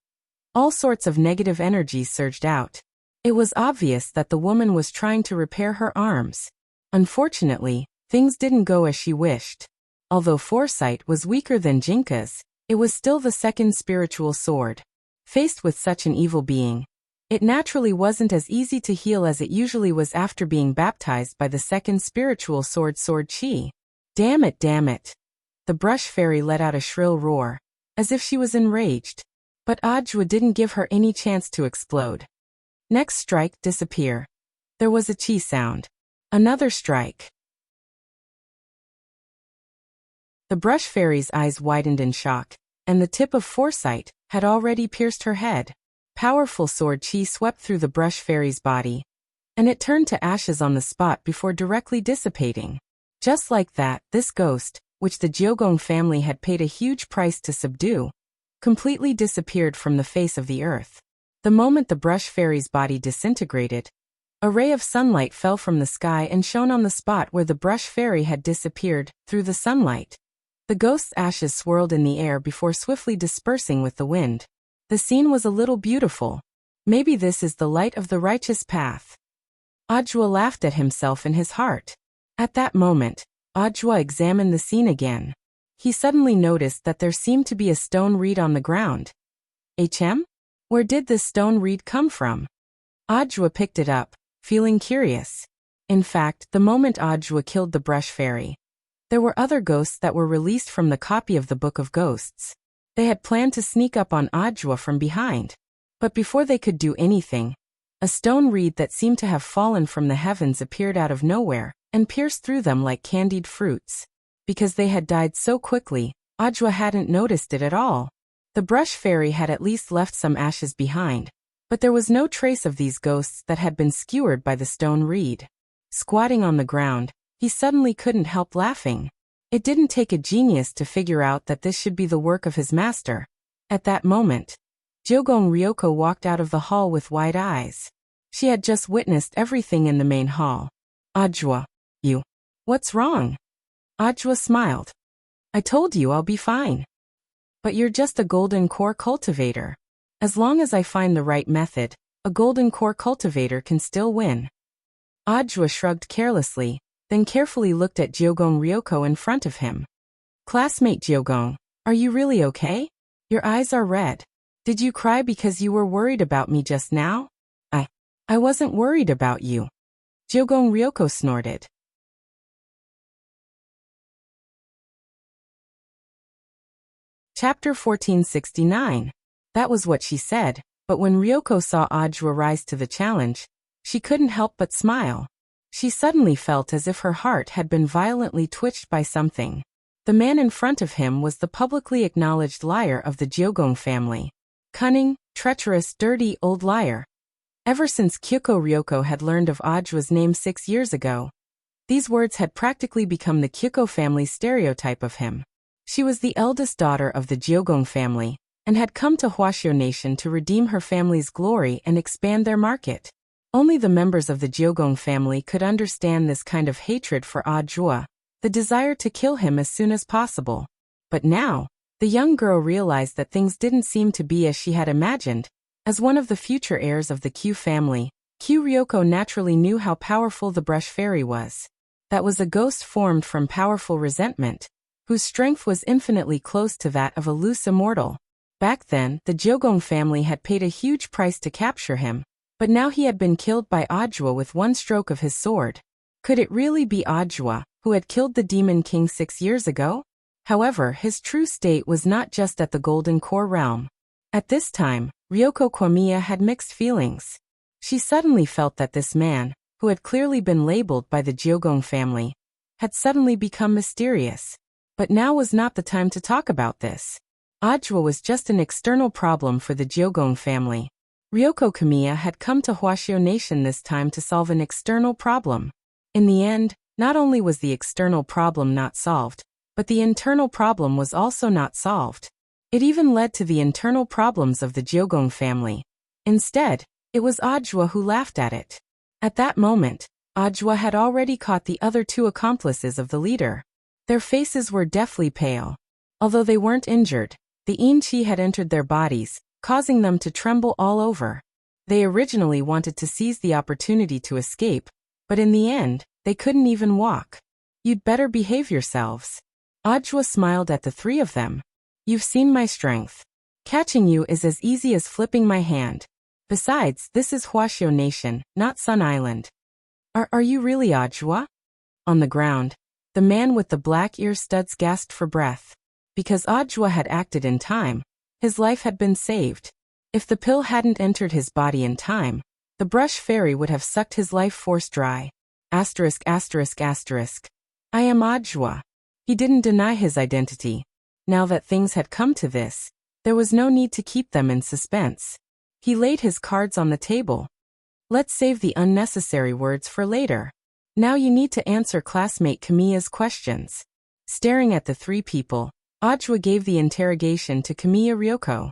All sorts of negative energies surged out. It was obvious that the woman was trying to repair her arms. Unfortunately, things didn't go as she wished. Although foresight was weaker than Jinka's, it was still the second spiritual sword. Faced with such an evil being, it naturally wasn't as easy to heal as it usually was after being baptized by the second spiritual sword Qi. Damn it, damn it. The brush fairy let out a shrill roar, as if she was enraged. But Audra didn't give her any chance to explode. Next strike, disappear. There was a chi sound. Another strike. The brush fairy's eyes widened in shock, and the tip of foresight had already pierced her head. Powerful sword chi swept through the brush fairy's body, and it turned to ashes on the spot before directly dissipating. Just like that, this ghost, which the Jiogong family had paid a huge price to subdue, completely disappeared from the face of the earth. The moment the brush fairy's body disintegrated, a ray of sunlight fell from the sky and shone on the spot where the brush fairy had disappeared, through the sunlight. The ghost's ashes swirled in the air before swiftly dispersing with the wind. The scene was a little beautiful. Maybe this is the light of the righteous path. Audra laughed at himself in his heart. At that moment, Audra examined the scene again. He suddenly noticed that there seemed to be a stone reed on the ground. HM? Where did this stone reed come from? Audra picked it up, feeling curious. In fact, the moment Audra killed the brush fairy, there were other ghosts that were released from the copy of the Book of Ghosts. They had planned to sneak up on Audra from behind. But before they could do anything, a stone reed that seemed to have fallen from the heavens appeared out of nowhere, and pierced through them like candied fruits. Because they had died so quickly, Audra hadn't noticed it at all. The brush fairy had at least left some ashes behind, but there was no trace of these ghosts that had been skewered by the stone reed. Squatting on the ground, he suddenly couldn't help laughing. It didn't take a genius to figure out that this should be the work of his master. At that moment, Jiogong Ryoko walked out of the hall with wide eyes. She had just witnessed everything in the main hall. Audra, what's wrong? Audra smiled. I told you I'll be fine. But you're just a golden core cultivator. As long as I find the right method, a golden core cultivator can still win. Audra shrugged carelessly, then carefully looked at Jiogong Ryoko in front of him. Classmate Jiogong, are you really okay? Your eyes are red. Did you cry because you were worried about me just now? I wasn't worried about you. Jiogong Ryoko snorted. Chapter 1469. That was what she said, but when Ryoko saw Ajwa rise to the challenge, she couldn't help but smile. She suddenly felt as if her heart had been violently twitched by something. The man in front of him was the publicly acknowledged liar of the Jeogong family. Cunning, treacherous, dirty, old liar. Ever since Kyoko Ryoko had learned of Ajwa's name 6 years ago, these words had practically become the Kyoko family's stereotype of him. She was the eldest daughter of the Jeogong family, and had come to Hwasyo Nation to redeem her family's glory and expand their market. Only the members of the Jeogong family could understand this kind of hatred for Ajwa, the desire to kill him as soon as possible. But now, the young girl realized that things didn't seem to be as she had imagined. As one of the future heirs of the Q family, Q Ryoko naturally knew how powerful the brush fairy was. That was a ghost formed from powerful resentment, whose strength was infinitely close to that of a loose immortal. Back then, the Jeogong family had paid a huge price to capture him, but now he had been killed by Ajwa with one stroke of his sword. Could it really be Ajwa, who had killed the Demon King 6 years ago? However, his true state was not just at the Golden Core realm. At this time, Ryoko Kwamiya had mixed feelings. She suddenly felt that this man, who had clearly been labeled by the Jeogong family, had suddenly become mysterious. But now was not the time to talk about this. Ajwa was just an external problem for the Jeogong family. Ryoko Kamiya had come to Hwasyo Nation this time to solve an external problem. In the end, not only was the external problem not solved, but the internal problem was also not solved. It even led to the internal problems of the Jeogong family. Instead, it was Ajwa who laughed at it. At that moment, Ajwa had already caught the other 2 accomplices of the leader. Their faces were deathly pale. Although they weren't injured, the Inchi had entered their bodies, causing them to tremble all over. They originally wanted to seize the opportunity to escape, but in the end, they couldn't even walk. You'd better behave yourselves. Ajwa smiled at the 3 of them. You've seen my strength. Catching you is as easy as flipping my hand. Besides, this is Hwasyo Nation, not Sun Island. Are you really Ajwa? On the ground, the man with the black ear studs gasped for breath. Because Ajwa had acted in time, his life had been saved. If the pill hadn't entered his body in time, the brush fairy would have sucked his life force dry. Asterisk asterisk asterisk. I am Ajwa. He didn't deny his identity. Now that things had come to this, there was no need to keep them in suspense. He laid his cards on the table. Let's save the unnecessary words for later. Now you need to answer classmate Kamiya's questions. Staring at the 3 people, Ajwa gave the interrogation to Kamiya Ryoko.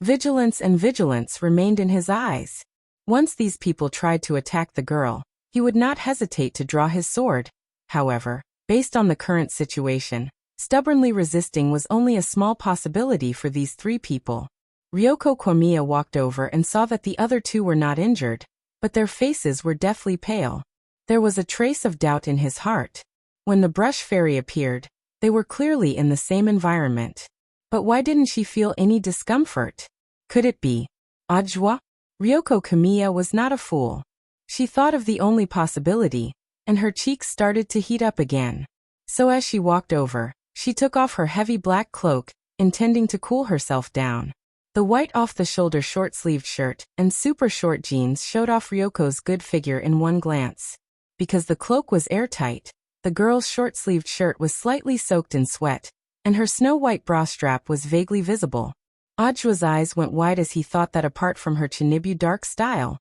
Vigilance and vigilance remained in his eyes. Once these people tried to attack the girl, he would not hesitate to draw his sword. However, based on the current situation, stubbornly resisting was only a small possibility for these 3 people. Ryoko Kwamiya walked over and saw that the other 2 were not injured, but their faces were deathly pale. There was a trace of doubt in his heart. When the brush fairy appeared, they were clearly in the same environment. But why didn't she feel any discomfort? Could it be Ajwa? Ryoko Kamiya was not a fool. She thought of the only possibility, and her cheeks started to heat up again. So as she walked over, she took off her heavy black cloak, intending to cool herself down. The white off-the-shoulder short-sleeved shirt and super short jeans showed off Ryoko's good figure in one glance. Because the cloak was airtight, the girl's short-sleeved shirt was slightly soaked in sweat, and her snow-white bra strap was vaguely visible. Ajwa's eyes went wide as he thought that apart from her Chinibu dark style,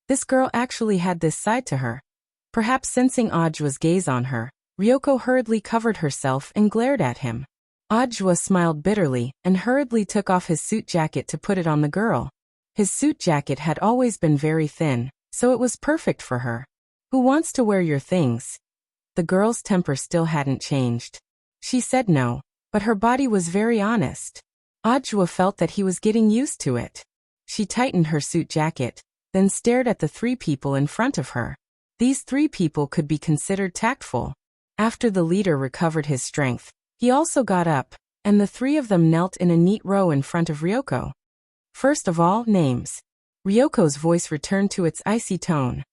this girl actually had this side to her. Perhaps sensing Ajwa's gaze on her, Ryoko hurriedly covered herself and glared at him. Ajwa smiled bitterly and hurriedly took off his suit jacket to put it on the girl. His suit jacket had always been very thin, so it was perfect for her. Who wants to wear your things? The girl's temper still hadn't changed. She said no, but her body was very honest. Ajwa felt that he was getting used to it. She tightened her suit jacket, then stared at the 3 people in front of her. These 3 people could be considered tactful. After the leader recovered his strength, he also got up, and the 3 of them knelt in a neat row in front of Ryoko. First of all, names. Ryoko's voice returned to its icy tone.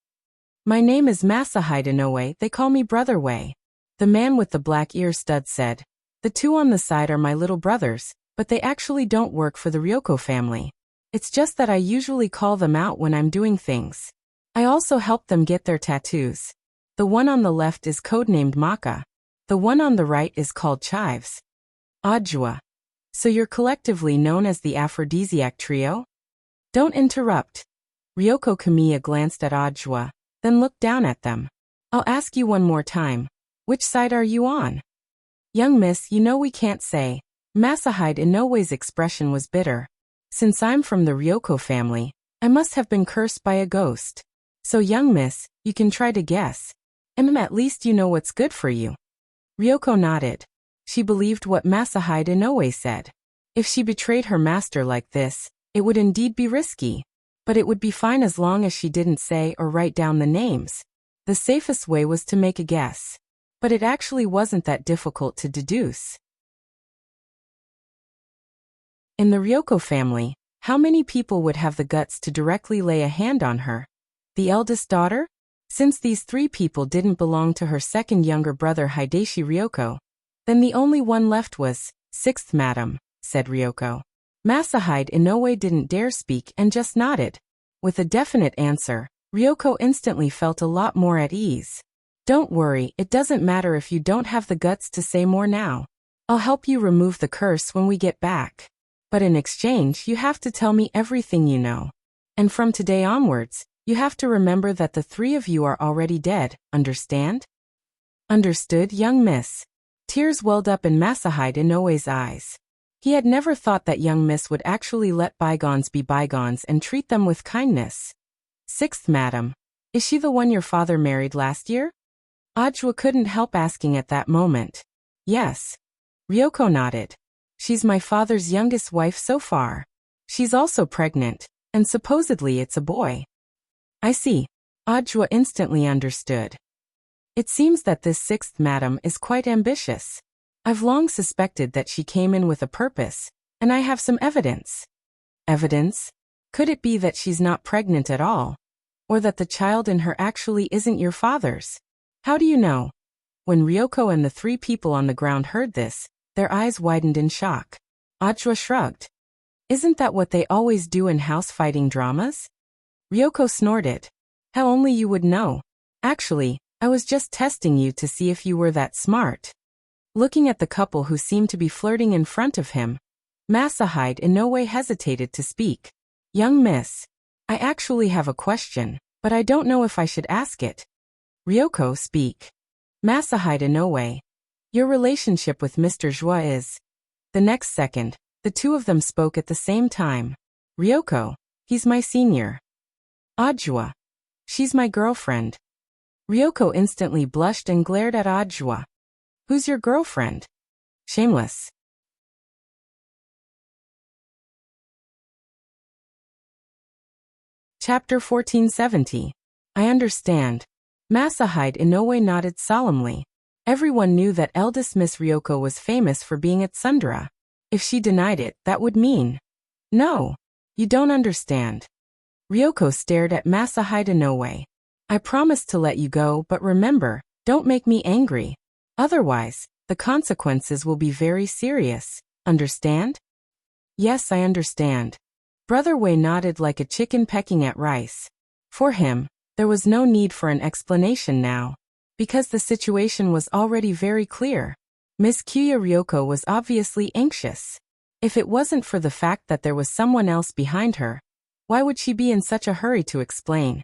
My name is Masahide Inoue, they call me Brother Wei. The man with the black ear studs said. The 2 on the side are my little brothers, but they actually don't work for the Ryoko family. It's just that I usually call them out when I'm doing things. I also help them get their tattoos. The one on the left is codenamed Maka. The one on the right is called Chives. Ajwa. So you're collectively known as the Aphrodisiac Trio? Don't interrupt. Ryoko Kamiya glanced at Ajwa, then looked down at them. I'll ask you one more time. Which side are you on? Young miss, you know we can't say. Masahide Inoue's expression was bitter. Since I'm from the Ryoko family, I must have been cursed by a ghost. So young miss, you can try to guess. At least you know what's good for you. Ryoko nodded. She believed what Masahide Inoue said. If she betrayed her master like this, it would indeed be risky. But it would be fine as long as she didn't say or write down the names. The safest way was to make a guess. But it actually wasn't that difficult to deduce. In the Ryoko family, how many people would have the guts to directly lay a hand on her? The eldest daughter? Since these 3 people didn't belong to her second younger brother Hideshi Ryoko, then the only one left was, 6th madam, said Ryoko. Masahide Inoue didn't dare speak and just nodded. With a definite answer, Ryoko instantly felt a lot more at ease. Don't worry, it doesn't matter if you don't have the guts to say more now. I'll help you remove the curse when we get back. But in exchange, you have to tell me everything you know. And from today onwards, you have to remember that the 3 of you are already dead, understand? Understood, young miss. Tears welled up in Masahide Inoue's eyes. He had never thought that young miss would actually let bygones be bygones and treat them with kindness. 6th madam. Is she the one your father married last year? Ajwa couldn't help asking at that moment. Yes. Ryoko nodded. She's my father's youngest wife so far. She's also pregnant, and supposedly it's a boy. I see. Ajwa instantly understood. It seems that this 6th madam is quite ambitious. I've long suspected that she came in with a purpose, and I have some evidence. Evidence? Could it be that she's not pregnant at all? Or that the child in her actually isn't your father's? How do you know? When Ryoko and the 3 people on the ground heard this, their eyes widened in shock. Ajwa shrugged. Isn't that what they always do in house-fighting dramas? Ryoko snorted. How only you would know. Actually, I was just testing you to see if you were that smart. Looking at the couple who seemed to be flirting in front of him, Masahide in no way hesitated to speak. Young miss, I actually have a question, but I don't know if I should ask it. Ryoko, speak. Masahide Inoue. Your relationship with Mr. Joie is... The next second, the 2 of them spoke at the same time. Ryoko, he's my senior. Ajwa. She's my girlfriend. Ryoko instantly blushed and glared at Ajwa. Who's your girlfriend? Shameless. Chapter 1470. I understand. Masahide Inoue nodded solemnly. Everyone knew that eldest Miss Ryoko was famous for being at Sundara. If she denied it, that would mean... No, you don't understand. Ryoko stared at Masahide Inoue. I promised to let you go, but remember, don't make me angry. Otherwise, the consequences will be very serious. Understand? Yes, I understand. Brother Wei nodded like a chicken pecking at rice. For him, there was no need for an explanation now, because the situation was already very clear. Miss Kyuya Ryoko was obviously anxious. If it wasn't for the fact that there was someone else behind her, why would she be in such a hurry to explain?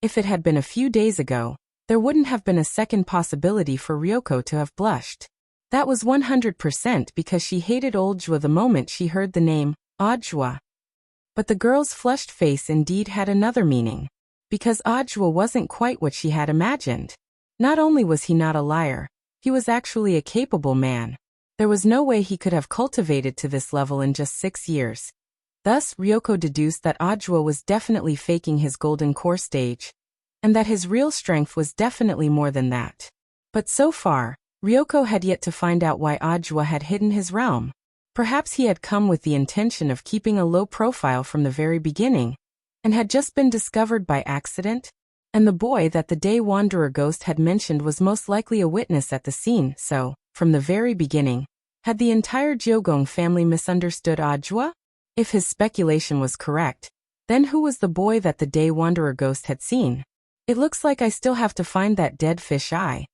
If it had been a few days ago, there wouldn't have been a second possibility for Ryoko to have blushed. That was 100% because she hated old Jua the moment she heard the name, Ajwa. But the girl's flushed face indeed had another meaning, because Ajwa wasn't quite what she had imagined. Not only was he not a liar, he was actually a capable man. There was no way he could have cultivated to this level in just 6 years. Thus, Ryoko deduced that Ajwa was definitely faking his golden core stage, and that his real strength was definitely more than that. But so far, Ryoko had yet to find out why Ajwa had hidden his realm. Perhaps he had come with the intention of keeping a low profile from the very beginning, and had just been discovered by accident? And the boy that the Day Wanderer ghost had mentioned was most likely a witness at the scene, so, from the very beginning, Had the entire Jiogong family misunderstood Ajwa? If his speculation was correct, then who was the boy that the day wanderer ghost had seen? It looks like I still have to find that dead fish eye.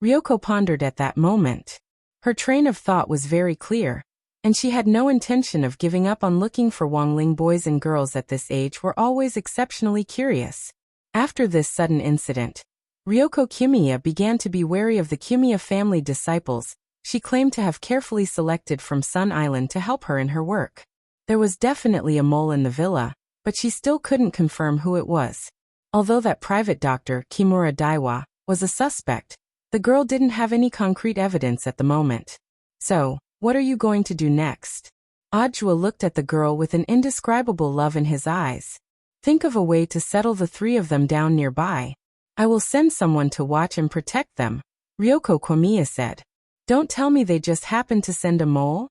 Ryoko pondered at that moment. Her train of thought was very clear, and she had no intention of giving up on looking for Wangling. Boys and girls at this age were always exceptionally curious. After this sudden incident, Ryoko Kimiya began to be wary of the Kimiya family disciples she claimed to have carefully selected from Sun Island to help her in her work. There was definitely a mole in the villa, but she still couldn't confirm who it was. Although that private doctor, Kimura Daiwa, was a suspect, the girl didn't have any concrete evidence at the moment. So, what are you going to do next? Ajwa looked at the girl with an indescribable love in his eyes. Think of a way to settle the three of them down nearby. I will send someone to watch and protect them, Ryoko Komiya said. Don't tell me they just happened to send a mole?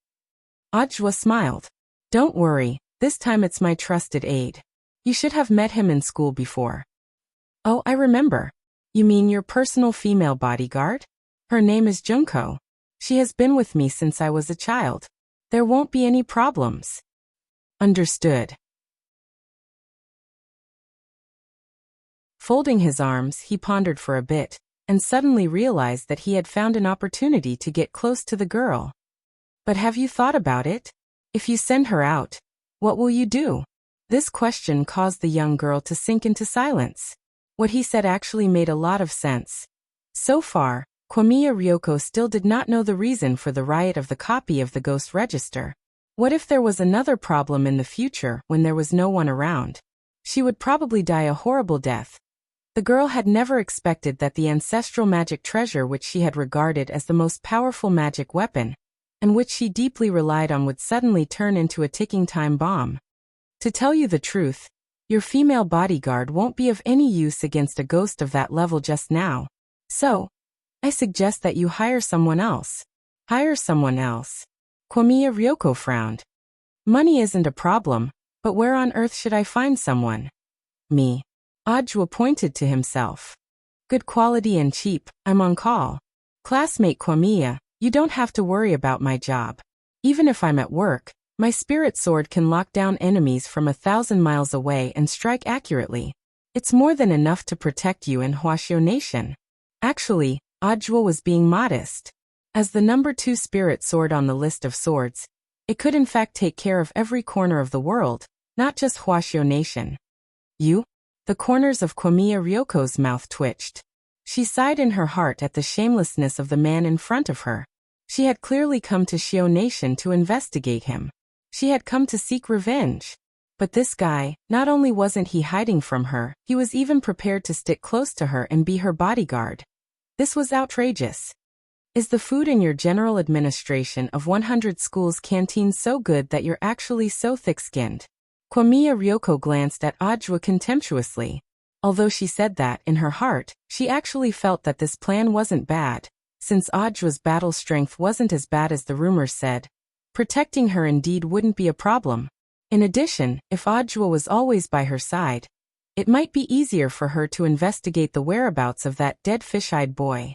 Ajwa smiled. Don't worry, this time it's my trusted aide. You should have met him in school before. Oh, I remember. You mean your personal female bodyguard? Her name is Junko. She has been with me since I was a child. There won't be any problems. Understood. Folding his arms, he pondered for a bit, and suddenly realized that he had found an opportunity to get close to the girl. But have you thought about it? If you send her out, what will you do? This question caused the young girl to sink into silence. What he said actually made a lot of sense. So far, Komiya Ryoko still did not know the reason for the riot of the copy of the ghost register. What if there was another problem in the future when there was no one around? She would probably die a horrible death. The girl had never expected that the ancestral magic treasure which she had regarded as the most powerful magic weapon, and which she deeply relied on, would suddenly turn into a ticking time bomb. To tell you the truth, your female bodyguard won't be of any use against a ghost of that level just now. So, I suggest that you hire someone else. Hire someone else. Komiya Ryoko frowned. Money isn't a problem, but where on earth should I find someone? Me. Ajwa pointed to himself. Good quality and cheap, I'm on call. Classmate Komiya, you don't have to worry about my job. Even if I'm at work, my spirit sword can lock down enemies from 1,000 miles away and strike accurately. It's more than enough to protect you and Huashio Nation. Actually, Ajwa was being modest. As the number 2 spirit sword on the list of swords, it could in fact take care of every corner of the world, not just Huashio Nation. You? The corners of Komiya Ryoko's mouth twitched. She sighed in her heart at the shamelessness of the man in front of her. She had clearly come to Shio Nation to investigate him. She had come to seek revenge. But this guy, not only wasn't he hiding from her, he was even prepared to stick close to her and be her bodyguard. This was outrageous. Is the food in your general administration of 100 schools canteen so good that you're actually so thick-skinned? Komiya Ryoko glanced at Ajwa contemptuously. Although she said that in her heart, she actually felt that this plan wasn't bad, since Ajwa's battle strength wasn't as bad as the rumors said. Protecting her indeed wouldn't be a problem. In addition, if Ajwa was always by her side, it might be easier for her to investigate the whereabouts of that dead fish-eyed boy.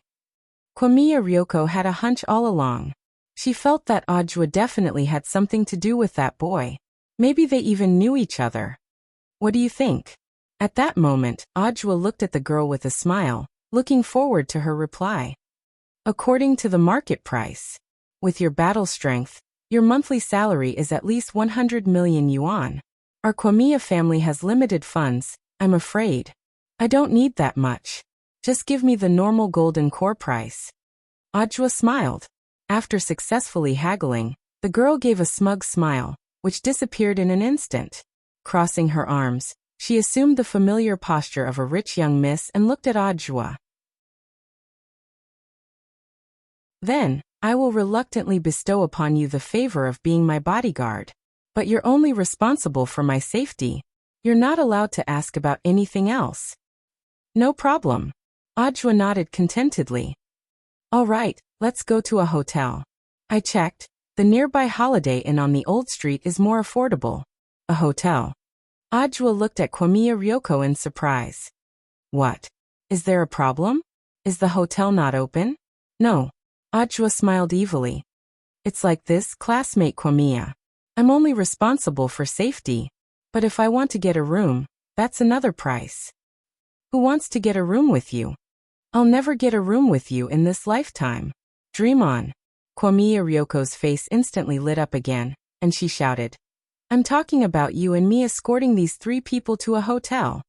Komiya Ryoko had a hunch all along. She felt that Ajwa definitely had something to do with that boy. Maybe they even knew each other. What do you think? At that moment, Ajwa looked at the girl with a smile, looking forward to her reply. According to the market price, with your battle strength, your monthly salary is at least 100 million yuan. Our Komiya family has limited funds, I'm afraid. I don't need that much. Just give me the normal golden core price. Ajwa smiled. After successfully haggling, the girl gave a smug smile, which disappeared in an instant. Crossing her arms, she assumed the familiar posture of a rich young miss and looked at Ajwa. Then, I will reluctantly bestow upon you the favor of being my bodyguard. But you're only responsible for my safety. You're not allowed to ask about anything else. No problem. Ajwa nodded contentedly. All right, let's go to a hotel. I checked. The nearby Holiday Inn on the old street is more affordable. A hotel. Ajwa looked at Komiya Ryoko in surprise. What? Is there a problem? Is the hotel not open? No. Ajwa smiled evilly. It's like this, classmate Kwamiya. I'm only responsible for safety. But if I want to get a room, that's another price. Who wants to get a room with you? I'll never get a room with you in this lifetime. Dream on. Kwamiya Ryoko's face instantly lit up again, and she shouted, I'm talking about you and me escorting these 3 people to a hotel.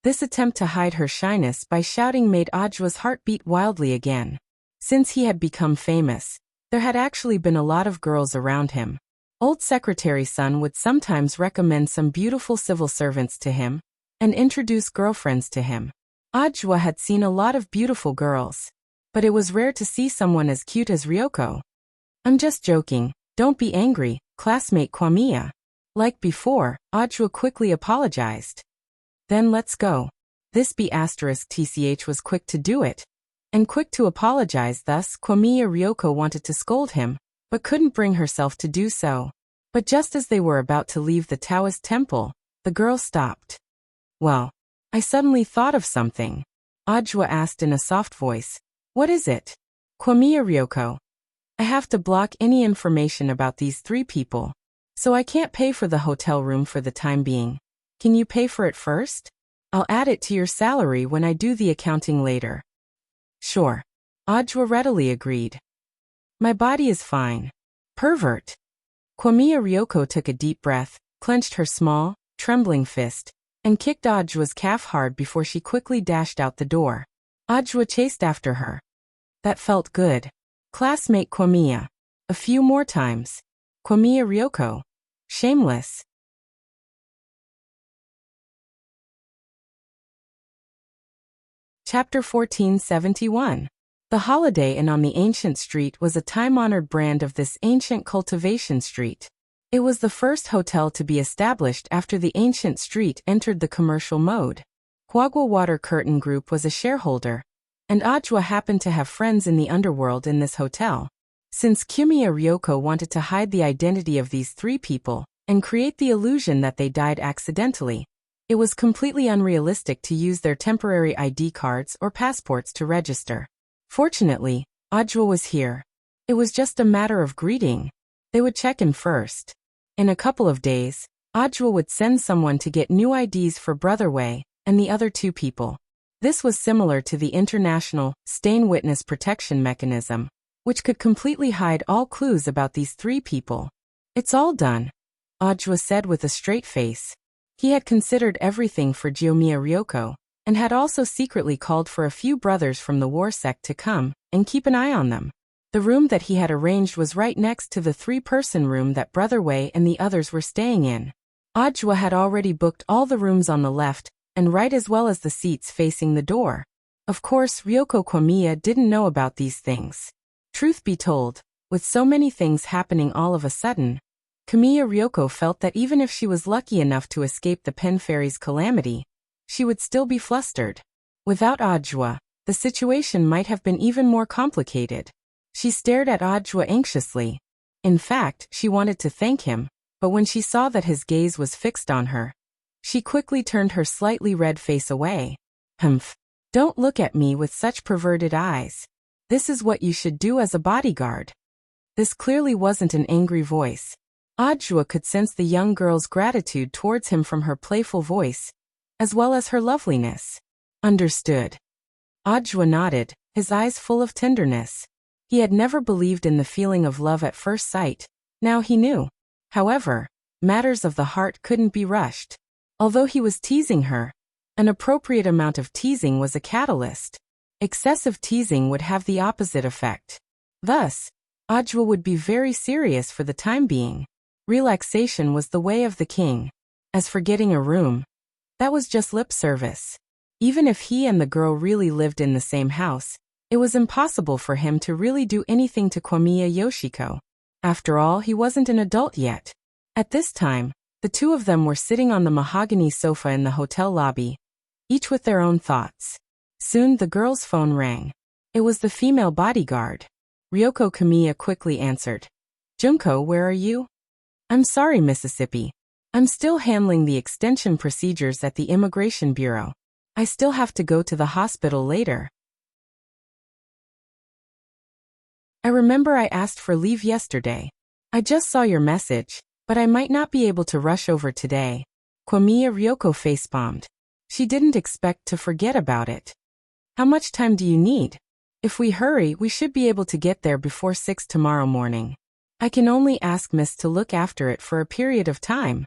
This attempt to hide her shyness by shouting made Ajua's heart beat wildly again. Since he had become famous, there had actually been a lot of girls around him. Old Secretary Sun would sometimes recommend some beautiful civil servants to him and introduce girlfriends to him. Ajua had seen a lot of beautiful girls, but it was rare to see someone as cute as Ryoko. I'm just joking, don't be angry, classmate Kwamiya. Like before, Ajua quickly apologized. Then let's go. This B*TCH was quick to do it, and quick to apologize. Thus, Kwamiya Ryoko wanted to scold him, but couldn't bring herself to do so. But just as they were about to leave the Taoist temple, the girl stopped. Well, I suddenly thought of something. Ajua asked in a soft voice. What is it? Kwamiya Ryoko. I have to block any information about these 3 people. So I can't pay for the hotel room for the time being. Can you pay for it first? I'll add it to your salary when I do the accounting later. Sure. Ajua readily agreed. My body is fine. Pervert. Kwamiya Ryoko took a deep breath, clenched her small, trembling fist, and kicked Ajua's calf hard before she quickly dashed out the door. Ajua chased after her. That felt good. Classmate Kwamiya. A few more times. Kwamiya Ryoko. Shameless. Chapter 1471. The Holiday Inn on the ancient street was a time-honored brand of this ancient cultivation street. It was the first hotel to be established after the ancient street entered the commercial mode. Huagwa Water Curtain Group was a shareholder, and Ajua happened to have friends in the underworld in this hotel. Since Kwamiya Ryoko wanted to hide the identity of these 3 people and create the illusion that they died accidentally, it was completely unrealistic to use their temporary ID cards or passports to register. Fortunately, Ajua was here. It was just a matter of greeting. They would check in first. In a couple of days, Ajua would send someone to get new IDs for Brother Wei and the other 2 people. This was similar to the international stain witness protection mechanism, which could completely hide all clues about these 3 people. It's all done, Ajua said with a straight face. He had considered everything for Kwamiya Ryoko, and had also secretly called for a few brothers from the war sect to come and keep an eye on them. The room that he had arranged was right next to the 3-person room that Brother Wei and the others were staying in. Ajua had already booked all the rooms on the left and right as well as the seats facing the door. Of course, Ryoko Kwamiya didn't know about these things. Truth be told, with so many things happening all of a sudden, Kwamiya Ryoko felt that even if she was lucky enough to escape the Pen Fairy's calamity, she would still be flustered. Without Ajua, the situation might have been even more complicated. She stared at Ajua anxiously. In fact, she wanted to thank him, but when she saw that his gaze was fixed on her, she quickly turned her slightly red face away. Humph. Don't look at me with such perverted eyes. This is what you should do as a bodyguard. This clearly wasn't an angry voice. Ajua could sense the young girl's gratitude towards him from her playful voice, as well as her loveliness. Understood. Ajua nodded, his eyes full of tenderness. He had never believed in the feeling of love at first sight. Now he knew. However, matters of the heart couldn't be rushed. Although he was teasing her, an appropriate amount of teasing was a catalyst. Excessive teasing would have the opposite effect. Thus, Ajua would be very serious for the time being. Relaxation was the way of the king. As for getting a room, that was just lip service. Even if he and the girl really lived in the same house, it was impossible for him to really do anything to Kwamiya Yoshiko. After all, he wasn't an adult yet. At this time, the 2 of them were sitting on the mahogany sofa in the hotel lobby, each with their own thoughts. Soon the girl's phone rang. It was the female bodyguard. Ryoko Kwamiya quickly answered. Junko, where are you? I'm sorry, Mississippi. I'm still handling the extension procedures at the Immigration Bureau. I still have to go to the hospital later. I remember I asked for leave yesterday. I just saw your message, but I might not be able to rush over today. Kwamiya Ryoko facepalmed. She didn't expect to forget about it. How much time do you need? If we hurry, we should be able to get there before 6 tomorrow morning. I can only ask Miss to look after it for a period of time.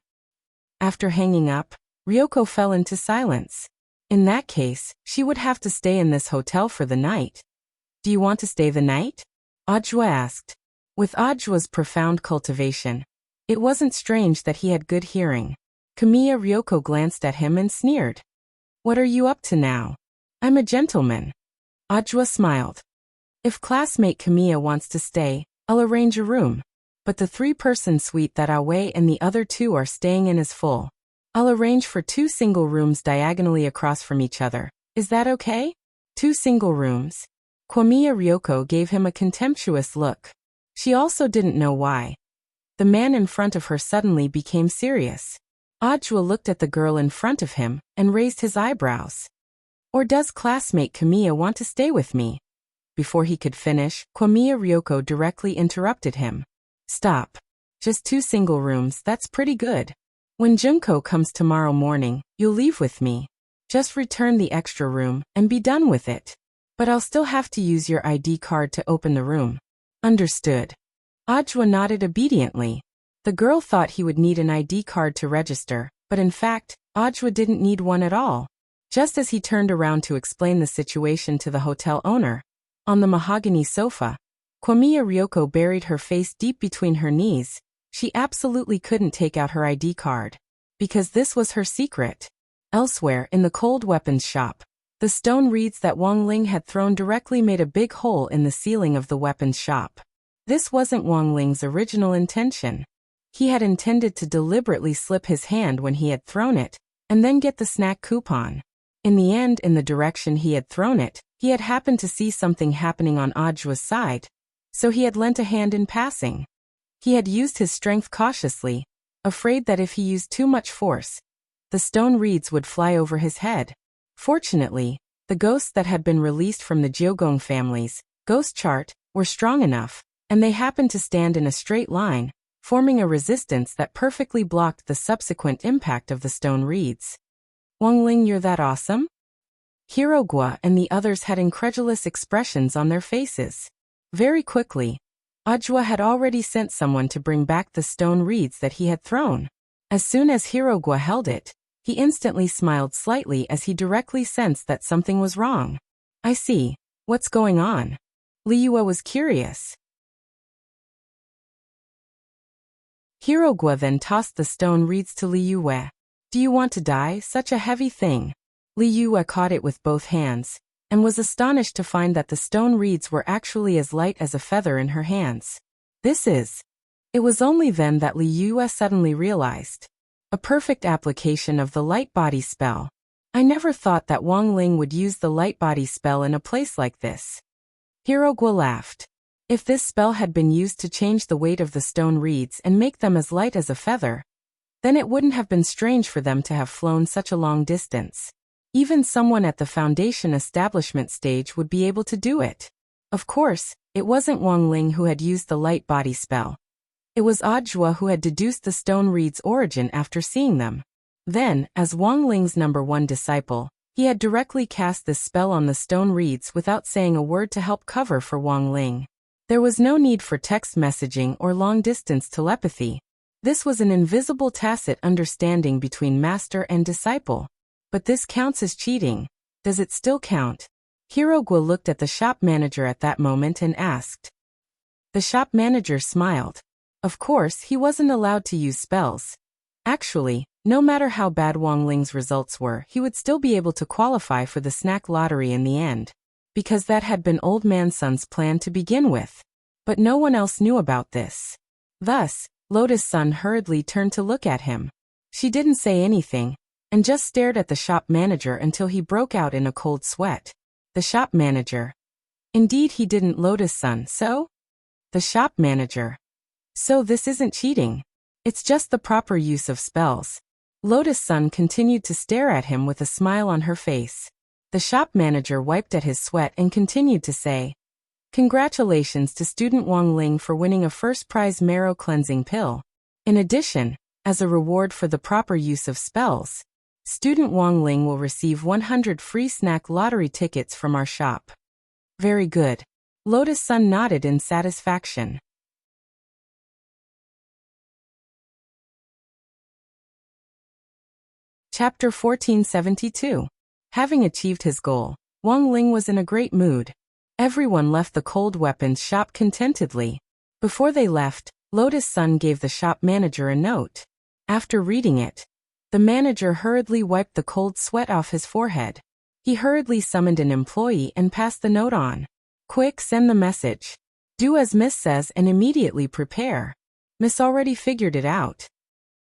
After hanging up, Ryoko fell into silence. In that case, she would have to stay in this hotel for the night. Do you want to stay the night? Audiobook asked. With Audiobook's profound cultivation, it wasn't strange that he had good hearing. Kwamiya Ryoko glanced at him and sneered. What are you up to now? I'm a gentleman. Audiobook smiled. If classmate Kwamiya wants to stay, I'll arrange a room. But the 3-person suite that Aoi and the other 2 are staying in is full. I'll arrange for 2 single rooms diagonally across from each other. Is that okay? 2 single rooms? Kwamiya Ryoko gave him a contemptuous look. She also didn't know why. The man in front of her suddenly became serious. Audiobook looked at the girl in front of him and raised his eyebrows. Or does classmate Kwamiya want to stay with me? Before he could finish, Kwamiya Ryoko directly interrupted him. Stop. Just 2 single rooms, that's pretty good. When Junko comes tomorrow morning, you'll leave with me. Just return the extra room and be done with it. But I'll still have to use your ID card to open the room. Understood. Audiobook nodded obediently. The girl thought he would need an ID card to register, but in fact, Audiobook didn't need one at all. Just as he turned around to explain the situation to the hotel owner, on the mahogany sofa, Kwamiya Ryoko buried her face deep between her knees. She absolutely couldn't take out her ID card. Because this was her secret. Elsewhere, in the cold weapons shop, the stone reeds that Wang Ling had thrown directly made a big hole in the ceiling of the weapons shop. This wasn't Wang Ling's original intention. He had intended to deliberately slip his hand when he had thrown it, and then get the snack coupon. In the end, in the direction he had thrown it, he had happened to see something happening on Audiobook's side, so he had lent a hand in passing. He had used his strength cautiously, afraid that if he used too much force, the stone reeds would fly over his head. Fortunately, the ghosts that had been released from the Jiogong family's ghost chart were strong enough, and they happened to stand in a straight line, forming a resistance that perfectly blocked the subsequent impact of the stone reeds. Wang Ling, you're that awesome? Hirogwa and the others had incredulous expressions on their faces. Very quickly, Audiobook had already sent someone to bring back the stone reeds that he had thrown. As soon as Hirogwa held it, he instantly smiled slightly as he directly sensed that something was wrong. I see. What's going on? Liyue was curious. Hirogwa then tossed the stone reeds to Liyue. Do you want to die? Such a heavy thing. Liyue caught it with both hands, and was astonished to find that the stone reeds were actually as light as a feather in her hands. It was only then that Liyue suddenly realized. A perfect application of the light body spell. I never thought that Wang Ling would use the light body spell in a place like this. Hirogwa laughed. If this spell had been used to change the weight of the stone reeds and make them as light as a feather, then it wouldn't have been strange for them to have flown such a long distance. Even someone at the foundation establishment stage would be able to do it. Of course, it wasn't Wang Ling who had used the light body spell. It was Audiobook who had deduced the stone reeds' origin after seeing them. Then, as Wang Ling's #1 disciple, he had directly cast this spell on the stone reeds without saying a word to help cover for Wang Ling. There was no need for text messaging or long-distance telepathy. This was an invisible tacit understanding between master and disciple. But this counts as cheating. Does it still count? Hirogwa looked at the shop manager at that moment and asked. The shop manager smiled. Of course, he wasn't allowed to use spells. Actually, no matter how bad Wang Ling's results were, he would still be able to qualify for the snack lottery in the end. Because that had been Old Man Sun's plan to begin with. But no one else knew about this. Thus, Lotus Sun hurriedly turned to look at him. She didn't say anything, and just stared at the shop manager until he broke out in a cold sweat. The shop manager. Indeed he didn't. Lotus Sun, so? The shop manager. So this isn't cheating. It's just the proper use of spells. Lotus Sun continued to stare at him with a smile on her face. The shop manager wiped at his sweat and continued to say, Congratulations to student Wang Ling for winning a first prize marrow cleansing pill. In addition, as a reward for the proper use of spells, student Wang Ling will receive 100 free snack lottery tickets from our shop. Very good. Lotus Sun nodded in satisfaction. Chapter 1472. Having achieved his goal, Wang Ling was in a great mood. Everyone left the cold weapons shop contentedly. Before they left, Lotus Sun gave the shop manager a note. After reading it, the manager hurriedly wiped the cold sweat off his forehead. He hurriedly summoned an employee and passed the note on. Quick, send the message. Do as Miss says and immediately prepare. Miss already figured it out.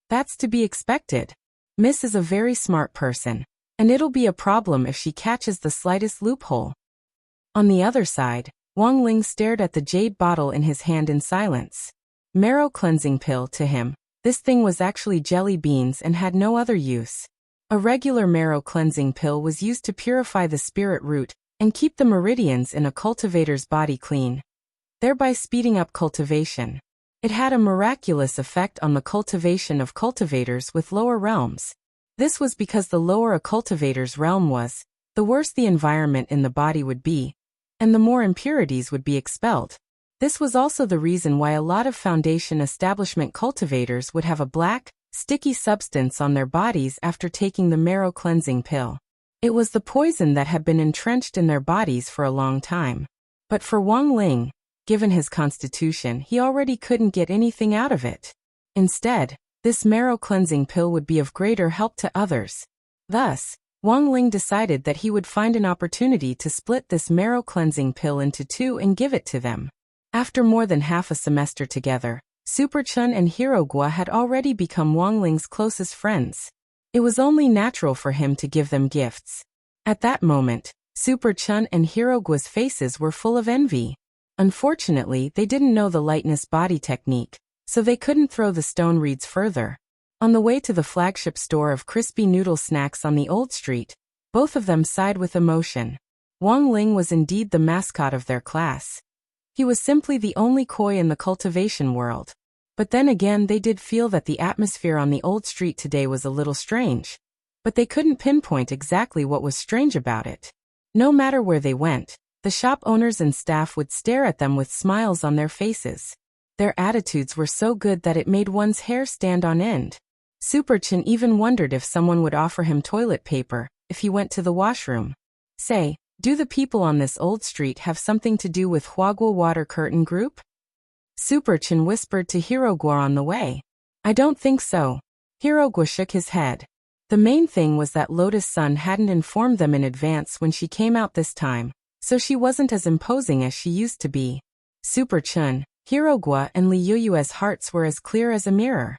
That's to be expected. Miss is a very smart person, and it'll be a problem if she catches the slightest loophole. On the other side, Wang Ling stared at the jade bottle in his hand in silence. Marrow cleansing pill to him, this thing was actually jelly beans and had no other use. A regular marrow cleansing pill was used to purify the spirit root and keep the meridians in a cultivator's body clean, thereby speeding up cultivation. It had a miraculous effect on the cultivation of cultivators with lower realms. This was because the lower a cultivator's realm was, the worse the environment in the body would be, and the more impurities would be expelled. This was also the reason why a lot of foundation establishment cultivators would have a black, sticky substance on their bodies after taking the marrow cleansing pill. It was the poison that had been entrenched in their bodies for a long time. But for Wang Ling, given his constitution, he already couldn't get anything out of it. Instead, this marrow cleansing pill would be of greater help to others. Thus, Wang Ling decided that he would find an opportunity to split this marrow cleansing pill into two and give it to them. After more than half a semester together, Super Chun and Hirogwa had already become Wang Ling's closest friends. It was only natural for him to give them gifts. At that moment, Super Chun and Hirogwa's faces were full of envy. Unfortunately, they didn't know the lightness body technique, so they couldn't throw the stone reeds further. On the way to the flagship store of crispy noodle snacks on the old street, both of them sighed with emotion. Wang Ling was indeed the mascot of their class. He was simply the only koi in the cultivation world. But then again, they did feel that the atmosphere on the old street today was a little strange. But they couldn't pinpoint exactly what was strange about it. No matter where they went, the shop owners and staff would stare at them with smiles on their faces. Their attitudes were so good that it made one's hair stand on end. Super Chin even wondered if someone would offer him toilet paper if he went to the washroom. Say, do the people on this old street have something to do with Huagua Water Curtain Group? Super Chin whispered to Hirogwa on the way. I don't think so. Hirogwa shook his head. The main thing was that Lotus Sun hadn't informed them in advance when she came out this time, so she wasn't as imposing as she used to be. Super Chun, Hirogwa and Li Yuyue's hearts were as clear as a mirror.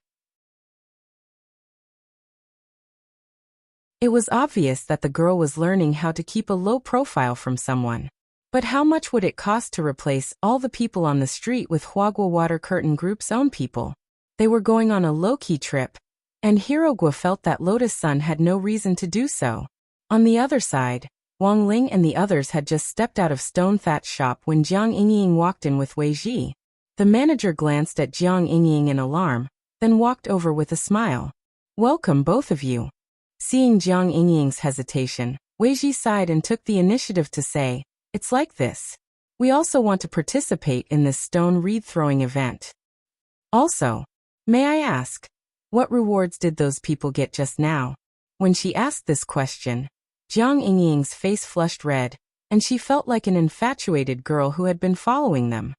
It was obvious that the girl was learning how to keep a low profile from someone. But how much would it cost to replace all the people on the street with Huagua Water Curtain Group's own people? They were going on a low-key trip, and Hirogwa felt that Lotus Sun had no reason to do so. On the other side, Wang Ling and the others had just stepped out of Stone Thatch shop when Jiang Yingying walked in with Wei Ji. The manager glanced at Jiang Yingying in alarm, then walked over with a smile. Welcome both of you. Seeing Jiang Yingying's hesitation, Wei Ji sighed and took the initiative to say, it's like this. We also want to participate in this stone reed throwing event. Also, may I ask, what rewards did those people get just now? When she asked this question, Jiang Yingying's face flushed red, and she felt like an infatuated girl who had been following them.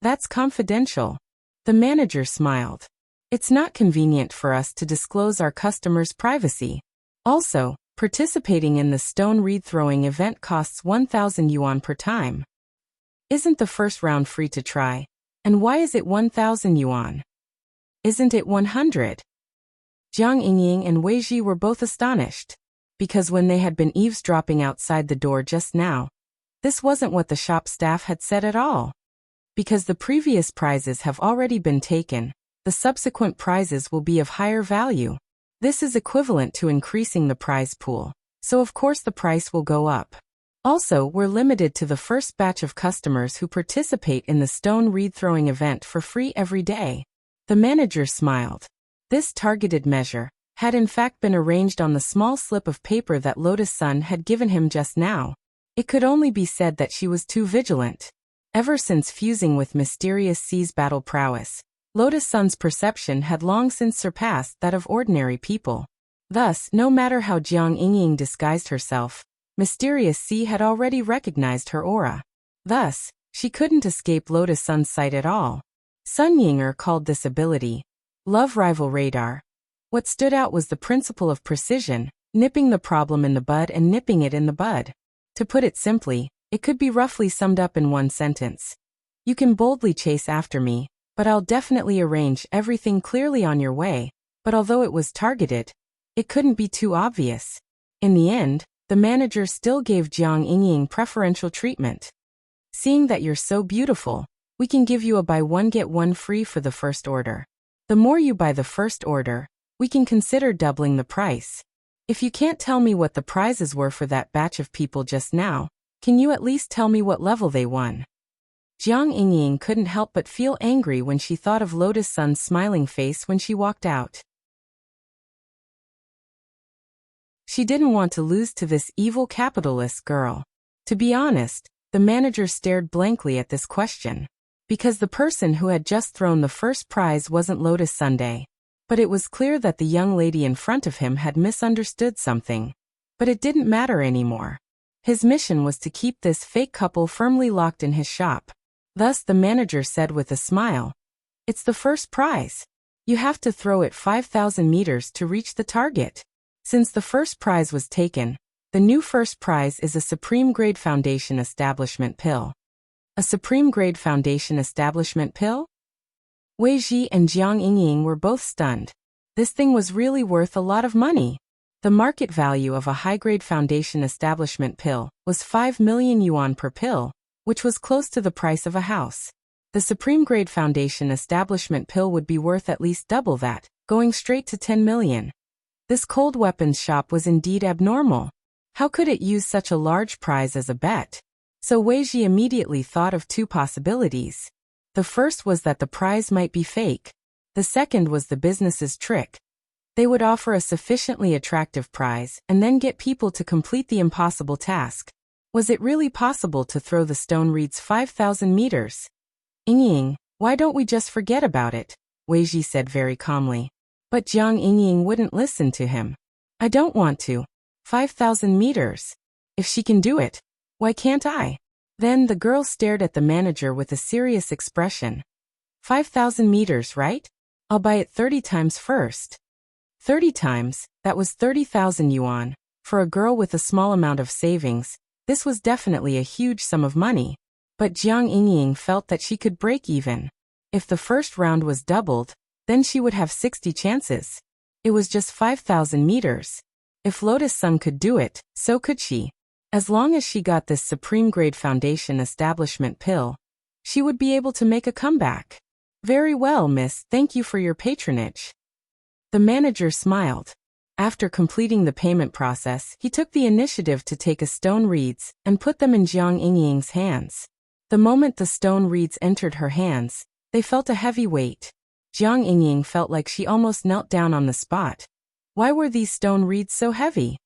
That's confidential. The manager smiled. It's not convenient for us to disclose our customers' privacy. Also, participating in the stone reed throwing event costs 1,000 yuan per time. Isn't the first round free to try? And why is it 1,000 yuan? Isn't it 100? Jiang Yingying and Wei Ji were both astonished. Because when they had been eavesdropping outside the door just now, this wasn't what the shop staff had said at all. Because the previous prizes have already been taken, the subsequent prizes will be of higher value. This is equivalent to increasing the prize pool, so of course the price will go up. Also, we're limited to the first batch of customers who participate in the stone reed throwing event for free every day. The manager smiled. This targeted measure had in fact been arranged on the small slip of paper that Lotus Sun had given him just now. It could only be said that she was too vigilant. Ever since fusing with Mysterious C's battle prowess, Lotus Sun's perception had long since surpassed that of ordinary people. Thus, no matter how Jiang Yingying disguised herself, Mysterious C had already recognized her aura. Thus, she couldn't escape Lotus Sun's sight at all. Sun Yinger called this ability Love Rival Radar. What stood out was the principle of precision, nipping the problem in the bud and nipping it in the bud. To put it simply, it could be roughly summed up in one sentence. You can boldly chase after me, but I'll definitely arrange everything clearly on your way. But although it was targeted, it couldn't be too obvious. In the end, the manager still gave Jiang Yingying preferential treatment. Seeing that you're so beautiful, we can give you a buy one get one free for the first order. The more you buy the first order, we can consider doubling the price. If you can't tell me what the prizes were for that batch of people just now, can you at least tell me what level they won? Jiang Yingying couldn't help but feel angry when she thought of Lotus Sun's smiling face when she walked out. She didn't want to lose to this evil capitalist girl. To be honest, the manager stared blankly at this question. Because the person who had just thrown the first prize wasn't Lotus Sunday. But it was clear that the young lady in front of him had misunderstood something. But it didn't matter anymore. His mission was to keep this fake couple firmly locked in his shop. Thus the manager said with a smile, "It's the first prize. You have to throw it 5,000 meters to reach the target." Since the first prize was taken, the new first prize is a Supreme Grade Foundation Establishment Pill. A Supreme Grade Foundation Establishment Pill? Wei Ji and Jiang Yingying were both stunned. This thing was really worth a lot of money. The market value of a high-grade foundation establishment pill was 5 million yuan per pill, which was close to the price of a house. The Supreme Grade Foundation establishment pill would be worth at least double that, going straight to 10 million. This cold weapons shop was indeed abnormal. How could it use such a large prize as a bet? So Wei Ji immediately thought of two possibilities. The first was that the prize might be fake. The second was the business's trick. They would offer a sufficiently attractive prize and then get people to complete the impossible task. Was it really possible to throw the stone reeds 5,000 meters? Yingying, why don't we just forget about it? Wei Ji said very calmly. But Jiang Yingying wouldn't listen to him. I don't want to. 5,000 meters. If she can do it, why can't I? Then the girl stared at the manager with a serious expression. 5,000 meters, right? I'll buy it 30 times first. 30 times, that was 30,000 yuan. For a girl with a small amount of savings, this was definitely a huge sum of money. But Jiang Yingying felt that she could break even. If the first round was doubled, then she would have 60 chances. It was just 5,000 meters. If Lotus Sun could do it, so could she. As long as she got this Supreme Grade Foundation Establishment Pill, she would be able to make a comeback. Very well, miss, thank you for your patronage. The manager smiled. After completing the payment process, he took the initiative to take a stone reeds and put them in Jiang Yingying's hands. The moment the stone reeds entered her hands, they felt a heavy weight. Jiang Yingying felt like she almost knelt down on the spot. Why were these stone reeds so heavy?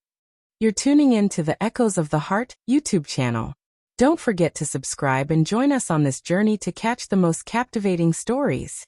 You're tuning in to the Echoes of the Heart YouTube channel. Don't forget to subscribe and join us on this journey to catch the most captivating stories.